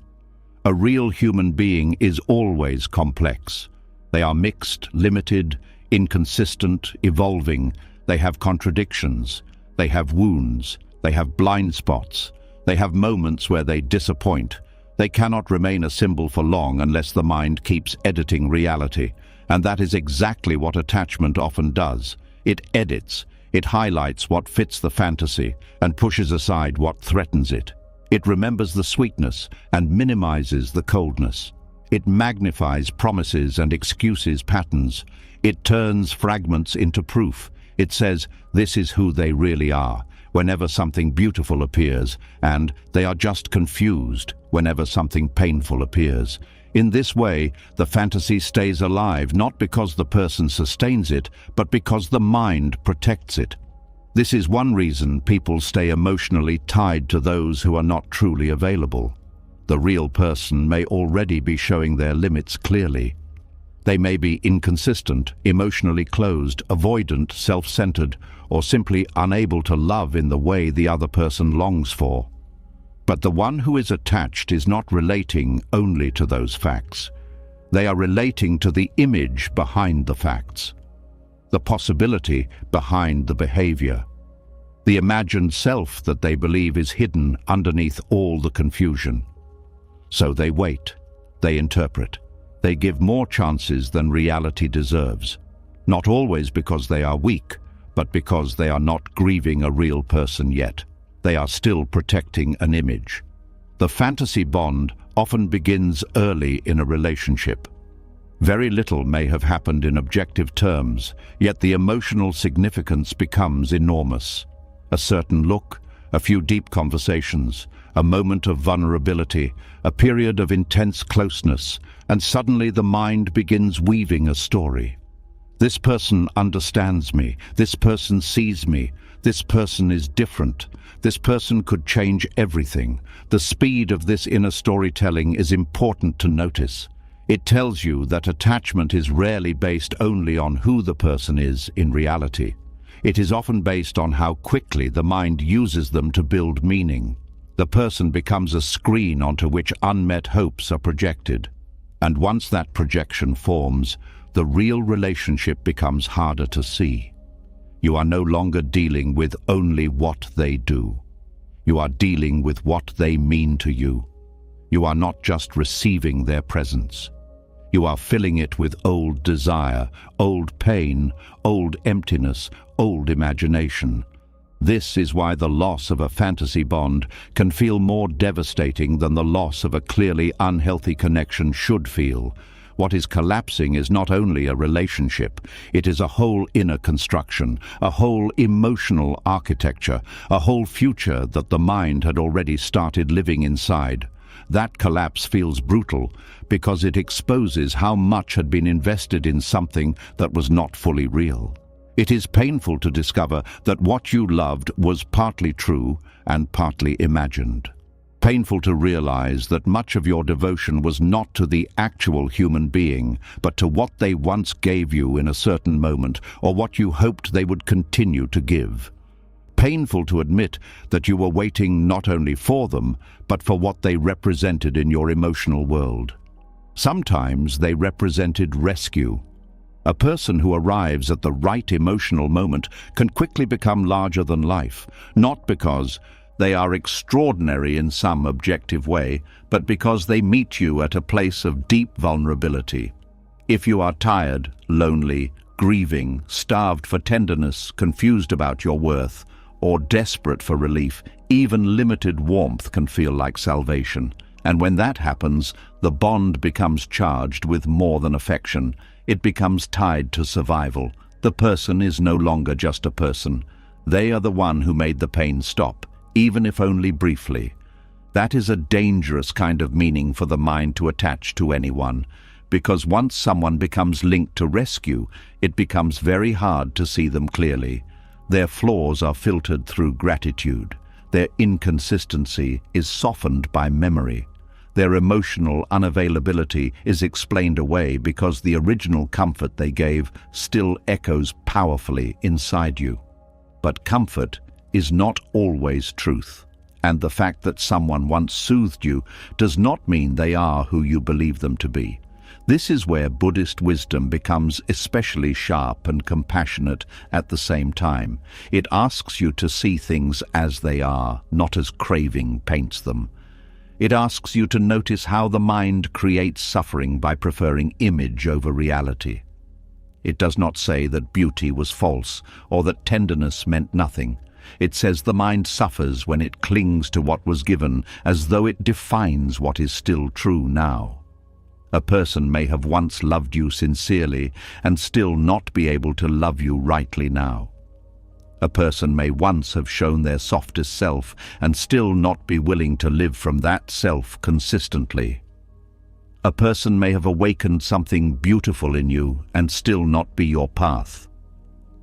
[SPEAKER 1] A real human being is always complex. They are mixed, limited, inconsistent, evolving. They have contradictions. They have wounds. They have blind spots. They have moments where they disappoint. They cannot remain a symbol for long unless the mind keeps editing reality. And that is exactly what attachment often does. It edits. It highlights what fits the fantasy and pushes aside what threatens it. It remembers the sweetness and minimizes the coldness. It magnifies promises and excuses patterns. It turns fragments into proof. It says, this is who they really are, whenever something beautiful appears, and they are just confused whenever something painful appears. In this way, the fantasy stays alive not because the person sustains it, but because the mind protects it. This is one reason people stay emotionally tied to those who are not truly available. The real person may already be showing their limits clearly. They may be inconsistent, emotionally closed, avoidant, self-centered, or simply unable to love in the way the other person longs for. But the one who is attached is not relating only to those facts. They are relating to the image behind the facts, the possibility behind the behavior, the imagined self that they believe is hidden underneath all the confusion. So they wait, they interpret, they give more chances than reality deserves. Not always because they are weak, but because they are not grieving a real person yet. They are still protecting an image. The fantasy bond often begins early in a relationship. Very little may have happened in objective terms, yet the emotional significance becomes enormous. A certain look, a few deep conversations, a moment of vulnerability, a period of intense closeness, and suddenly the mind begins weaving a story. This person understands me, this person sees me, this person is different, this person could change everything. The speed of this inner storytelling is important to notice. It tells you that attachment is rarely based only on who the person is in reality. It is often based on how quickly the mind uses them to build meaning. The person becomes a screen onto which unmet hopes are projected. And once that projection forms, the real relationship becomes harder to see. You are no longer dealing with only what they do. You are dealing with what they mean to you. You are not just receiving their presence. You are filling it with old desire, old pain, old emptiness, old imagination. This is why the loss of a fantasy bond can feel more devastating than the loss of a clearly unhealthy connection should feel. What is collapsing is not only a relationship, it is a whole inner construction, a whole emotional architecture, a whole future that the mind had already started living inside. That collapse feels brutal because it exposes how much had been invested in something that was not fully real. It is painful to discover that what you loved was partly true and partly imagined. Painful to realize that much of your devotion was not to the actual human being, but to what they once gave you in a certain moment, or what you hoped they would continue to give. Painful to admit that you were waiting not only for them, but for what they represented in your emotional world. Sometimes they represented rescue. A person who arrives at the right emotional moment can quickly become larger than life, not because they are extraordinary in some objective way, but because they meet you at a place of deep vulnerability. If you are tired, lonely, grieving, starved for tenderness, confused about your worth, or desperate for relief, even limited warmth can feel like salvation. And when that happens, the bond becomes charged with more than affection. It becomes tied to survival. The person is no longer just a person. They are the one who made the pain stop, even if only briefly. That is a dangerous kind of meaning for the mind to attach to anyone, because once someone becomes linked to rescue, it becomes very hard to see them clearly. Their flaws are filtered through gratitude. Their inconsistency is softened by memory. Their emotional unavailability is explained away because the original comfort they gave still echoes powerfully inside you. But comfort is not always truth, and the fact that someone once soothed you does not mean they are who you believe them to be. This is where Buddhist wisdom becomes especially sharp and compassionate at the same time. It asks you to see things as they are, not as craving paints them. It asks you to notice how the mind creates suffering by preferring image over reality. It does not say that beauty was false or that tenderness meant nothing. It says the mind suffers when it clings to what was given as though it defines what is still true now. A person may have once loved you sincerely and still not be able to love you rightly now. A person may once have shown their softest self and still not be willing to live from that self consistently. A person may have awakened something beautiful in you and still not be your path.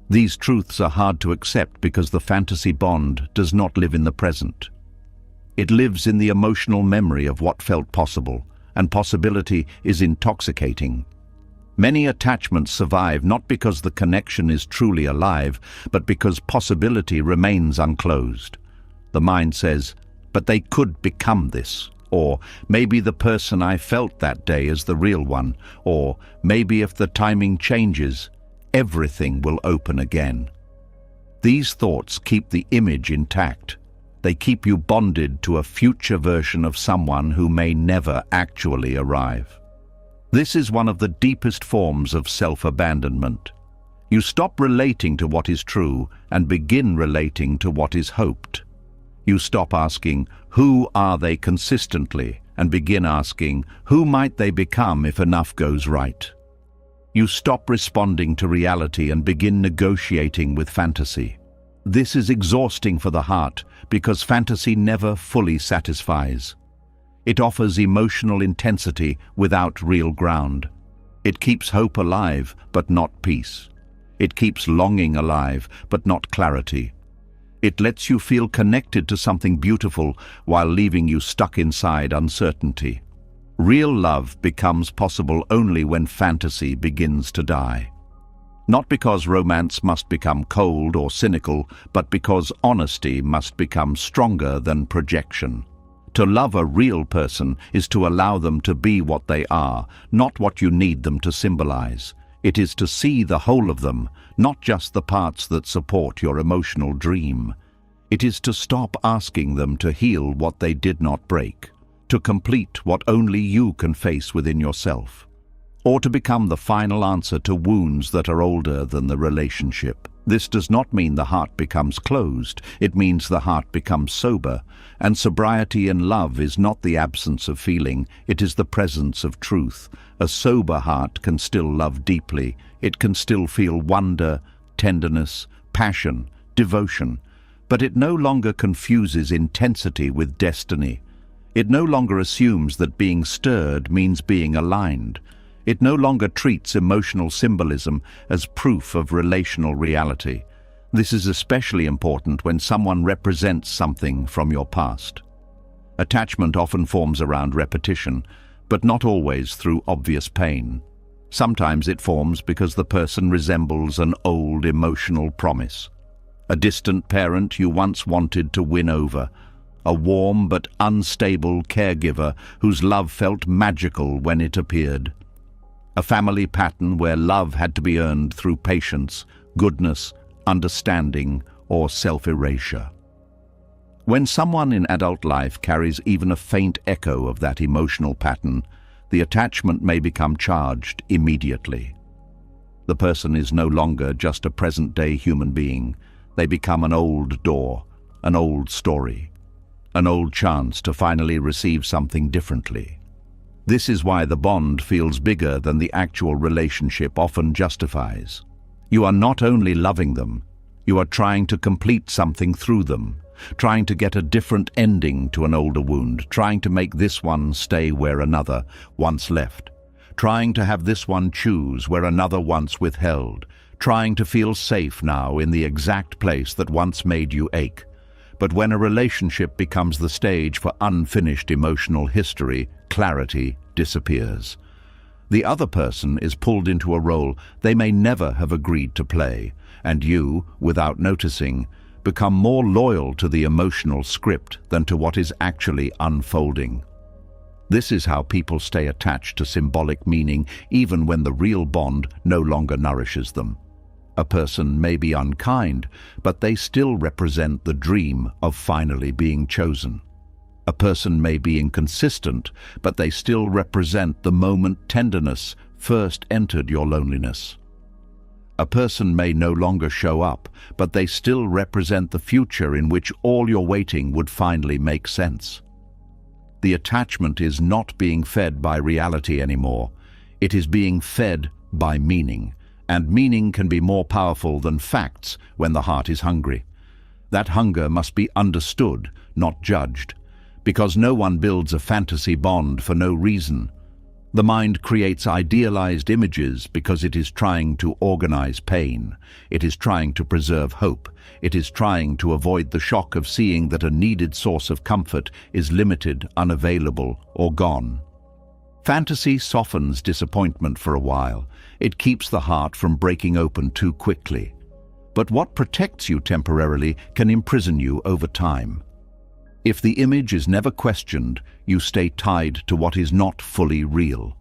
[SPEAKER 1] These truths are hard to accept because the fantasy bond does not live in the present. It lives in the emotional memory of what felt possible, and possibility is intoxicating. Many attachments survive not because the connection is truly alive, but because possibility remains unclosed. The mind says, but they could become this, or maybe the person I felt that day is the real one, or maybe if the timing changes, everything will open again. These thoughts keep the image intact. They keep you bonded to a future version of someone who may never actually arrive. This is one of the deepest forms of self-abandonment. You stop relating to what is true and begin relating to what is hoped. You stop asking, who are they consistently, and begin asking, who might they become if enough goes right? You stop responding to reality and begin negotiating with fantasy. This is exhausting for the heart because fantasy never fully satisfies. It offers emotional intensity without real ground. It keeps hope alive, but not peace. It keeps longing alive, but not clarity. It lets you feel connected to something beautiful while leaving you stuck inside uncertainty. Real love becomes possible only when fantasy begins to die. Not because romance must become cold or cynical, but because honesty must become stronger than projection. To love a real person is to allow them to be what they are, not what you need them to symbolize. It is to see the whole of them, not just the parts that support your emotional dream. It is to stop asking them to heal what they did not break, to complete what only you can face within yourself, or to become the final answer to wounds that are older than the relationship. This does not mean the heart becomes closed, it means the heart becomes sober, and sobriety in love is not the absence of feeling, it is the presence of truth. A sober heart can still love deeply, it can still feel wonder, tenderness, passion, devotion, but it no longer confuses intensity with destiny. It no longer assumes that being stirred means being aligned. It no longer treats emotional symbolism as proof of relational reality. This is especially important when someone represents something from your past. Attachment often forms around repetition, but not always through obvious pain. Sometimes it forms because the person resembles an old emotional promise. A distant parent you once wanted to win over, a warm but unstable caregiver whose love felt magical when it appeared. A family pattern where love had to be earned through patience, goodness, understanding, or self-erasure. When someone in adult life carries even a faint echo of that emotional pattern, the attachment may become charged immediately. The person is no longer just a present-day human being. They become an old door, an old story, an old chance to finally receive something differently. This is why the bond feels bigger than the actual relationship often justifies. You are not only loving them, you are trying to complete something through them, trying to get a different ending to an older wound, trying to make this one stay where another once left, trying to have this one choose where another once withheld, trying to feel safe now in the exact place that once made you ache. But when a relationship becomes the stage for unfinished emotional history, clarity disappears. The other person is pulled into a role they may never have agreed to play, and you, without noticing, become more loyal to the emotional script than to what is actually unfolding. This is how people stay attached to symbolic meaning even when the real bond no longer nourishes them. A person may be unkind, but they still represent the dream of finally being chosen. A person may be inconsistent, but they still represent the moment tenderness first entered your loneliness. A person may no longer show up, but they still represent the future in which all your waiting would finally make sense. The attachment is not being fed by reality anymore. It is being fed by meaning. And meaning can be more powerful than facts when the heart is hungry. That hunger must be understood, not judged, because no one builds a fantasy bond for no reason. The mind creates idealized images because it is trying to organize pain. It is trying to preserve hope. It is trying to avoid the shock of seeing that a needed source of comfort is limited, unavailable, or gone. Fantasy softens disappointment for a while. It keeps the heart from breaking open too quickly. But what protects you temporarily can imprison you over time. If the image is never questioned, you stay tied to what is not fully real.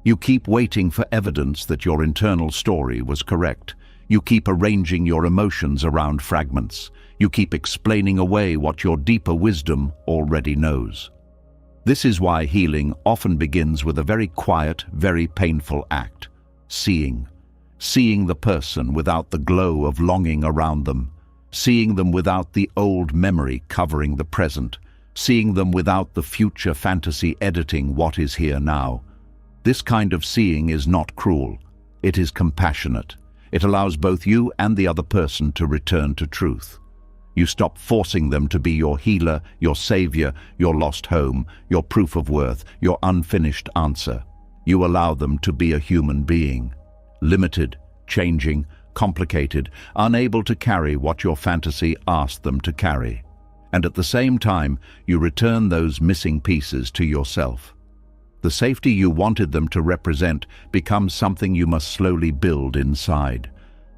[SPEAKER 1] You keep waiting for evidence that your internal story was correct. You keep arranging your emotions around fragments. You keep explaining away what your deeper wisdom already knows. This is why healing often begins with a very quiet, very painful act: seeing. Seeing the person without the glow of longing around them, seeing them without the old memory covering the present, seeing them without the future fantasy editing what is here now. This kind of seeing is not cruel. It is compassionate. It allows both you and the other person to return to truth. You stop forcing them to be your healer, your savior, your lost home, your proof of worth, your unfinished answer. You allow them to be a human being, limited, changing, complicated, unable to carry what your fantasy asked them to carry. And at the same time, you return those missing pieces to yourself. The safety you wanted them to represent becomes something you must slowly build inside.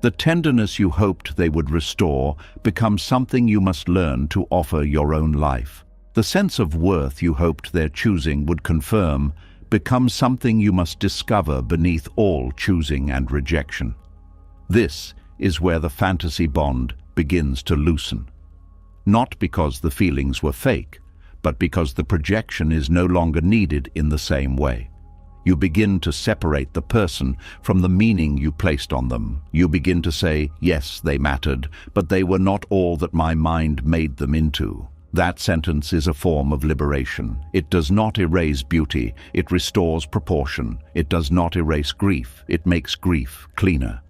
[SPEAKER 1] The tenderness you hoped they would restore becomes something you must learn to offer your own life. The sense of worth you hoped their choosing would confirm becomes something you must discover beneath all choosing and rejection. This is where the fantasy bond begins to loosen. Not because the feelings were fake, but because the projection is no longer needed in the same way. You begin to separate the person from the meaning you placed on them. You begin to say, yes, they mattered, but they were not all that my mind made them into. That sentence is a form of liberation. It does not erase beauty, it restores proportion. It does not erase grief, it makes grief cleaner.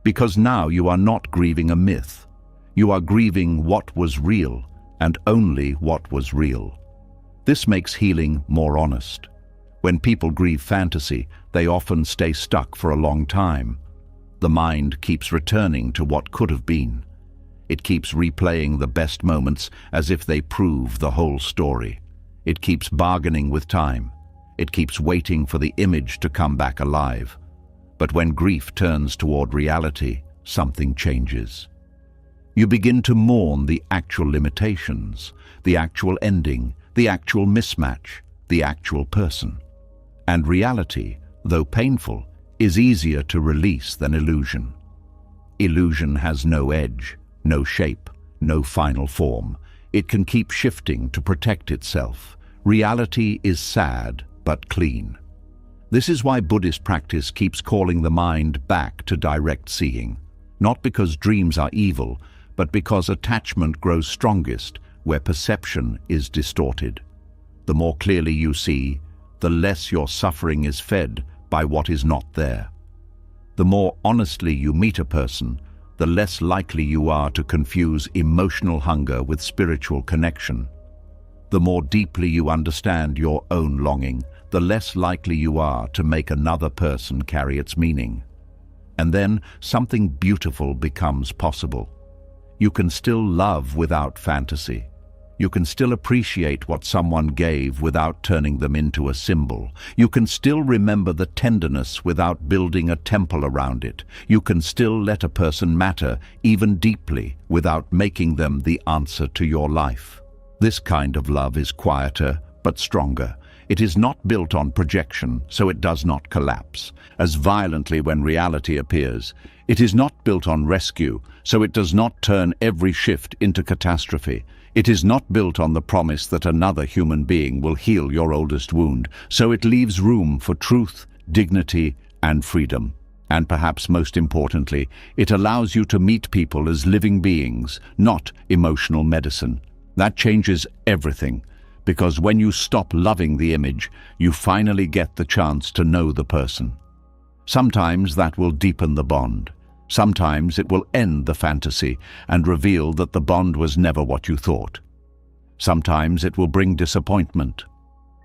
[SPEAKER 1] Because now you are not grieving a myth. You are grieving what was real, and only what was real. This makes healing more honest. When people grieve fantasy, they often stay stuck for a long time. The mind keeps returning to what could have been. It keeps replaying the best moments as if they prove the whole story. It keeps bargaining with time. It keeps waiting for the image to come back alive. But when grief turns toward reality, something changes. You begin to mourn the actual limitations, the actual ending, the actual mismatch, the actual person. And reality, though painful, is easier to release than illusion. Illusion has no edge, no shape, no final form. It can keep shifting to protect itself. Reality is sad, but clean. This is why Buddhist practice keeps calling the mind back to direct seeing. Not because dreams are evil, but because attachment grows strongest where perception is distorted. The more clearly you see, the less your suffering is fed by what is not there. The more honestly you meet a person, the less likely you are to confuse emotional hunger with spiritual connection. The more deeply you understand your own longing, the less likely you are to make another person carry its meaning. And then something beautiful becomes possible. You can still love without fantasy. You can still appreciate what someone gave without turning them into a symbol. You can still remember the tenderness without building a temple around it. You can still let a person matter, even deeply, without making them the answer to your life. This kind of love is quieter, but stronger. It is not built on projection, so it does not collapse as violently when reality appears. It is not built on rescue, so it does not turn every shift into catastrophe. It is not built on the promise that another human being will heal your oldest wound, so it leaves room for truth, dignity, and freedom. And perhaps most importantly, it allows you to meet people as living beings, not emotional medicine. That changes everything, because when you stop loving the image, you finally get the chance to know the person. Sometimes that will deepen the bond. Sometimes it will end the fantasy and reveal that the bond was never what you thought. Sometimes it will bring disappointment,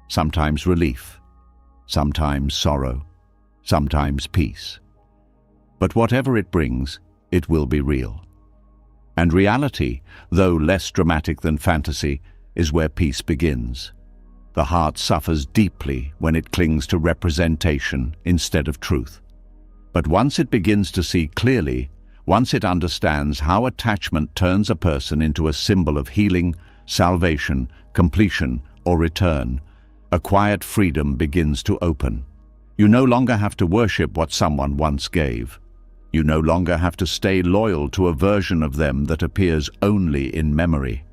[SPEAKER 1] sometimes relief, sometimes sorrow, sometimes peace. But whatever it brings, it will be real. And reality, though less dramatic than fantasy, is where peace begins. The heart suffers deeply when it clings to representation instead of truth. But once it begins to see clearly, once it understands how attachment turns a person into a symbol of healing, salvation, completion, or return, a quiet freedom begins to open. You no longer have to worship what someone once gave. You no longer have to stay loyal to a version of them that appears only in memory.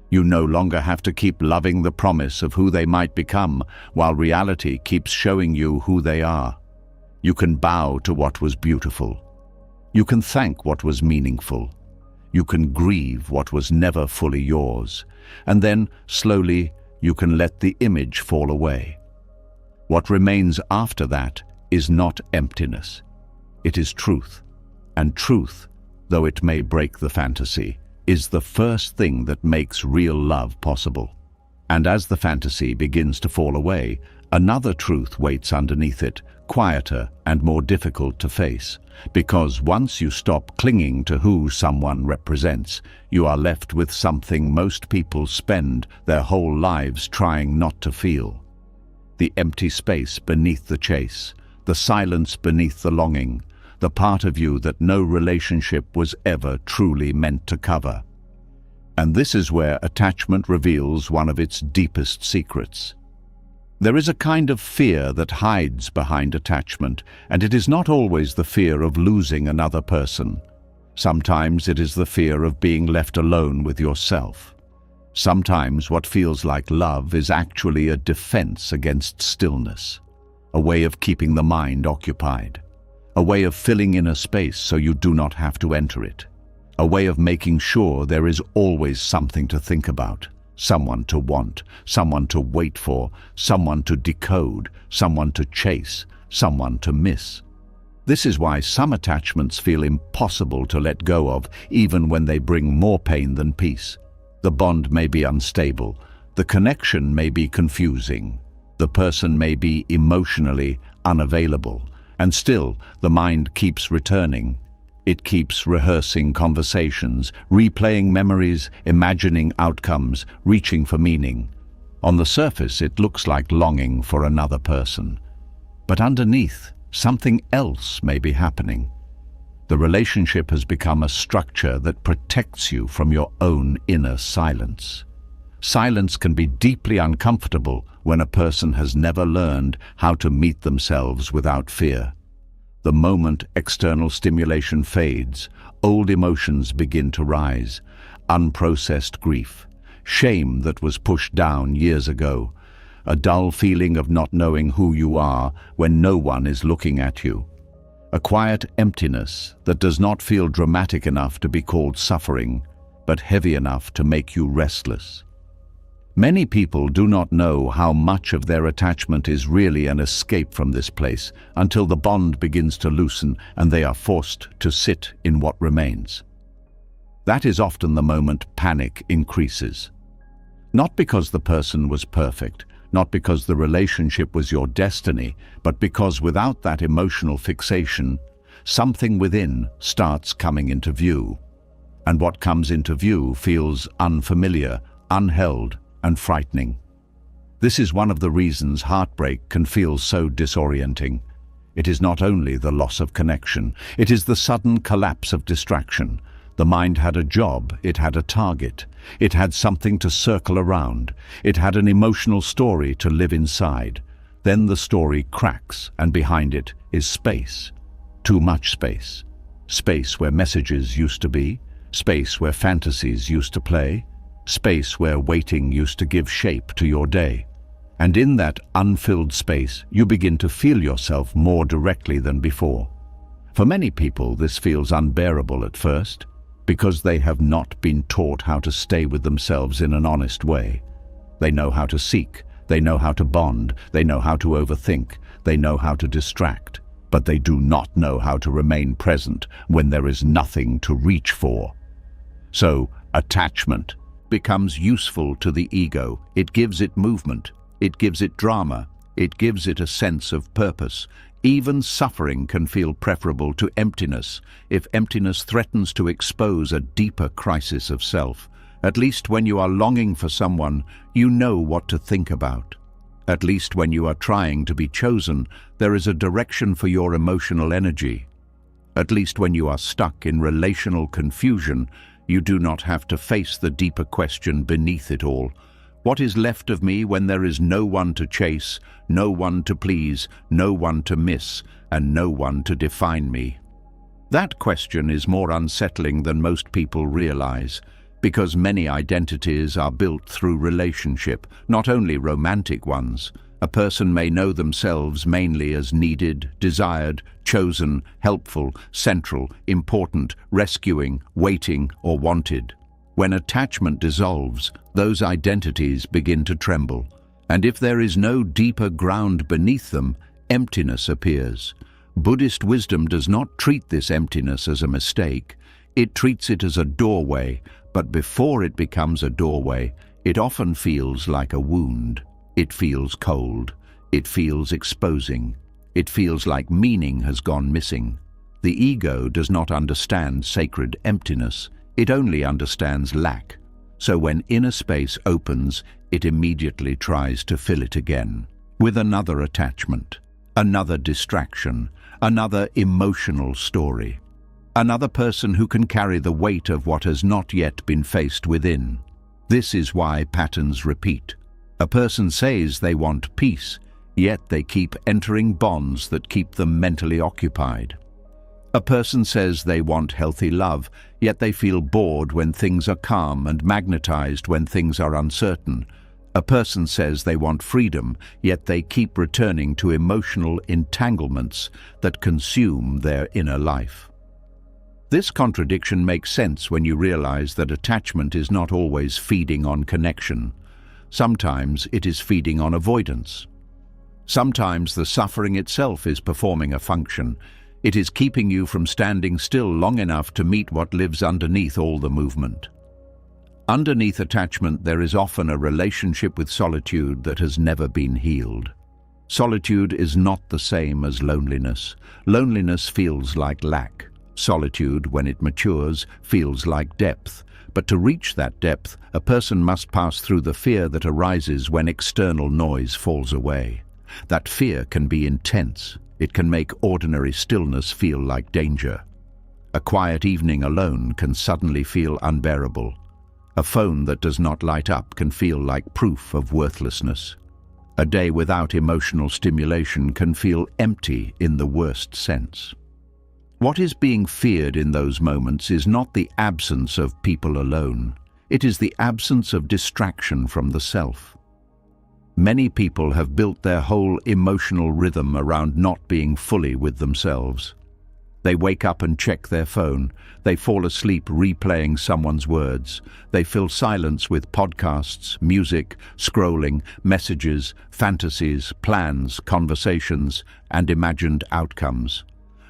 [SPEAKER 1] You no longer have to keep loving the promise of who they might become while reality keeps showing you who they are. You can bow to what was beautiful. You can thank what was meaningful. You can grieve what was never fully yours. And then, slowly, you can let the image fall away. What remains after that is not emptiness. It is truth. And truth, though it may break the fantasy, is the first thing that makes real love possible. And as the fantasy begins to fall away, another truth waits underneath it, quieter and more difficult to face. Because once you stop clinging to who someone represents, you are left with something most people spend their whole lives trying not to feel. The empty space beneath the chase, the silence beneath the longing, the part of you that no relationship was ever truly meant to cover. And this is where attachment reveals one of its deepest secrets. There is a kind of fear that hides behind attachment, and it is not always the fear of losing another person. Sometimes it is the fear of being left alone with yourself. Sometimes what feels like love is actually a defense against stillness, a way of keeping the mind occupied, a way of filling in a space so you do not have to enter it, a way of making sure there is always something to think about, someone to want, someone to wait for, someone to decode, someone to chase, someone to miss. This is why some attachments feel impossible to let go of, even when they bring more pain than peace. The bond may be unstable, the connection may be confusing, the person may be emotionally unavailable, and still the mind keeps returning. It keeps rehearsing conversations, replaying memories, imagining outcomes, reaching for meaning. On the surface, it looks like longing for another person. But underneath, something else may be happening. The relationship has become a structure that protects you from your own inner silence. Silence can be deeply uncomfortable when a person has never learned how to meet themselves without fear. The moment external stimulation fades, old emotions begin to rise, unprocessed grief, shame that was pushed down years ago, a dull feeling of not knowing who you are when no one is looking at you, a quiet emptiness that does not feel dramatic enough to be called suffering, but heavy enough to make you restless. Many people do not know how much of their attachment is really an escape from this place until the bond begins to loosen and they are forced to sit in what remains. That is often the moment panic increases. Not because the person was perfect, not because the relationship was your destiny, but because without that emotional fixation, something within starts coming into view. And what comes into view feels unfamiliar, unheld, and frightening. This is one of the reasons heartbreak can feel so disorienting. It is not only the loss of connection, it is the sudden collapse of distraction. The mind had a job, it had a target, it had something to circle around, it had an emotional story to live inside. Then the story cracks, and behind it is space. Too much space. Space where messages used to be, space where fantasies used to play, space where waiting used to give shape to your day. And in that unfilled space, you begin to feel yourself more directly than before. For many people, this feels unbearable at first, because they have not been taught how to stay with themselves in an honest way. They know how to seek, they know how to bond, they know how to overthink, they know how to distract, but they do not know how to remain present when there is nothing to reach for. So, attachment becomes useful to the ego. It gives it movement, it gives it drama, it gives it a sense of purpose. Even suffering can feel preferable to emptiness if emptiness threatens to expose a deeper crisis of self. At least when you are longing for someone, you know what to think about. At least when you are trying to be chosen, there is a direction for your emotional energy. At least when you are stuck in relational confusion, you do not have to face the deeper question beneath it all. What is left of me when there is no one to chase, no one to please, no one to miss, and no one to define me? That question is more unsettling than most people realize, because many identities are built through relationship, not only romantic ones. A person may know themselves mainly as needed, desired, chosen, helpful, central, important, rescuing, waiting, or wanted. When attachment dissolves, those identities begin to tremble, and if there is no deeper ground beneath them, emptiness appears. Buddhist wisdom does not treat this emptiness as a mistake. It treats it as a doorway, but before it becomes a doorway, it often feels like a wound. It feels cold. It feels exposing. It feels like meaning has gone missing. The ego does not understand sacred emptiness. It only understands lack. So when inner space opens, it immediately tries to fill it again with another attachment, another distraction, another emotional story, another person who can carry the weight of what has not yet been faced within. This is why patterns repeat. A person says they want peace, yet they keep entering bonds that keep them mentally occupied. A person says they want healthy love, yet they feel bored when things are calm and magnetized when things are uncertain. A person says they want freedom, yet they keep returning to emotional entanglements that consume their inner life. This contradiction makes sense when you realize that attachment is not always feeding on connection. Sometimes it is feeding on avoidance. Sometimes the suffering itself is performing a function. It is keeping you from standing still long enough to meet what lives underneath all the movement. Underneath attachment, there is often a relationship with solitude that has never been healed. Solitude is not the same as loneliness. Loneliness feels like lack. Solitude, when it matures, feels like depth. But to reach that depth, a person must pass through the fear that arises when external noise falls away. That fear can be intense. It can make ordinary stillness feel like danger. A quiet evening alone can suddenly feel unbearable. A phone that does not light up can feel like proof of worthlessness. A day without emotional stimulation can feel empty in the worst sense. What is being feared in those moments is not the absence of people alone. It is the absence of distraction from the self. Many people have built their whole emotional rhythm around not being fully with themselves. They wake up and check their phone. They fall asleep replaying someone's words. They fill silence with podcasts, music, scrolling, messages, fantasies, plans, conversations, and imagined outcomes.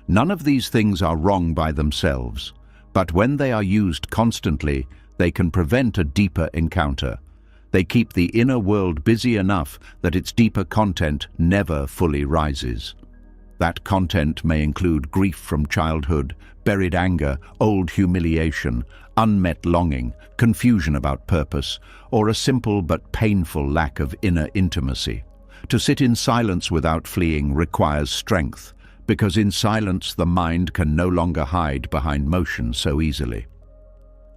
[SPEAKER 1] None of these things are wrong by themselves, but when they are used constantly, they can prevent a deeper encounter. They keep the inner world busy enough that its deeper content never fully rises. That content may include grief from childhood, buried anger, old humiliation, unmet longing, confusion about purpose, or a simple but painful lack of inner intimacy. To sit in silence without fleeing requires strength, because in silence the mind can no longer hide behind motion so easily.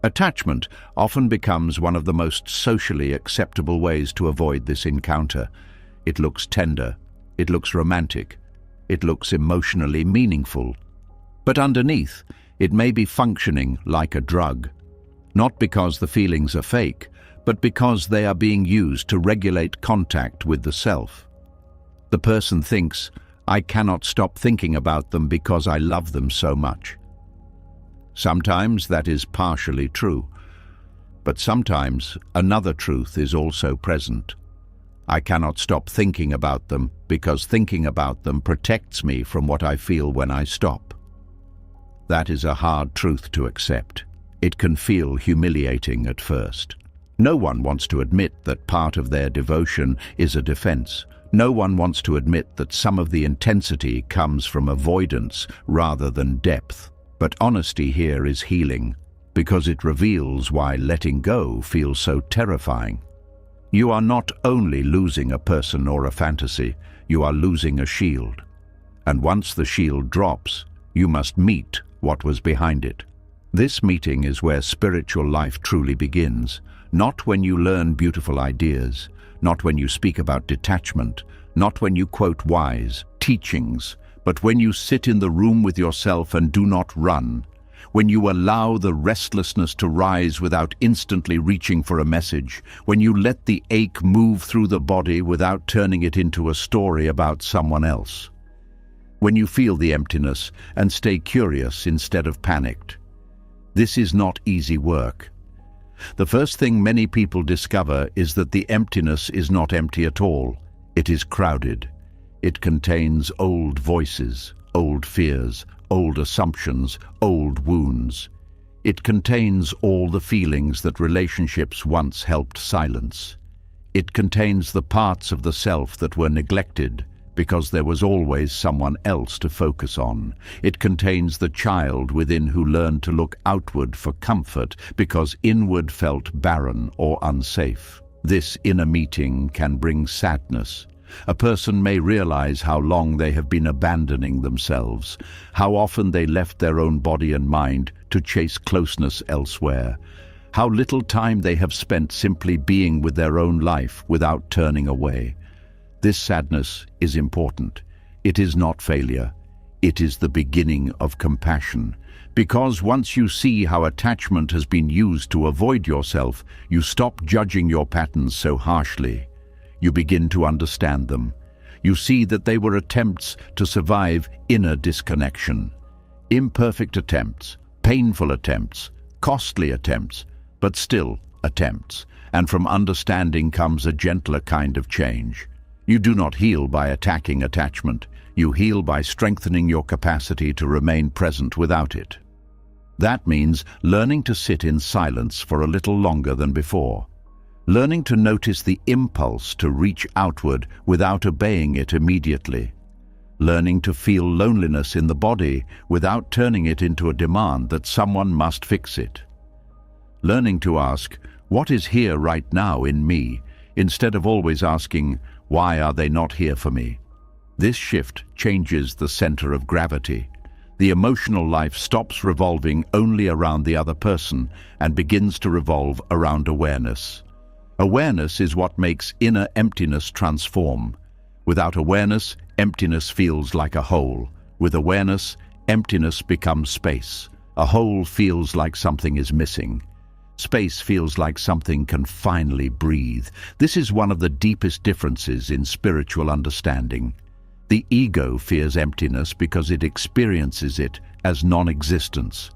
[SPEAKER 1] Attachment often becomes one of the most socially acceptable ways to avoid this encounter. It looks tender, it looks romantic, it looks emotionally meaningful. But underneath, it may be functioning like a drug. Not because the feelings are fake, but because they are being used to regulate contact with the self. The person thinks, "I cannot stop thinking about them because I love them so much." Sometimes that is partially true, but sometimes another truth is also present. I cannot stop thinking about them because thinking about them protects me from what I feel when I stop. That is a hard truth to accept. It can feel humiliating at first. No one wants to admit that part of their devotion is a defense. No one wants to admit that some of the intensity comes from avoidance rather than depth. But honesty here is healing, because it reveals why letting go feels so terrifying. You are not only losing a person or a fantasy, you are losing a shield. And once the shield drops, you must meet what was behind it. This meeting is where spiritual life truly begins, not when you learn beautiful ideas, not when you speak about detachment, not when you quote wise teachings, But when you sit in the room with yourself and do not run, when you allow the restlessness to rise without instantly reaching for a message, when you let the ache move through the body without turning it into a story about someone else, when you feel the emptiness and stay curious instead of panicked. This is not easy work. The first thing many people discover is that the emptiness is not empty at all. It is crowded. It contains old voices, old fears, old assumptions, old wounds. It contains all the feelings that relationships once helped silence. It contains the parts of the self that were neglected because there was always someone else to focus on. It contains the child within who learned to look outward for comfort because inward felt barren or unsafe. This inner meeting can bring sadness. A person may realize how long they have been abandoning themselves, how often they left their own body and mind to chase closeness elsewhere, how little time they have spent simply being with their own life without turning away. This sadness is important. It is not failure. It is the beginning of compassion. Because once you see how attachment has been used to avoid yourself, you stop judging your patterns so harshly. You begin to understand them. You see that they were attempts to survive inner disconnection. Imperfect attempts, painful attempts, costly attempts, but still attempts. And from understanding comes a gentler kind of change. You do not heal by attacking attachment. You heal by strengthening your capacity to remain present without it. That means learning to sit in silence for a little longer than before. Learning to notice the impulse to reach outward without obeying it immediately. Learning to feel loneliness in the body without turning it into a demand that someone must fix it. Learning to ask, what is here right now in me, instead of always asking, why are they not here for me? This shift changes the center of gravity. The emotional life stops revolving only around the other person and begins to revolve around awareness. Awareness is what makes inner emptiness transform. Without awareness, emptiness feels like a hole. With awareness, emptiness becomes space. A hole feels like something is missing. Space feels like something can finally breathe. This is one of the deepest differences in spiritual understanding. The ego fears emptiness because it experiences it as non-existence.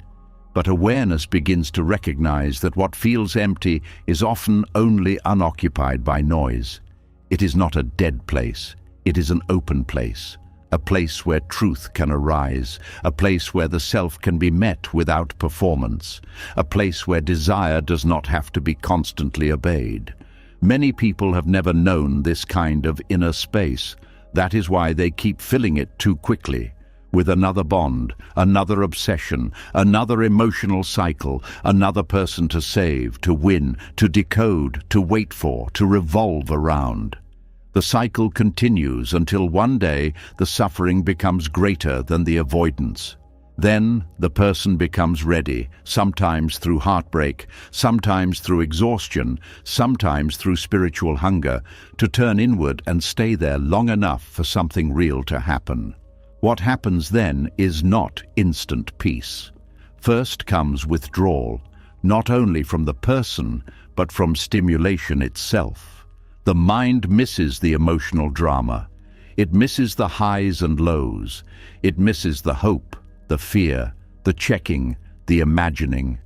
[SPEAKER 1] But awareness begins to recognize that what feels empty is often only unoccupied by noise. It is not a dead place. It is an open place. A place where truth can arise, a place where the self can be met without performance, a place where desire does not have to be constantly obeyed. Many people have never known this kind of inner space. That is why they keep filling it too quickly, with another bond, another obsession, another emotional cycle, another person to save, to win, to decode, to wait for, to revolve around. The cycle continues until one day the suffering becomes greater than the avoidance. Then the person becomes ready, sometimes through heartbreak, sometimes through exhaustion, sometimes through spiritual hunger, to turn inward and stay there long enough for something real to happen. What happens then is not instant peace. First comes withdrawal, not only from the person, but from stimulation itself. The mind misses the emotional drama. It misses the highs and lows. It misses the hope, the fear, the checking, the imagining.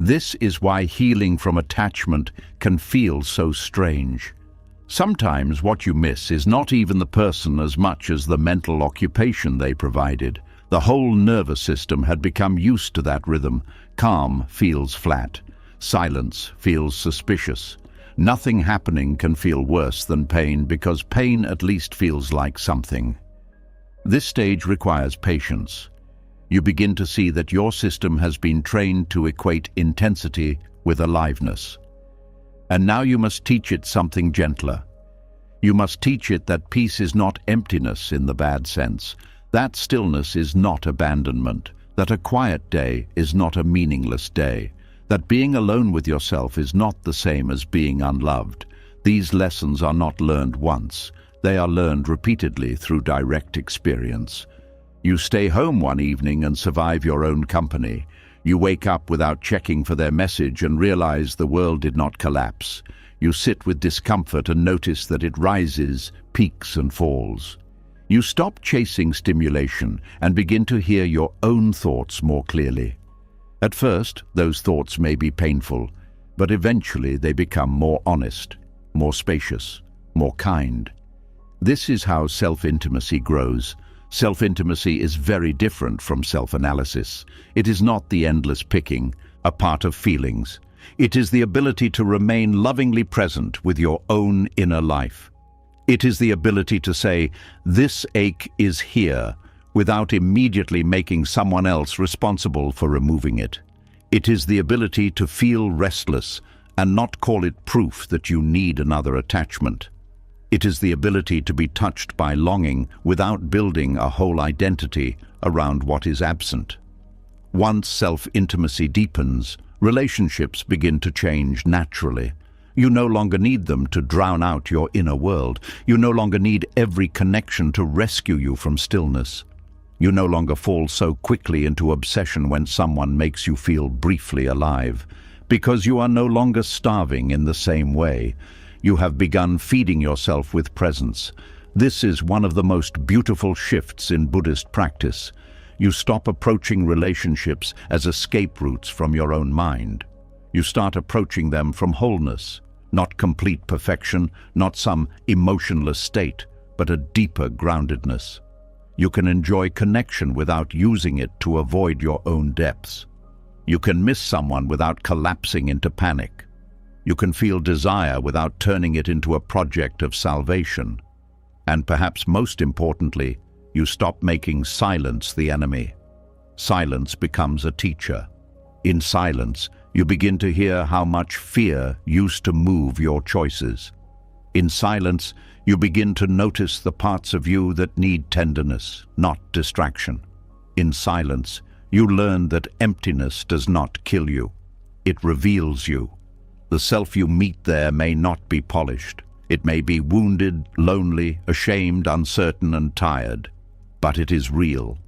[SPEAKER 1] This is why healing from attachment can feel so strange. Sometimes what you miss is not even the person as much as the mental occupation they provided. The whole nervous system had become used to that rhythm. Calm feels flat. Silence feels suspicious. Nothing happening can feel worse than pain because pain at least feels like something. This stage requires patience. You begin to see that your system has been trained to equate intensity with aliveness. And now you must teach it something gentler. You must teach it that peace is not emptiness in the bad sense, that stillness is not abandonment, that a quiet day is not a meaningless day, that being alone with yourself is not the same as being unloved. These lessons are not learned once. They are learned repeatedly through direct experience. You stay home one evening and survive your own company. You wake up without checking for their message and realize the world did not collapse. You sit with discomfort and notice that it rises, peaks and falls. You stop chasing stimulation and begin to hear your own thoughts more clearly. At first, those thoughts may be painful, but eventually they become more honest, more spacious, more kind. This is how self-intimacy grows. Self-intimacy is very different from self-analysis. It is not the endless picking, a part of feelings. It is the ability to remain lovingly present with your own inner life. It is the ability to say, "This ache is here," without immediately making someone else responsible for removing it. It is the ability to feel restless and not call it proof that you need another attachment. It is the ability to be touched by longing without building a whole identity around what is absent. Once self-intimacy deepens, relationships begin to change naturally. You no longer need them to drown out your inner world. You no longer need every connection to rescue you from stillness. You no longer fall so quickly into obsession when someone makes you feel briefly alive, because you are no longer starving in the same way. You have begun feeding yourself with presence. This is one of the most beautiful shifts in Buddhist practice. You stop approaching relationships as escape routes from your own mind. You start approaching them from wholeness, not complete perfection, not some emotionless state, but a deeper groundedness. You can enjoy connection without using it to avoid your own depths. You can miss someone without collapsing into panic. You can feel desire without turning it into a project of salvation. And perhaps most importantly, you stop making silence the enemy. Silence becomes a teacher. In silence, you begin to hear how much fear used to move your choices. In silence, you begin to notice the parts of you that need tenderness, not distraction. In silence, you learn that emptiness does not kill you. It reveals you. The self you meet there may not be polished. It may be wounded, lonely, ashamed, uncertain, and tired. But it is real.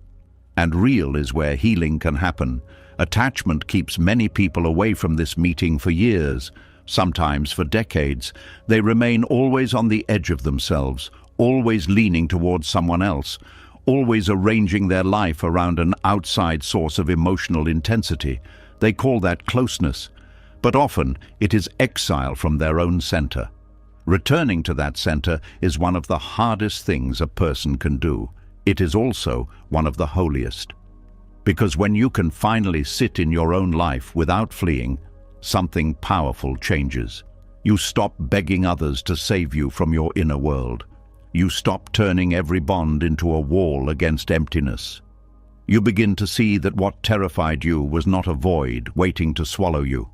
[SPEAKER 1] And real is where healing can happen. Attachment keeps many people away from this meeting for years, sometimes for decades. They remain always on the edge of themselves, always leaning towards someone else, always arranging their life around an outside source of emotional intensity. They call that closeness, but often it is exile from their own center. Returning to that center is one of the hardest things a person can do. It is also one of the holiest. Because when you can finally sit in your own life without fleeing, something powerful changes. You stop begging others to save you from your inner world. You stop turning every bond into a wall against emptiness. You begin to see that what terrified you was not a void waiting to swallow you.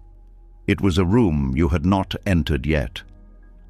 [SPEAKER 1] It was a room you had not entered yet.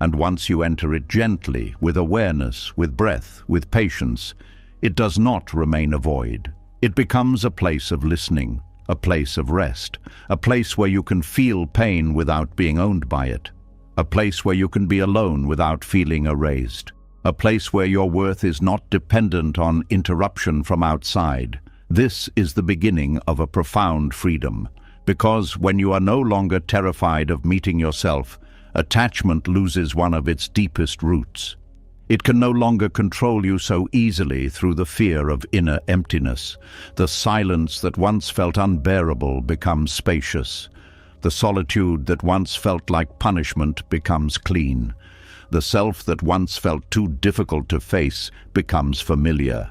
[SPEAKER 1] And once you enter it gently, with awareness, with breath, with patience, it does not remain a void. It becomes a place of listening, a place of rest, a place where you can feel pain without being owned by it, a place where you can be alone without feeling erased, a place where your worth is not dependent on interruption from outside. This is the beginning of a profound freedom, because when you are no longer terrified of meeting yourself, attachment loses one of its deepest roots. It can no longer control you so easily through the fear of inner emptiness. The silence that once felt unbearable becomes spacious. The solitude that once felt like punishment becomes clean. The self that once felt too difficult to face becomes familiar.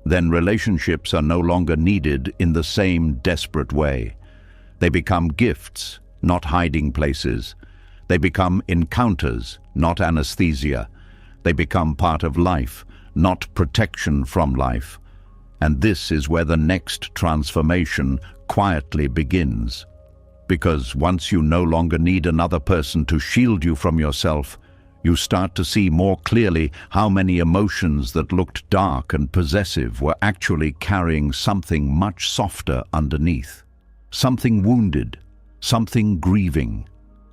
[SPEAKER 1] Then relationships are no longer needed in the same desperate way. They become gifts, not hiding places. They become encounters, not anesthesia. They become part of life, not protection from life. And this is where the next transformation quietly begins. Because once you no longer need another person to shield you from yourself, you start to see more clearly how many emotions that looked dark and possessive were actually carrying something much softer underneath. Something wounded, something grieving.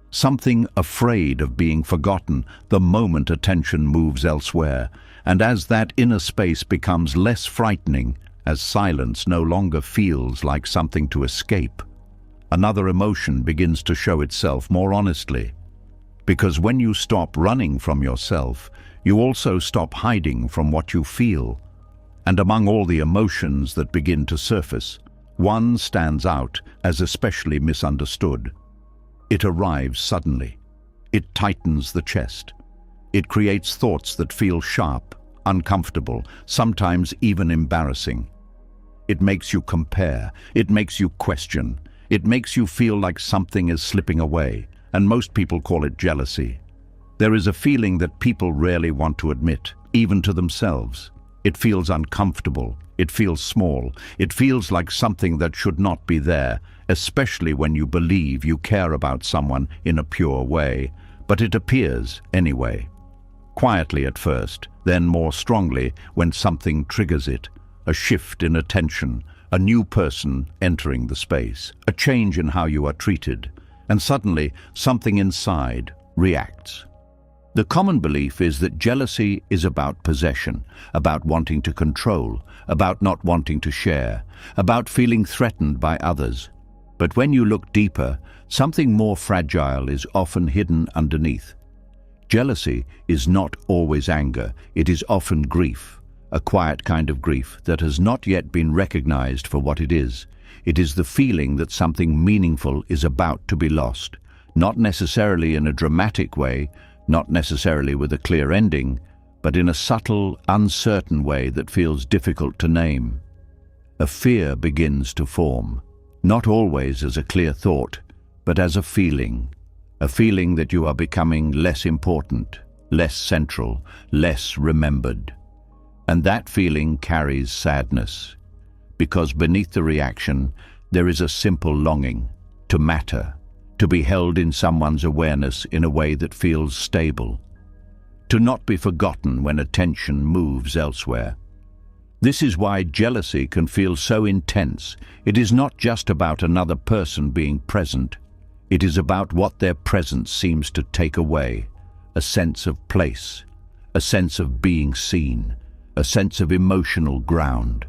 [SPEAKER 1] Something afraid of being forgotten the moment attention moves elsewhere, and as that inner space becomes less frightening, as silence no longer feels like something to escape, another emotion begins to show itself more honestly. Because when you stop running from yourself, you also stop hiding from what you feel. And among all the emotions that begin to surface, one stands out as especially misunderstood. It arrives suddenly. It tightens the chest. It creates thoughts that feel sharp, uncomfortable, sometimes even embarrassing. It makes you compare. It makes you question. It makes you feel like something is slipping away, and most people call it jealousy. There is a feeling that people rarely want to admit, even to themselves. It feels uncomfortable. It feels small. It feels like something that should not be there, especially when you believe you care about someone in a pure way. But it appears anyway. Quietly at first, then more strongly when something triggers it. A shift in attention, a new person entering the space, a change in how you are treated, and suddenly something inside reacts. The common belief is that jealousy is about possession, about wanting to control, about not wanting to share, about feeling threatened by others. But when you look deeper, something more fragile is often hidden underneath. Jealousy is not always anger, it is often grief, a quiet kind of grief that has not yet been recognized for what it is. It is the feeling that something meaningful is about to be lost, not necessarily in a dramatic way, not necessarily with a clear ending, but in a subtle, uncertain way that feels difficult to name. A fear begins to form, not always as a clear thought, but as a feeling that you are becoming less important, less central, less remembered. And that feeling carries sadness, because beneath the reaction, there is a simple longing to matter, to be held in someone's awareness in a way that feels stable, to not be forgotten when attention moves elsewhere. This is why jealousy can feel so intense. It is not just about another person being present. It is about what their presence seems to take away, a sense of place, a sense of being seen, a sense of emotional ground.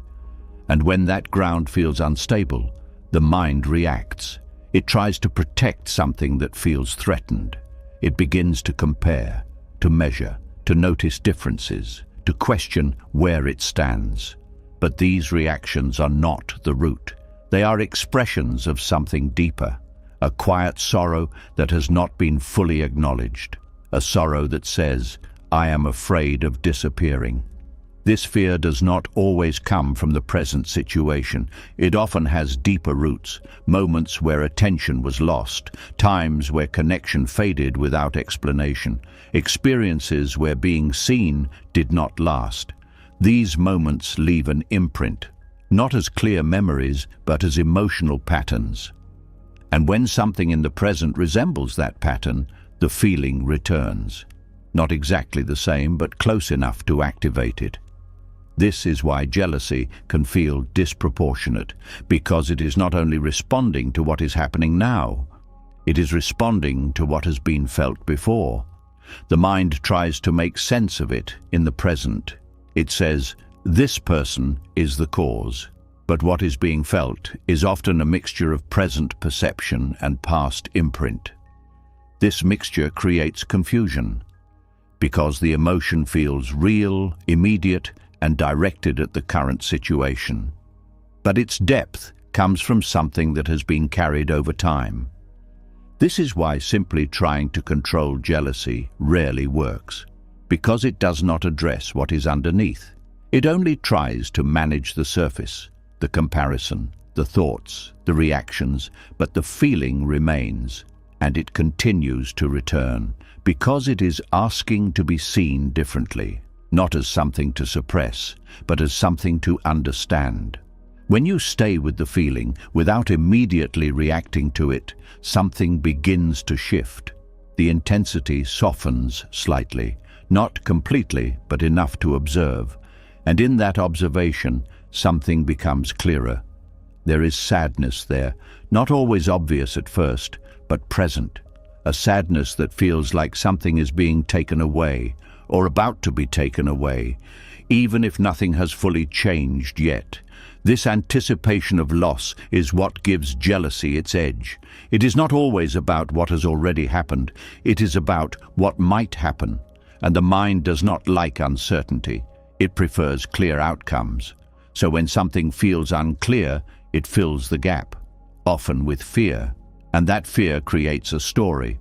[SPEAKER 1] And when that ground feels unstable, the mind reacts. It tries to protect something that feels threatened. It begins to compare, to measure, to notice differences, to question where it stands. But these reactions are not the root. They are expressions of something deeper, a quiet sorrow that has not been fully acknowledged, a sorrow that says, "I am afraid of disappearing." This fear does not always come from the present situation. It often has deeper roots, moments where attention was lost, times where connection faded without explanation, experiences where being seen did not last. These moments leave an imprint, not as clear memories, but as emotional patterns. And when something in the present resembles that pattern, the feeling returns. Not exactly the same, but close enough to activate it. This is why jealousy can feel disproportionate, because it is not only responding to what is happening now, it is responding to what has been felt before. The mind tries to make sense of it in the present. It says, "This person is the cause." But what is being felt is often a mixture of present perception and past imprint. This mixture creates confusion, because the emotion feels real, immediate, and directed at the current situation. But its depth comes from something that has been carried over time. This is why simply trying to control jealousy rarely works, because it does not address what is underneath. It only tries to manage the surface, the comparison, the thoughts, the reactions, but the feeling remains, and it continues to return, because it is asking to be seen differently. Not as something to suppress, but as something to understand. When you stay with the feeling without immediately reacting to it, something begins to shift. The intensity softens slightly, not completely, but enough to observe. And in that observation, something becomes clearer. There is sadness there, not always obvious at first, but present. A sadness that feels like something is being taken away, or about to be taken away. even if nothing has fully changed yet. This anticipation of loss is what gives jealousy its edge. It is not always about what has already happened, it is about what might happen. And the mind does not like uncertainty. It prefers clear outcomes. So when something feels unclear, it fills the gap, often with fear. And that fear creates a story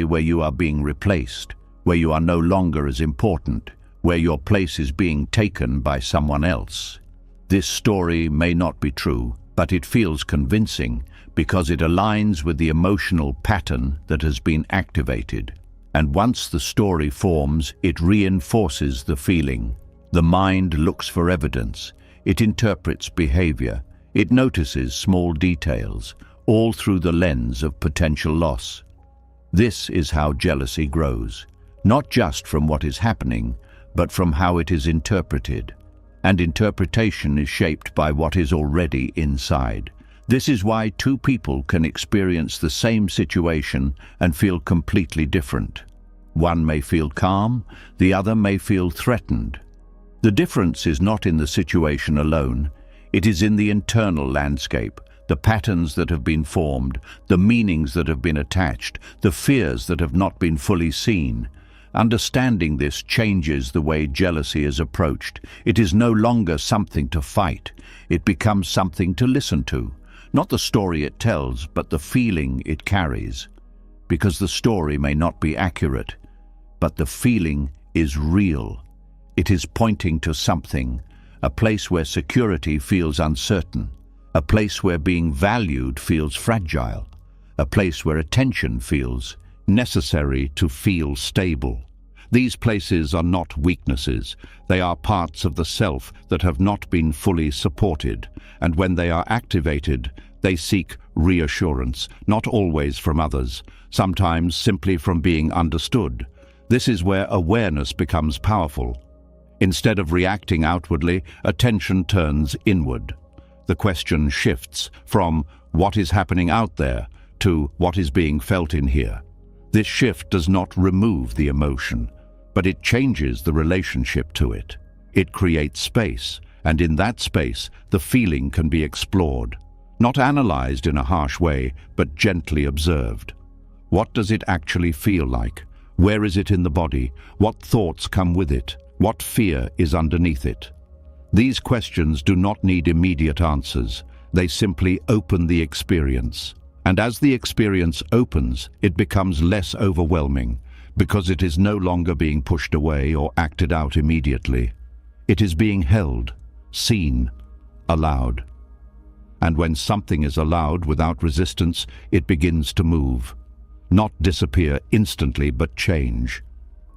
[SPEAKER 1] where you are being replaced, where you are no longer as important, where your place is being taken by someone else. This story may not be true, but it feels convincing because it aligns with the emotional pattern that has been activated. And once the story forms, it reinforces the feeling. The mind looks for evidence. It interprets behavior. It notices small details, all through the lens of potential loss. This is how jealousy grows, not just from what is happening, but from how it is interpreted. And interpretation is shaped by what is already inside. This is why two people can experience the same situation and feel completely different. One may feel calm, the other may feel threatened. The difference is not in the situation alone, it is in the internal landscape, the patterns that have been formed, the meanings that have been attached, the fears that have not been fully seen. Understanding this changes the way jealousy is approached. It is no longer something to fight. It becomes something to listen to. Not the story it tells, but the feeling it carries. Because the story may not be accurate, but the feeling is real. It is pointing to something, a place where security feels uncertain, a place where being valued feels fragile, a place where attention feels necessary to feel stable. These places are not weaknesses. They are parts of the self that have not been fully supported, and when they are activated, they seek reassurance, not always from others, sometimes simply from being understood. This is where awareness becomes powerful. Instead of reacting outwardly, attention turns inward. The question shifts from what is happening out there to what is being felt in here. This shift does not remove the emotion, but it changes the relationship to it. It creates space, and in that space, the feeling can be explored. Not analyzed in a harsh way, but gently observed. What does it actually feel like? Where is it in the body? What thoughts come with it? What fear is underneath it? These questions do not need immediate answers. They simply open the experience. And as the experience opens, it becomes less overwhelming, because it is no longer being pushed away or acted out immediately. It is being held, seen, allowed. And when something is allowed without resistance, it begins to move. Not disappear instantly, but change.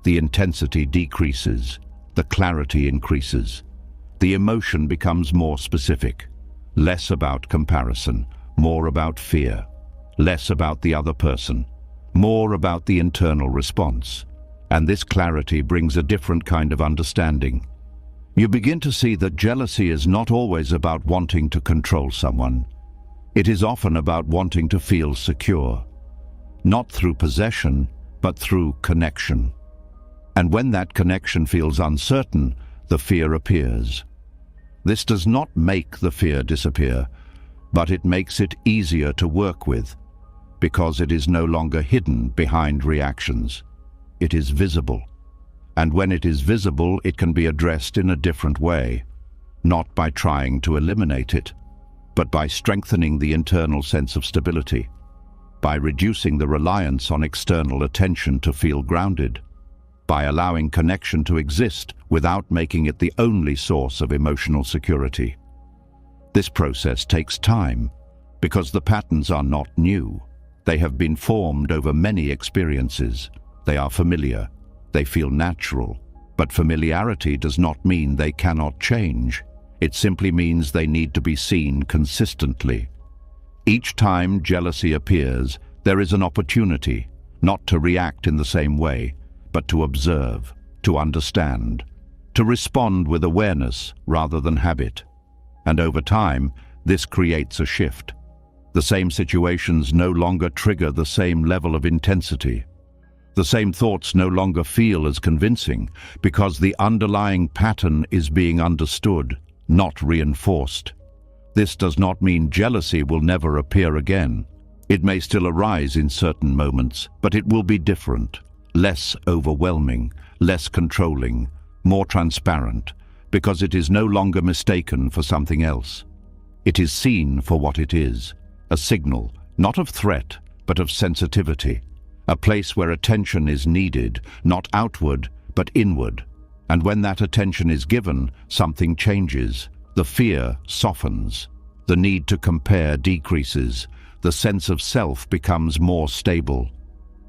[SPEAKER 1] The intensity decreases, the clarity increases. The emotion becomes more specific, less about comparison, more about fear, less about the other person, more about the internal response. And this clarity brings a different kind of understanding. You begin to see that jealousy is not always about wanting to control someone. It is often about wanting to feel secure, not through possession, but through connection. And when that connection feels uncertain, the fear appears. This does not make the fear disappear, but it makes it easier to work with, because it is no longer hidden behind reactions. It is visible. And when it is visible, it can be addressed in a different way, not by trying to eliminate it, but by strengthening the internal sense of stability, by reducing the reliance on external attention to feel grounded, by allowing connection to exist without making it the only source of emotional security. This process takes time, because the patterns are not new. They have been formed over many experiences. They are familiar. They feel natural. But familiarity does not mean they cannot change. It simply means they need to be seen consistently. Each time jealousy appears, there is an opportunity, not to react in the same way, but to observe, to understand, to respond with awareness rather than habit. And over time, this creates a shift. The same situations no longer trigger the same level of intensity. The same thoughts no longer feel as convincing because the underlying pattern is being understood, not reinforced. This does not mean jealousy will never appear again. It may still arise in certain moments, but it will be different, less overwhelming, less controlling, more transparent, because it is no longer mistaken for something else. It is seen for what it is, a signal, not of threat, but of sensitivity, a place where attention is needed, not outward, but inward. And when that attention is given, something changes. The fear softens. The need to compare decreases. The sense of self becomes more stable.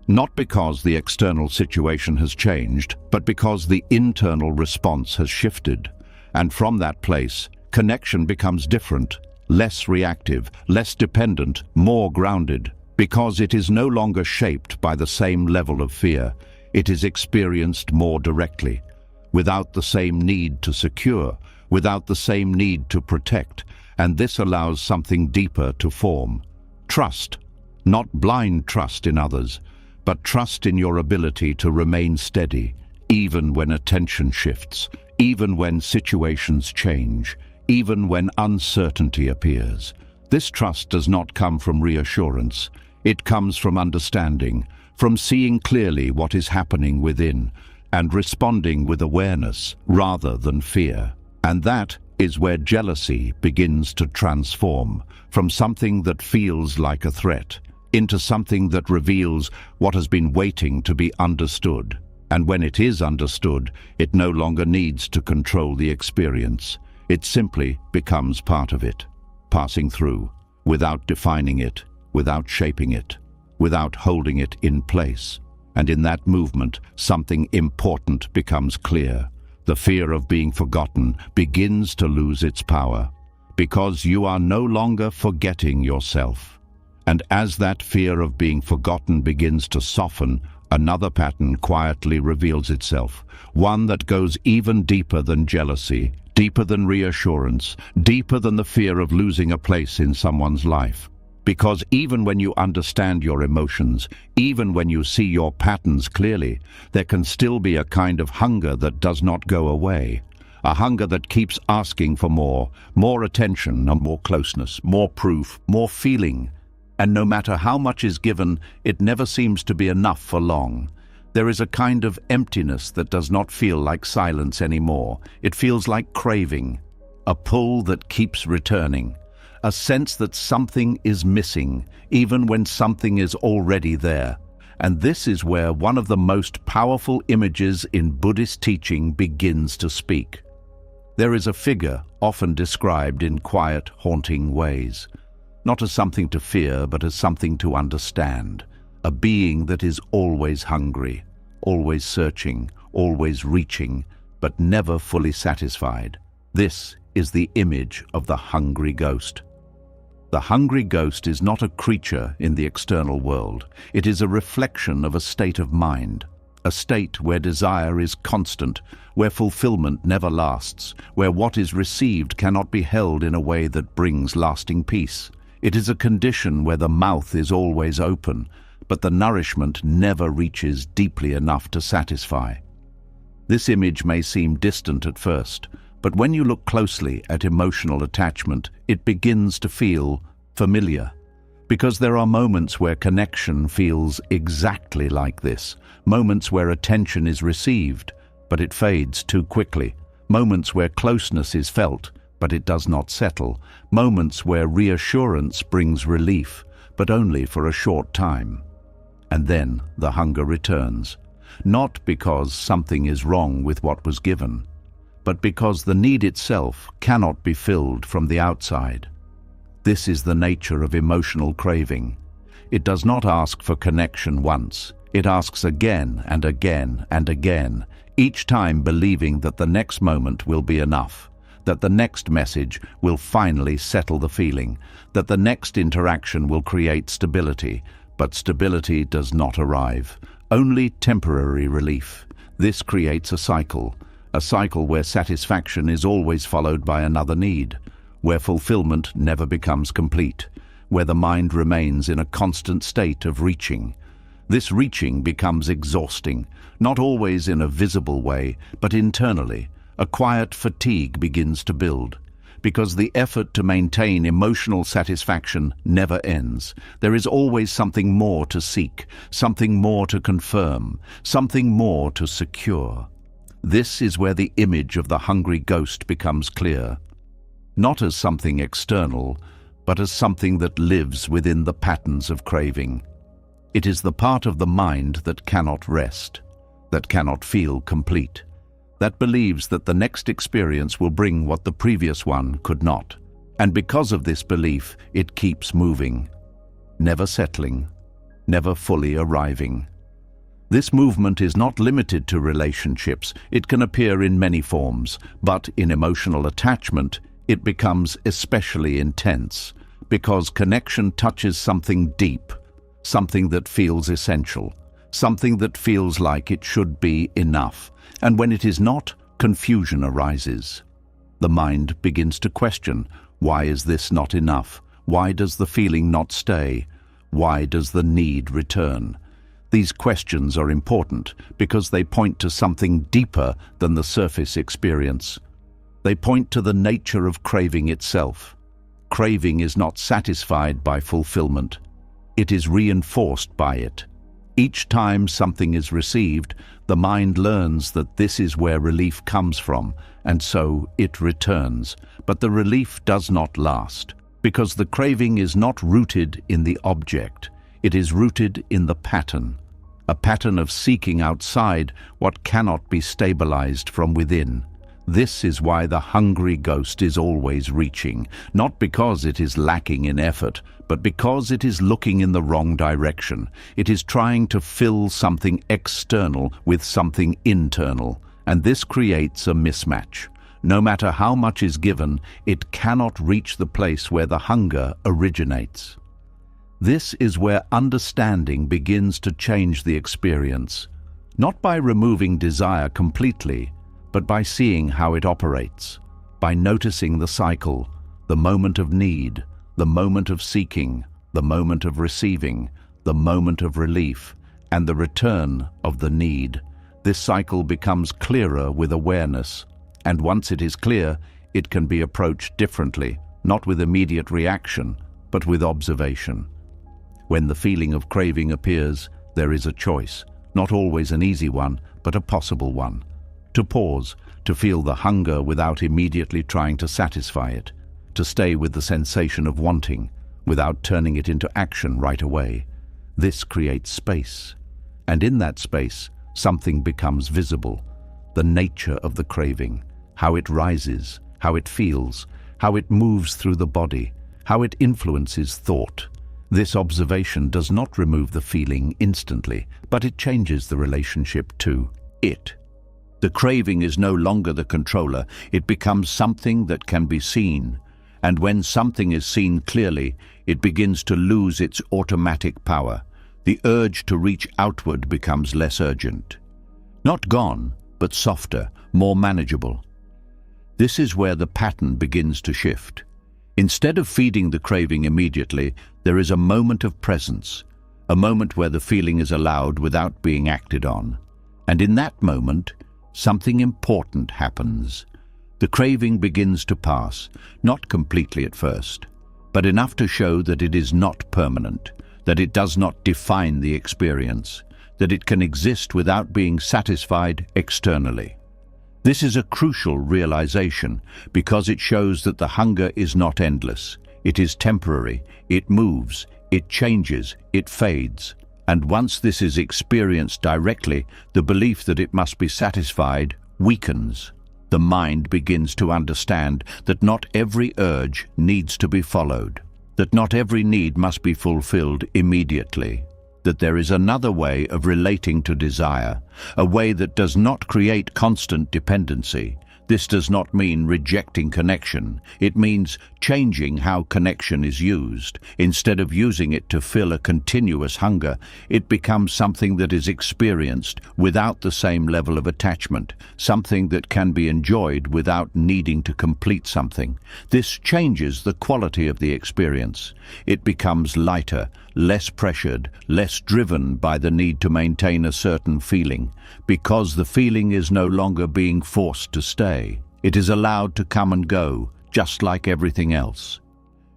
[SPEAKER 1] Not because the external situation has changed, but because the internal response has shifted. And from that place, connection becomes different, less reactive, less dependent, more grounded. Because it is no longer shaped by the same level of fear, it is experienced more directly, without the same need to secure, without the same need to protect, and this allows something deeper to form. Trust, not blind trust in others, but trust in your ability to remain steady, even when attention shifts, even when situations change, even when uncertainty appears. This trust does not come from reassurance. It comes from understanding, from seeing clearly what is happening within, and responding with awareness rather than fear. And that is where jealousy begins to transform, from something that feels like a threat, into something that reveals what has been waiting to be understood. And when it is understood, it no longer needs to control the experience. It simply becomes part of it, passing through, without defining it, without shaping it, without holding it in place. And in that movement, something important becomes clear. The fear of being forgotten begins to lose its power, because you are no longer forgetting yourself. And as that fear of being forgotten begins to soften, another pattern quietly reveals itself, one that goes even deeper than jealousy, deeper than reassurance, deeper than the fear of losing a place in someone's life. Because even when you understand your emotions, even when you see your patterns clearly, there can still be a kind of hunger that does not go away. A hunger that keeps asking for more attention and more closeness, more proof, more feeling. And no matter how much is given, it never seems to be enough for long. There is a kind of emptiness that does not feel like silence anymore. It feels like craving, a pull that keeps returning. A sense that something is missing, even when something is already there. And this is where one of the most powerful images in Buddhist teaching begins to speak. There is a figure often described in quiet, haunting ways, not as something to fear, but as something to understand. A being that is always hungry, always searching, always reaching, but never fully satisfied. This is the image of the hungry ghost. The hungry ghost is not a creature in the external world. It is a reflection of a state of mind, a state where desire is constant, where fulfillment never lasts, where what is received cannot be held in a way that brings lasting peace. It is a condition where the mouth is always open, but the nourishment never reaches deeply enough to satisfy. This image may seem distant at first, but when you look closely at emotional attachment, it begins to feel familiar. Because there are moments where connection feels exactly like this. Moments where attention is received, but it fades too quickly. Moments where closeness is felt, but it does not settle. Moments where reassurance brings relief, but only for a short time. And then the hunger returns. Not because something is wrong with what was given, but because the need itself cannot be filled from the outside. This is the nature of emotional craving. It does not ask for connection once. It asks again and again and again, each time believing that the next moment will be enough, that the next message will finally settle the feeling, that the next interaction will create stability. But stability does not arrive, only temporary relief. This creates a cycle where satisfaction is always followed by another need, where fulfillment never becomes complete, where the mind remains in a constant state of reaching. This reaching becomes exhausting, not always in a visible way, but internally. A quiet fatigue begins to build, because the effort to maintain emotional satisfaction never ends. There is always something more to seek, something more to confirm, something more to secure. This is where the image of the hungry ghost becomes clear, not as something external, but as something that lives within the patterns of craving. It is the part of the mind that cannot rest, that cannot feel complete, that believes that the next experience will bring what the previous one could not. And because of this belief, it keeps moving, never settling, never fully arriving. This movement is not limited to relationships. It can appear in many forms, but in emotional attachment, it becomes especially intense, because connection touches something deep, something that feels essential, something that feels like it should be enough. And when it is not, confusion arises. The mind begins to question, why is this not enough? Why does the feeling not stay? Why does the need return? These questions are important because they point to something deeper than the surface experience. They point to the nature of craving itself. Craving is not satisfied by fulfillment. It is reinforced by it. Each time something is received, the mind learns that this is where relief comes from, and so it returns. But the relief does not last, because the craving is not rooted in the object. It is rooted in the pattern, a pattern of seeking outside what cannot be stabilized from within. This is why the hungry ghost is always reaching, not because it is lacking in effort, but because it is looking in the wrong direction. It is trying to fill something external with something internal, and this creates a mismatch. No matter how much is given, it cannot reach the place where the hunger originates. This is where understanding begins to change the experience, not by removing desire completely, but by seeing how it operates, by noticing the cycle, the moment of need, the moment of seeking, the moment of receiving, the moment of relief, and the return of the need. This cycle becomes clearer with awareness, and once it is clear, it can be approached differently, not with immediate reaction, but with observation. When the feeling of craving appears, there is a choice, not always an easy one, but a possible one. To pause, to feel the hunger without immediately trying to satisfy it, to stay with the sensation of wanting without turning it into action right away. This creates space, and in that space, something becomes visible, the nature of the craving, how it rises, how it feels, how it moves through the body, how it influences thought. This observation does not remove the feeling instantly, but it changes the relationship to it. The craving is no longer the controller. It becomes something that can be seen. And when something is seen clearly, it begins to lose its automatic power. The urge to reach outward becomes less urgent. Not gone, but softer, more manageable. This is where the pattern begins to shift. Instead of feeding the craving immediately, there is a moment of presence, a moment where the feeling is allowed without being acted on. And in that moment, something important happens. The craving begins to pass, not completely at first, but enough to show that it is not permanent, that it does not define the experience, that it can exist without being satisfied externally. This is a crucial realization because it shows that the hunger is not endless. It is temporary, it moves, it changes, it fades. And once this is experienced directly, the belief that it must be satisfied weakens. The mind begins to understand that not every urge needs to be followed, that not every need must be fulfilled immediately, that there is another way of relating to desire, a way that does not create constant dependency. This does not mean rejecting connection. It means changing how connection is used. Instead of using it to fill a continuous hunger, it becomes something that is experienced without the same level of attachment, something that can be enjoyed without needing to complete something. This changes the quality of the experience. It becomes lighter, less pressured, less driven by the need to maintain a certain feeling, because the feeling is no longer being forced to stay. It is allowed to come and go, just like everything else.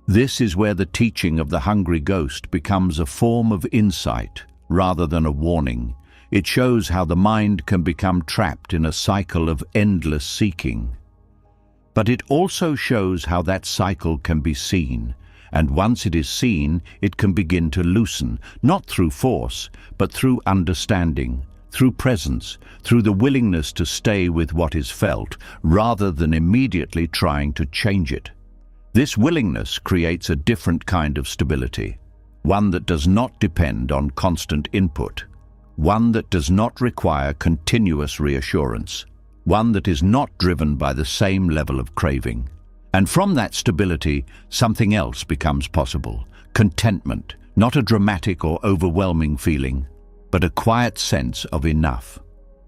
[SPEAKER 1] This is where the teaching of the hungry ghost becomes a form of insight rather than a warning. It shows how the mind can become trapped in a cycle of endless seeking. But it also shows how that cycle can be seen, and once it is seen, it can begin to loosen, not through force, but through understanding, through presence, through the willingness to stay with what is felt, rather than immediately trying to change it. This willingness creates a different kind of stability, one that does not depend on constant input, one that does not require continuous reassurance, one that is not driven by the same level of craving. And from that stability, something else becomes possible. Contentment, not a dramatic or overwhelming feeling, but a quiet sense of enough.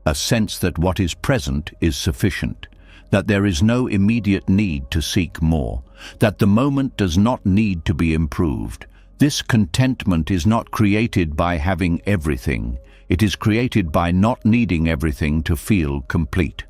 [SPEAKER 1] A sense that what is present is sufficient, that there is no immediate need to seek more, that the moment does not need to be improved. This contentment is not created by having everything. It is created by not needing everything to feel complete.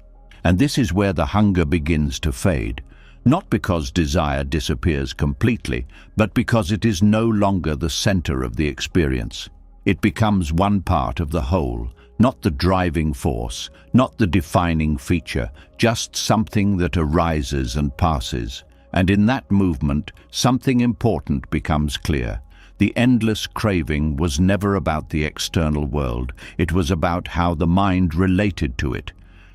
[SPEAKER 1] And this is where the hunger begins to fade. Not because desire disappears completely, but because it is no longer the center of the experience. It becomes one part of the whole, not the driving force, not the defining feature, just something that arises and passes. And in that movement, something important becomes clear. The endless craving was never about the external world. It was about how the mind related to it.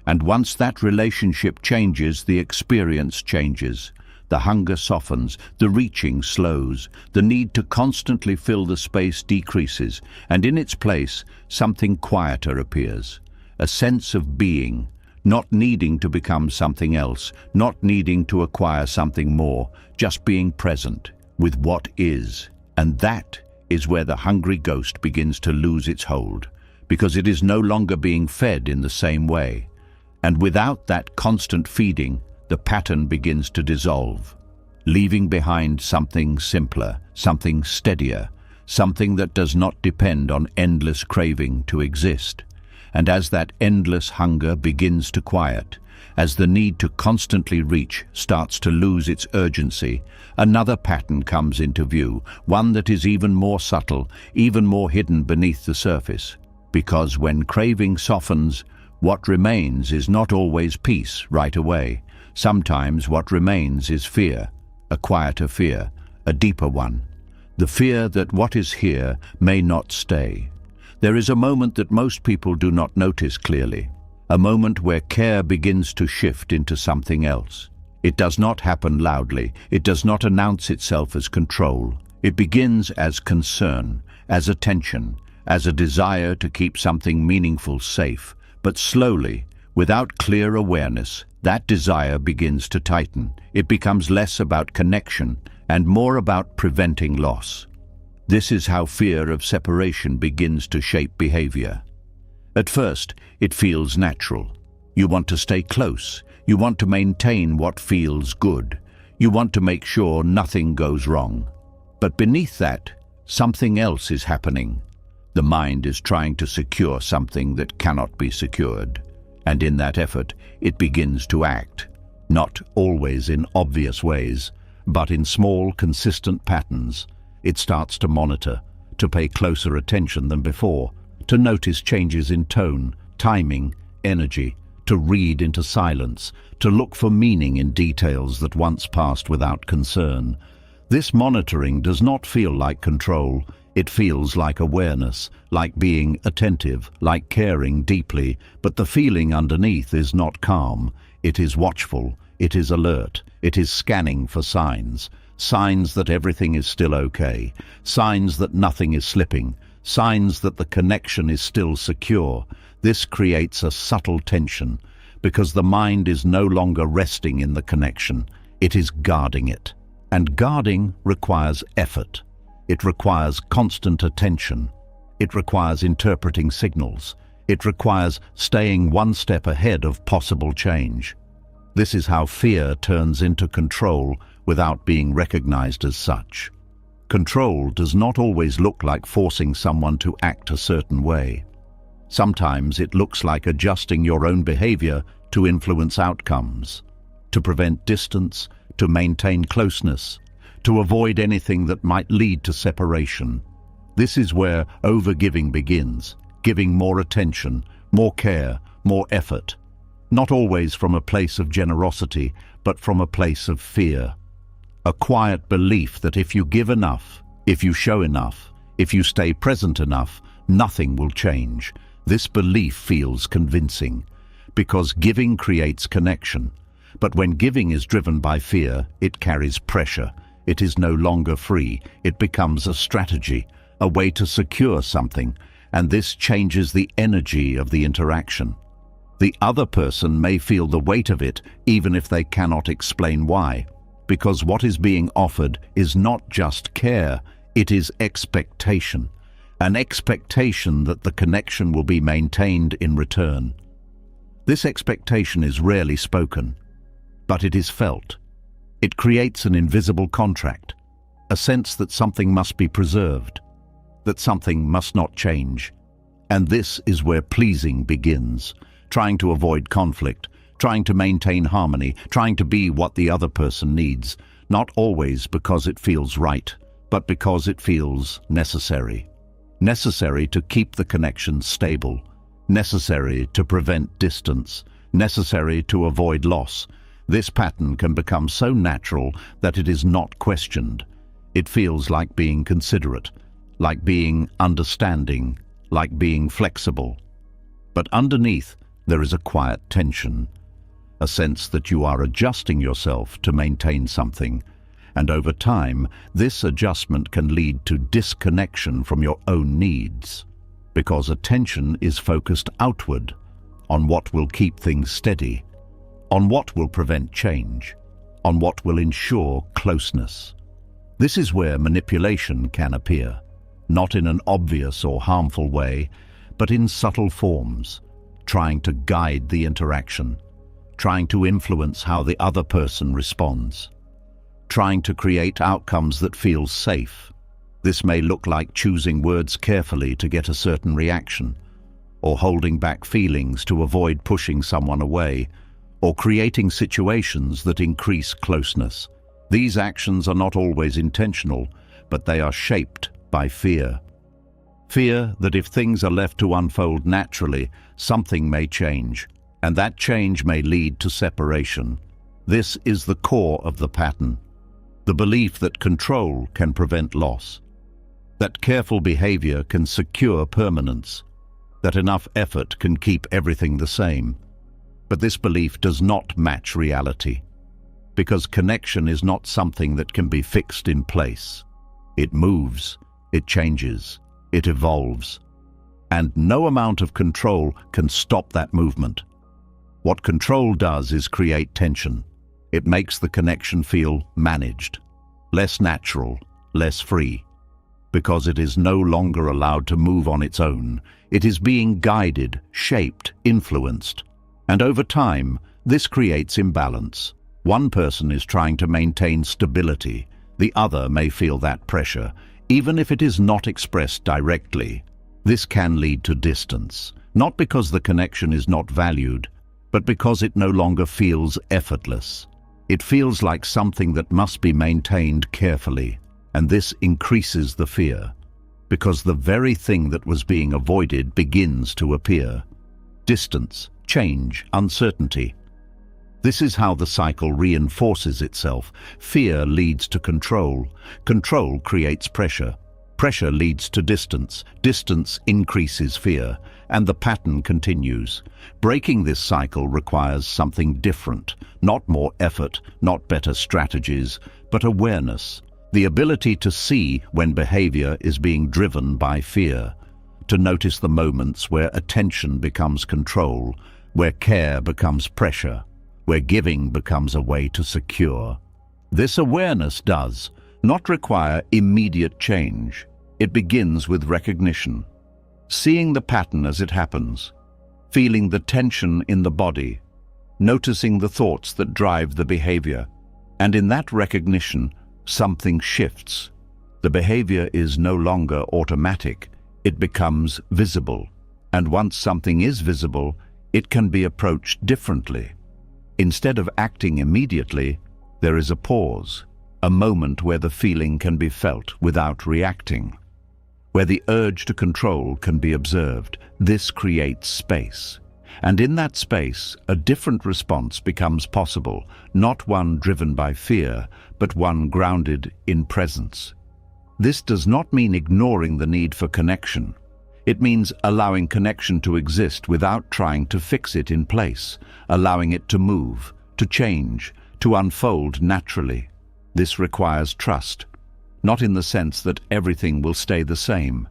[SPEAKER 1] And once that relationship changes, the experience changes. The hunger softens, the reaching slows, the need to constantly fill the space decreases, and in its place, something quieter appears. A sense of being, not needing to become something else, not needing to acquire something more, just being present with what is. And that is where the hungry ghost begins to lose its hold, because it is no longer being fed in the same way. And without that constant feeding, the pattern begins to dissolve, leaving behind something simpler, something steadier, something that does not depend on endless craving to exist. And as that endless hunger begins to quiet, as the need to constantly reach starts to lose its urgency, another pattern comes into view, one that is even more subtle, even more hidden beneath the surface. Because when craving softens, what remains is not always peace right away. Sometimes what remains is fear, a quieter fear, a deeper one. The fear that what is here may not stay. There is a moment that most people do not notice clearly, a moment where care begins to shift into something else. It does not happen loudly. It does not announce itself as control. It begins as concern, as attention, as a desire to keep something meaningful safe. But slowly, without clear awareness, that desire begins to tighten. It becomes less about connection and more about preventing loss. This is how fear of separation begins to shape behavior. At first, it feels natural. You want to stay close. You want to maintain what feels good. You want to make sure nothing goes wrong. But beneath that, something else is happening. The mind is trying to secure something that cannot be secured. And in that effort, it begins to act, not always in obvious ways, but in small, consistent patterns. It starts to monitor, to pay closer attention than before, to notice changes in tone, timing, energy, to read into silence, to look for meaning in details that once passed without concern. This monitoring does not feel like control. It feels like awareness, like being attentive, like caring deeply, but the feeling underneath is not calm. It is watchful, it is alert, it is scanning for signs. Signs that everything is still okay, signs that nothing is slipping, signs that the connection is still secure. This creates a subtle tension, because the mind is no longer resting in the connection, it is guarding it. And guarding requires effort. It requires constant attention. It requires interpreting signals. It requires staying one step ahead of possible change. This is how fear turns into control without being recognized as such. Control does not always look like forcing someone to act a certain way. Sometimes it looks like adjusting your own behavior to influence outcomes, to prevent distance, to maintain closeness, to avoid anything that might lead to separation. This is where overgiving begins, giving more attention, more care, more effort. Not always from a place of generosity, but from a place of fear. A quiet belief that if you give enough, if you show enough, if you stay present enough, nothing will change. This belief feels convincing, because giving creates connection. But when giving is driven by fear, it carries pressure. It is no longer free. It becomes a strategy, a way to secure something, and this changes the energy of the interaction. The other person may feel the weight of it, even if they cannot explain why. Because what is being offered is not just care, it is expectation. An expectation that the connection will be maintained in return. This expectation is rarely spoken, but it is felt. It creates an invisible contract, a sense that something must be preserved, that something must not change. And this is where pleasing begins, trying to avoid conflict, trying to maintain harmony, trying to be what the other person needs, not always because it feels right, but because it feels necessary. Necessary to keep the connection stable, necessary to prevent distance, necessary to avoid loss. This pattern can become so natural that it is not questioned. It feels like being considerate, like being understanding, like being flexible. But underneath, there is a quiet tension. A sense that you are adjusting yourself to maintain something, and over time, this adjustment can lead to disconnection from your own needs, because attention is focused outward, on what will keep things steady, on what will prevent change, on what will ensure closeness. This is where manipulation can appear, not in an obvious or harmful way, but in subtle forms, trying to guide the interaction, trying to influence how the other person responds, trying to create outcomes that feel safe. This may look like choosing words carefully to get a certain reaction, or holding back feelings to avoid pushing someone away, or creating situations that increase closeness. These actions are not always intentional, but they are shaped by fear. Fear that if things are left to unfold naturally, something may change, and that change may lead to separation. This is the core of the pattern. The belief that control can prevent loss, that careful behavior can secure permanence, that enough effort can keep everything the same. But this belief does not match reality, because connection is not something that can be fixed in place. It moves, it changes, it evolves, and no amount of control can stop that movement. What control does is create tension. It makes the connection feel managed, less natural, less free. Because it is no longer allowed to move on its own, it is being guided, shaped, influenced. And over time, this creates imbalance. One person is trying to maintain stability. The other may feel that pressure, even if it is not expressed directly. This can lead to distance, not because the connection is not valued, but because it no longer feels effortless. It feels like something that must be maintained carefully, and this increases the fear, because the very thing that was being avoided begins to appear. Distance, change, uncertainty. This is how the cycle reinforces itself. Fear leads to control. Control creates pressure. Pressure leads to distance. Distance increases fear, and the pattern continues. Breaking this cycle requires something different, not more effort, not better strategies, but awareness. The ability to see when behavior is being driven by fear, to notice the moments where attention becomes control, where care becomes pressure, where giving becomes a way to secure. This awareness does not require immediate change. It begins with recognition, seeing the pattern as it happens, feeling the tension in the body, noticing the thoughts that drive the behavior. And in that recognition, something shifts. The behavior is no longer automatic, it becomes visible. And once something is visible, it can be approached differently. Instead of acting immediately, there is a pause, a moment where the feeling can be felt without reacting, where the urge to control can be observed. This creates space. And in that space, a different response becomes possible, not one driven by fear, but one grounded in presence. This does not mean ignoring the need for connection. It means allowing connection to exist without trying to fix it in place, allowing it to move, to change, to unfold naturally. This requires trust, not in the sense that everything will stay the same,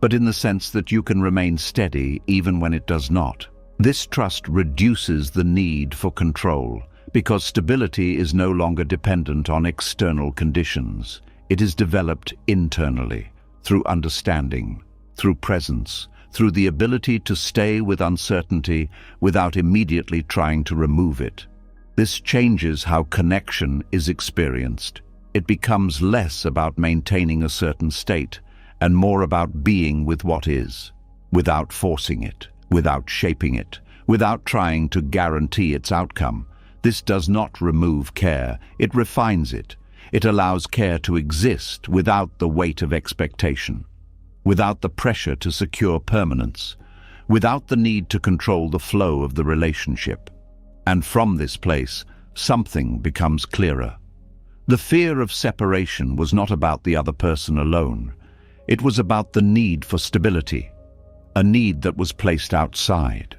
[SPEAKER 1] but in the sense that you can remain steady even when it does not. This trust reduces the need for control, because stability is no longer dependent on external conditions. It is developed internally, through understanding, through presence, through the ability to stay with uncertainty without immediately trying to remove it. This changes how connection is experienced. It becomes less about maintaining a certain state and more about being with what is, without forcing it, without shaping it, without trying to guarantee its outcome. This does not remove care, it refines it. It allows care to exist without the weight of expectation, without the pressure to secure permanence, without the need to control the flow of the relationship. And from this place, something becomes clearer. The fear of separation was not about the other person alone. It was about the need for stability, a need that was placed outside.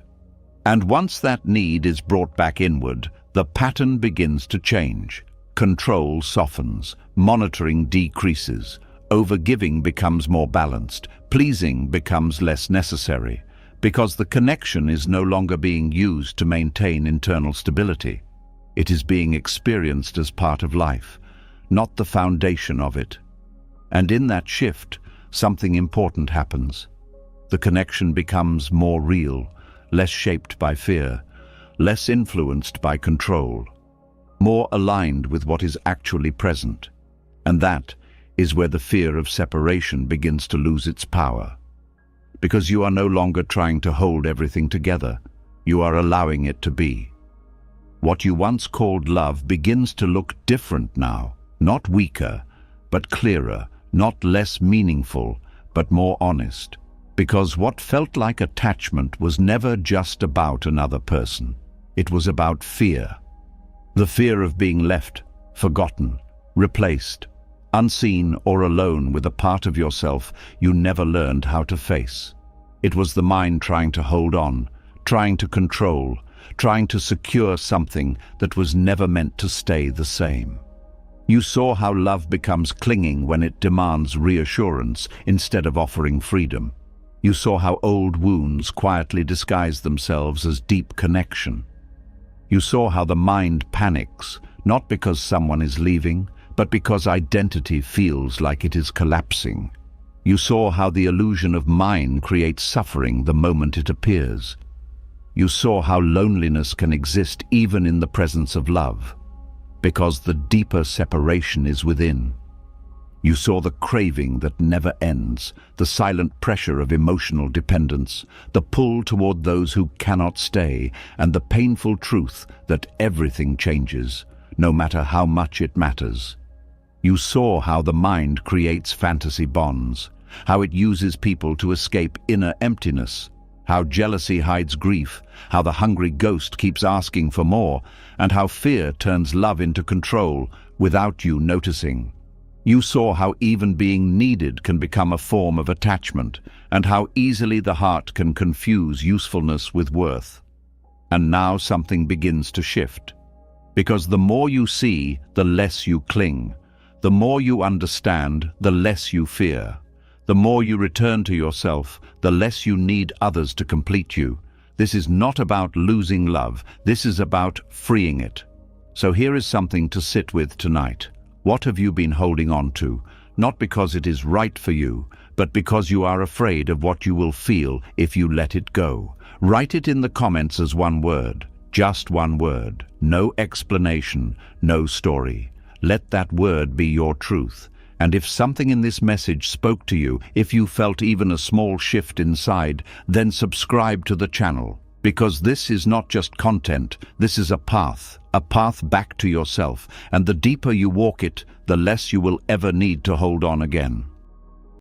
[SPEAKER 1] And once that need is brought back inward, the pattern begins to change. Control softens, monitoring decreases, overgiving becomes more balanced, pleasing becomes less necessary, because the connection is no longer being used to maintain internal stability. It is being experienced as part of life, not the foundation of it. And in that shift, something important happens. The connection becomes more real, less shaped by fear, less influenced by control, more aligned with what is actually present. And that is where the fear of separation begins to lose its power. Because you are no longer trying to hold everything together, you are allowing it to be. What you once called love begins to look different now, not weaker, but clearer, not less meaningful, but more honest. Because what felt like attachment was never just about another person. It was about fear. The fear of being left, forgotten, replaced, unseen or alone with a part of yourself you never learned how to face. It was the mind trying to hold on, trying to control, trying to secure something that was never meant to stay the same. You saw how love becomes clinging when it demands reassurance instead of offering freedom. You saw how old wounds quietly disguise themselves as deep connection. You saw how the mind panics, not because someone is leaving, but because identity feels like it is collapsing. You saw how the illusion of mine creates suffering the moment it appears. You saw how loneliness can exist even in the presence of love, because the deeper separation is within. You saw the craving that never ends, the silent pressure of emotional dependence, the pull toward those who cannot stay, and the painful truth that everything changes, no matter how much it matters. You saw how the mind creates fantasy bonds, how it uses people to escape inner emptiness, how jealousy hides grief, how the hungry ghost keeps asking for more, and how fear turns love into control without you noticing. You saw how even being needed can become a form of attachment, and how easily the heart can confuse usefulness with worth. And now something begins to shift. Because the more you see, the less you cling. The more you understand, the less you fear. The more you return to yourself, the less you need others to complete you. This is not about losing love. This is about freeing it. So here is something to sit with tonight. What have you been holding on to? Not because it is right for you, but because you are afraid of what you will feel if you let it go. Write it in the comments as one word, just one word. No explanation, no story. Let that word be your truth. And if something in this message spoke to you, if you felt even a small shift inside, then subscribe to the channel. Because this is not just content, this is a path back to yourself. And the deeper you walk it, the less you will ever need to hold on again.